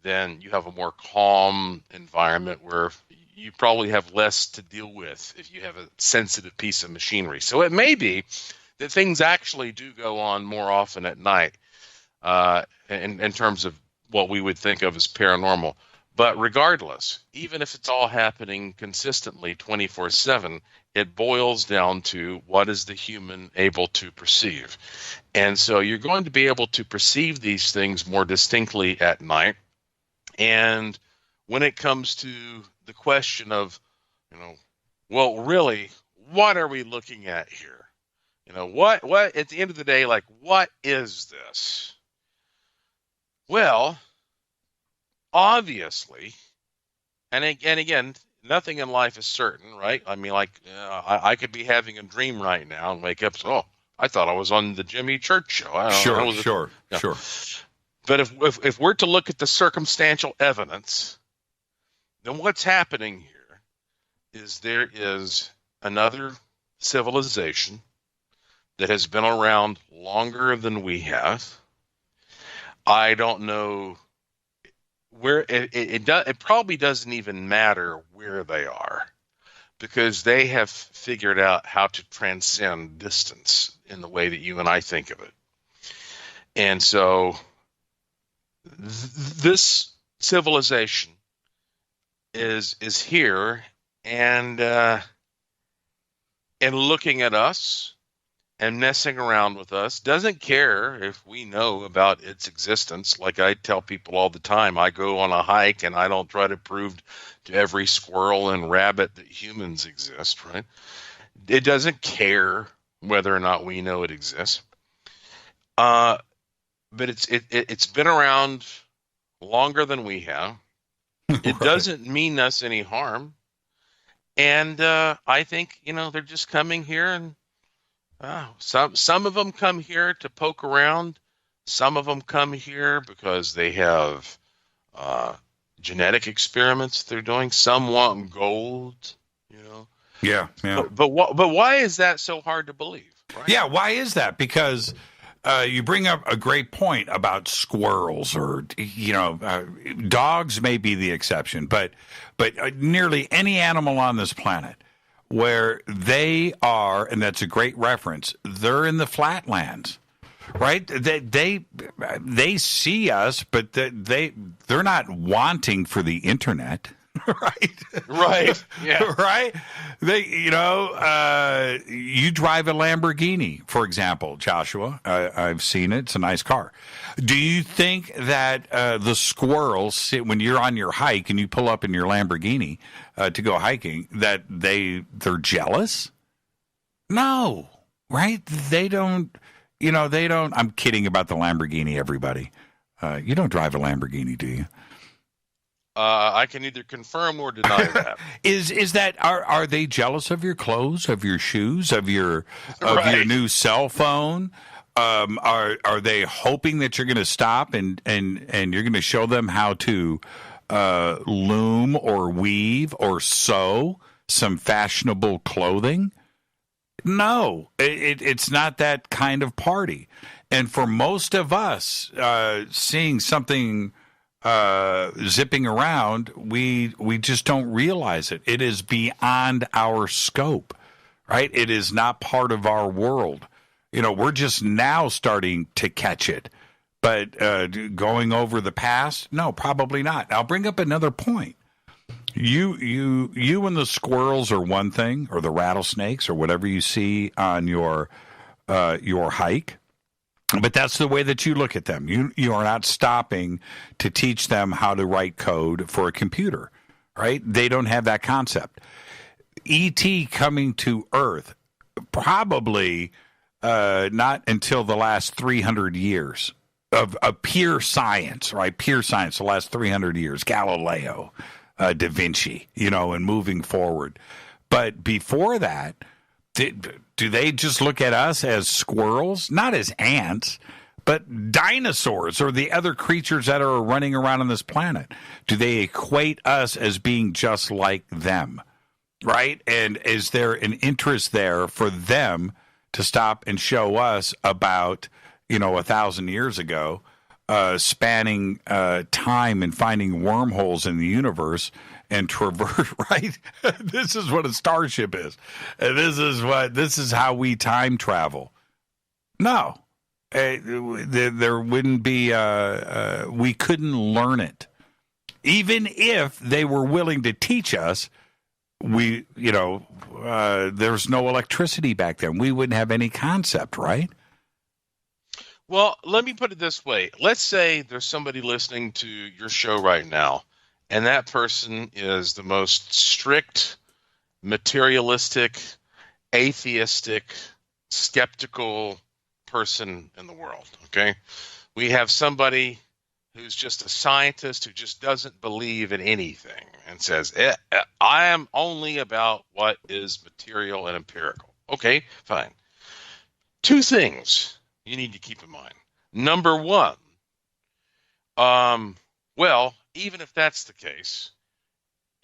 then you have a more calm environment where you probably have less to deal with if you have a sensitive piece of machinery. So it may be that things actually do go on more often at night in terms of what we would think of as paranormal. But regardless, even if it's all happening consistently 24/7, it boils down to what is the human able to perceive. And so you're going to be able to perceive these things more distinctly at night. And when it comes to the question of, well, really, what are we looking at here? What at the end of the day, like, what is this? Well, obviously, and again, nothing in life is certain, right? I mean, like, I could be having a dream right now and wake up, so, I thought I was on the Jimmy Church show. Sure. But if we're to look at the circumstantial evidence, then what's happening here is there is another civilization that has been around longer than we have. I don't know where it probably doesn't even matter where they are, because they have figured out how to transcend distance in the way that you and I think of it. And so this civilization is here and looking at us and messing around with us, doesn't care if we know about its existence. Like I tell people all the time, I go on a hike and I don't try to prove to every squirrel and rabbit that humans exist, right? It doesn't care whether or not we know it exists. But it's been around longer than we have. It doesn't mean us any harm. And I think, they're just coming here, and some of them come here to poke around. Some of them come here because they have genetic experiments they're doing. Some want gold, Yeah. But why is that so hard to believe? Right? Yeah, why is that? Because you bring up a great point about squirrels, or dogs may be the exception, but nearly any animal on this planet where they are, and that's a great reference, they're in the flatlands, right? They see us, but they're not wanting for the internet. Right. Yeah. Right. You drive a Lamborghini, for example, Joshua. I've seen it. It's a nice car. Do you think that the squirrels, when you're on your hike and you pull up in your Lamborghini to go hiking, that they're jealous? No. Right? They don't. They don't. I'm kidding about the Lamborghini, everybody. You don't drive a Lamborghini, do you? I can neither confirm or deny that. Is that are they jealous of your clothes, of your shoes, of your new cell phone? Are they hoping that you're going to stop and you're going to show them how to loom or weave or sew some fashionable clothing? No, it's not that kind of party. And for most of us, seeing something zipping around, we just don't realize it. It is beyond our scope, right? It is not part of our world. We're just now starting to catch it. But going over the past, no, probably not. I'll bring up another point. You and the squirrels are one thing, or the rattlesnakes, or whatever you see on your hike. But that's the way that you look at them. You are not stopping to teach them how to write code for a computer, right? They don't have that concept. E.T. coming to Earth, probably not until the last 300 years of pure science, right? Pure science, the last 300 years. Galileo, Da Vinci, and moving forward. But before that, do they just look at us as squirrels? Not as ants, but dinosaurs or the other creatures that are running around on this planet. Do they equate us as being just like them, right? And is there an interest there for them to stop and show us about, 1,000 years ago, spanning time and finding wormholes in the universe and traverse, right? This is what a starship is. And this is how we time travel. No, there wouldn't be, we couldn't learn it. Even if they were willing to teach us, there's no electricity back then. We wouldn't have any concept, right? Well, let me put it this way. Let's say there's somebody listening to your show right now, and that person is the most strict, materialistic, atheistic, skeptical person in the world, okay? We have somebody who's just a scientist who just doesn't believe in anything and says, I am only about what is material and empirical. Okay, fine. Two things you need to keep in mind. Number one, even if that's the case,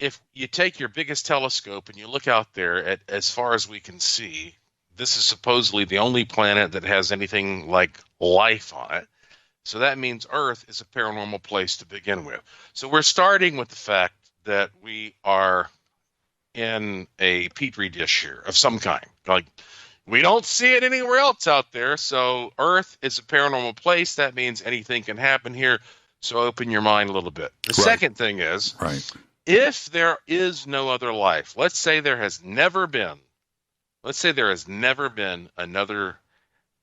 if you take your biggest telescope and you look out there at as far as we can see, this is supposedly the only planet that has anything like life on it. So that means Earth is a paranormal place to begin with. So we're starting with the fact that we are in a petri dish here of some kind. Like, we don't see it anywhere else out there. So Earth is a paranormal place. That means anything can happen here. So open your mind a little bit. The second thing is, if there is no other life, let's say there has never been another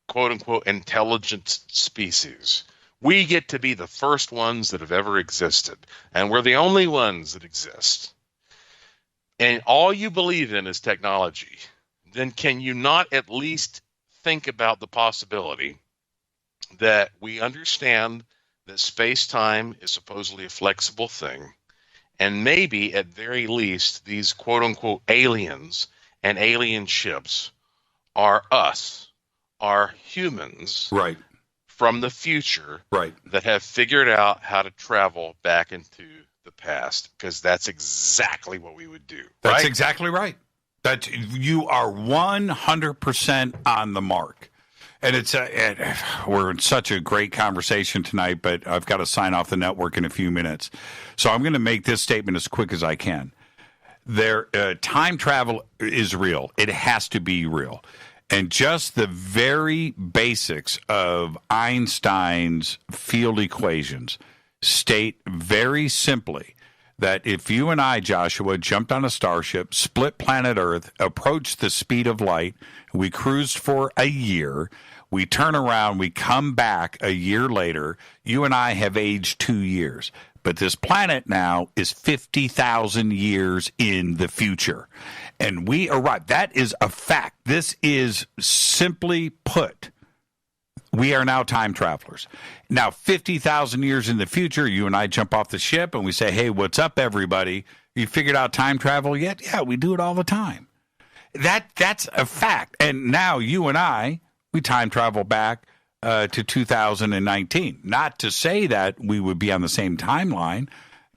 quote unquote intelligent species. We get to be the first ones that have ever existed. And we're the only ones that exist. And all you believe in is technology. Then can you not at least think about the possibility that we understand that space-time is supposedly a flexible thing, And maybe, at very least, these quote-unquote aliens and alien ships are us, are humans Right. from the future Right. that have figured out how to travel back into the past, because that's exactly what we would do. That's right? exactly right. That you are 100% on the mark. And we're in such a great conversation tonight, but I've got to sign off the network in a few minutes. So I'm going to make this statement as quick as I can. Time travel is real. It has to be real. And just the very basics of Einstein's field equations state very simply that if you and I, Joshua, jumped on a starship, split planet Earth, approached the speed of light, we cruised for a year, we turn around, we come back a year later, you and I have aged 2 years. But this planet now is 50,000 years in the future. And we arrive. That is a fact. This is simply put. We are now time travelers. Now, 50,000 years in the future, you and I jump off the ship and we say, hey, what's up, everybody? You figured out time travel yet? Yeah, we do it all the time. That's a fact. And now you and I, we time travel back to 2019. Not to say that we would be on the same timeline.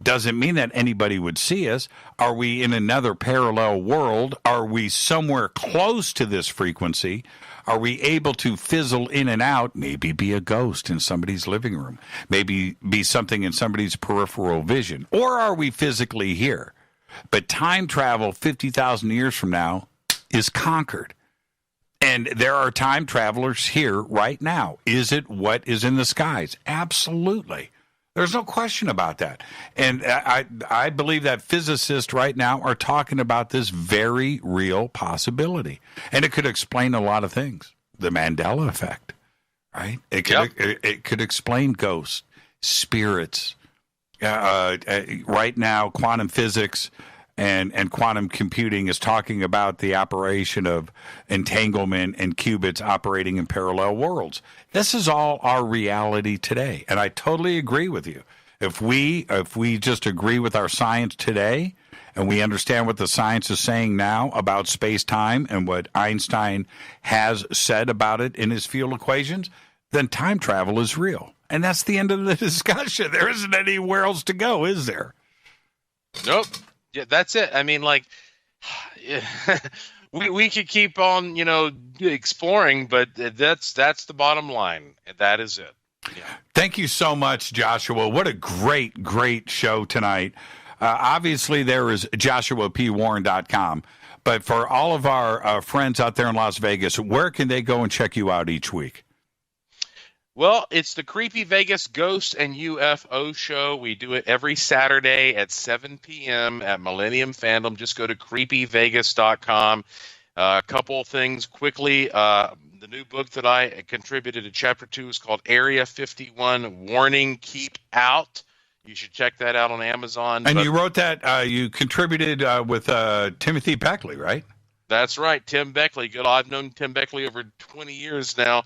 Doesn't mean that anybody would see us. Are we in another parallel world? Are we somewhere close to this frequency? Are we able to fizzle in and out, maybe be a ghost in somebody's living room, maybe be something in somebody's peripheral vision? Or are we physically here? But time travel 50,000 years from now is conquered. And there are time travelers here right now. Is it what is in the skies? Absolutely. There's no question about that. And I believe that physicists right now are talking about this very real possibility. And it could explain a lot of things. The Mandela effect, right? It could explain ghosts, spirits. Right now, quantum physics and quantum computing is talking about the operation of entanglement and qubits operating in parallel worlds. This is all our reality today, and I totally agree with you. If we just agree with our science today, and we understand what the science is saying now about space-time and what Einstein has said about it in his field equations, then time travel is real. And that's the end of the discussion. There isn't anywhere else to go, is there? Nope. Yeah, that's it. I mean, like, we could keep on, exploring, but that's the bottom line. That is it. Yeah. Thank you so much, Joshua. What a great, great show tonight. Obviously, there is joshuapwarren.com. But for all of our friends out there in Las Vegas, where can they go and check you out each week? Well, it's the Creepy Vegas Ghost and UFO show. We do it every Saturday at 7 p.m. at Millennium Fandom. Just go to creepyvegas.com. A couple things quickly. The new book that I contributed to Chapter 2 is called Area 51, Warning, Keep Out. You should check that out on Amazon. And you wrote that, you contributed with Timothy Beckley, right? That's right, Tim Beckley. Good. I've known Tim Beckley over 20 years now.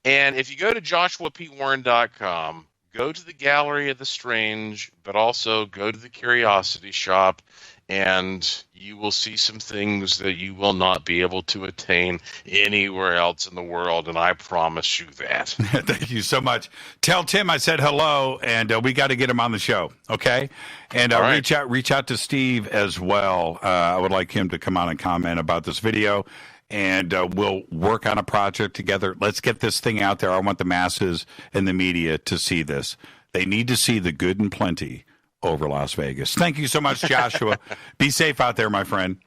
And if you go to joshuapwarren.com, go to the Gallery of the Strange, but also go to the Curiosity Shop, and you will see some things that you will not be able to attain anywhere else in the world, and I promise you that. Thank you so much. Tell Tim I said hello, and we got to get him on the show, okay? And right. reach out to Steve as well. I would like him to come on and comment about this video, and we'll work on a project together. Let's get this thing out there. I want the masses and the media to see this. They need to see the good and plenty over Las Vegas. Thank you so much, Joshua. Be safe out there, my friend.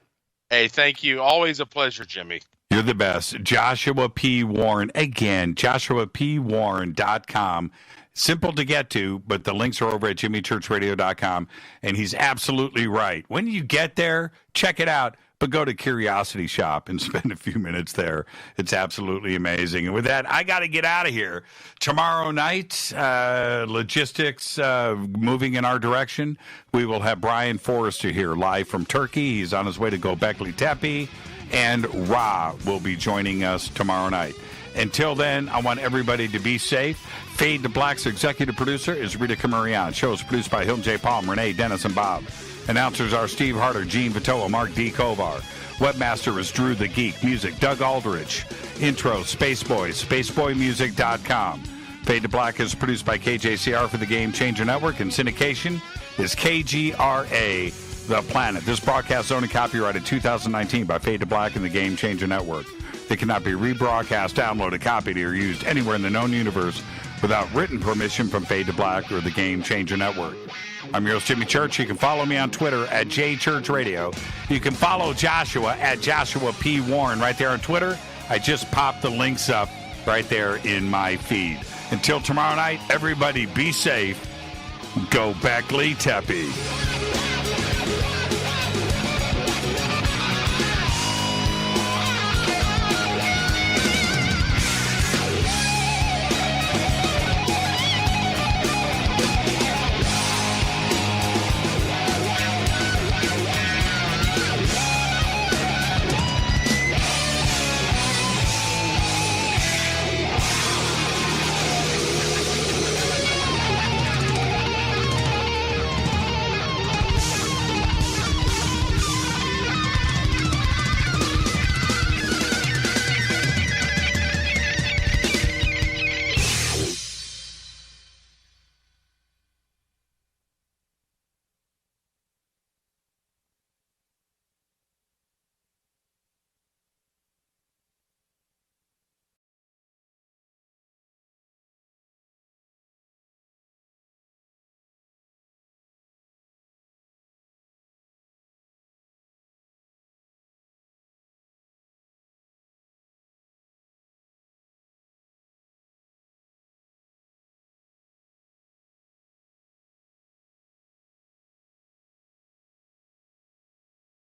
Hey, thank you. Always a pleasure, Jimmy. You're the best. Joshua P. Warren. Again, joshuapwarren.com. Simple to get to, but the links are over at jimmychurchradio.com. And he's absolutely right. When you get there, check it out. But go to Curiosity Shop and spend a few minutes there. It's absolutely amazing. And with that, I got to get out of here. Tomorrow night, logistics moving in our direction. We will have Brian Forrester here live from Turkey. He's on his way to Göbekli Tepe. And Ra will be joining us tomorrow night. Until then, I want everybody to be safe. Fade to Black's executive producer is Rita Camarian. Show is produced by Hilton J. Palm, Renee, Dennis, and Bob. Announcers are Steve Harder, Gene Vitola, Mark D. Kovar. Webmaster is Drew the Geek. Music, Doug Aldrich. Intro, Spaceboys, spaceboymusic.com. Fade to Black is produced by KJCR for the Game Changer Network, and syndication is KGRA, The Planet. This broadcast is only copyrighted 2019 by Fade to Black and the Game Changer Network. They cannot be rebroadcast, downloaded, copied, or used anywhere in the known universe without written permission from Fade to Black or the Game Changer Network. I'm your host, Jimmy Church. You can follow me on Twitter at JChurchRadio. You can follow Joshua at Joshua P. Warren right there on Twitter. I just popped the links up right there in my feed. Until tomorrow night, everybody be safe. Go Beckley Teppy.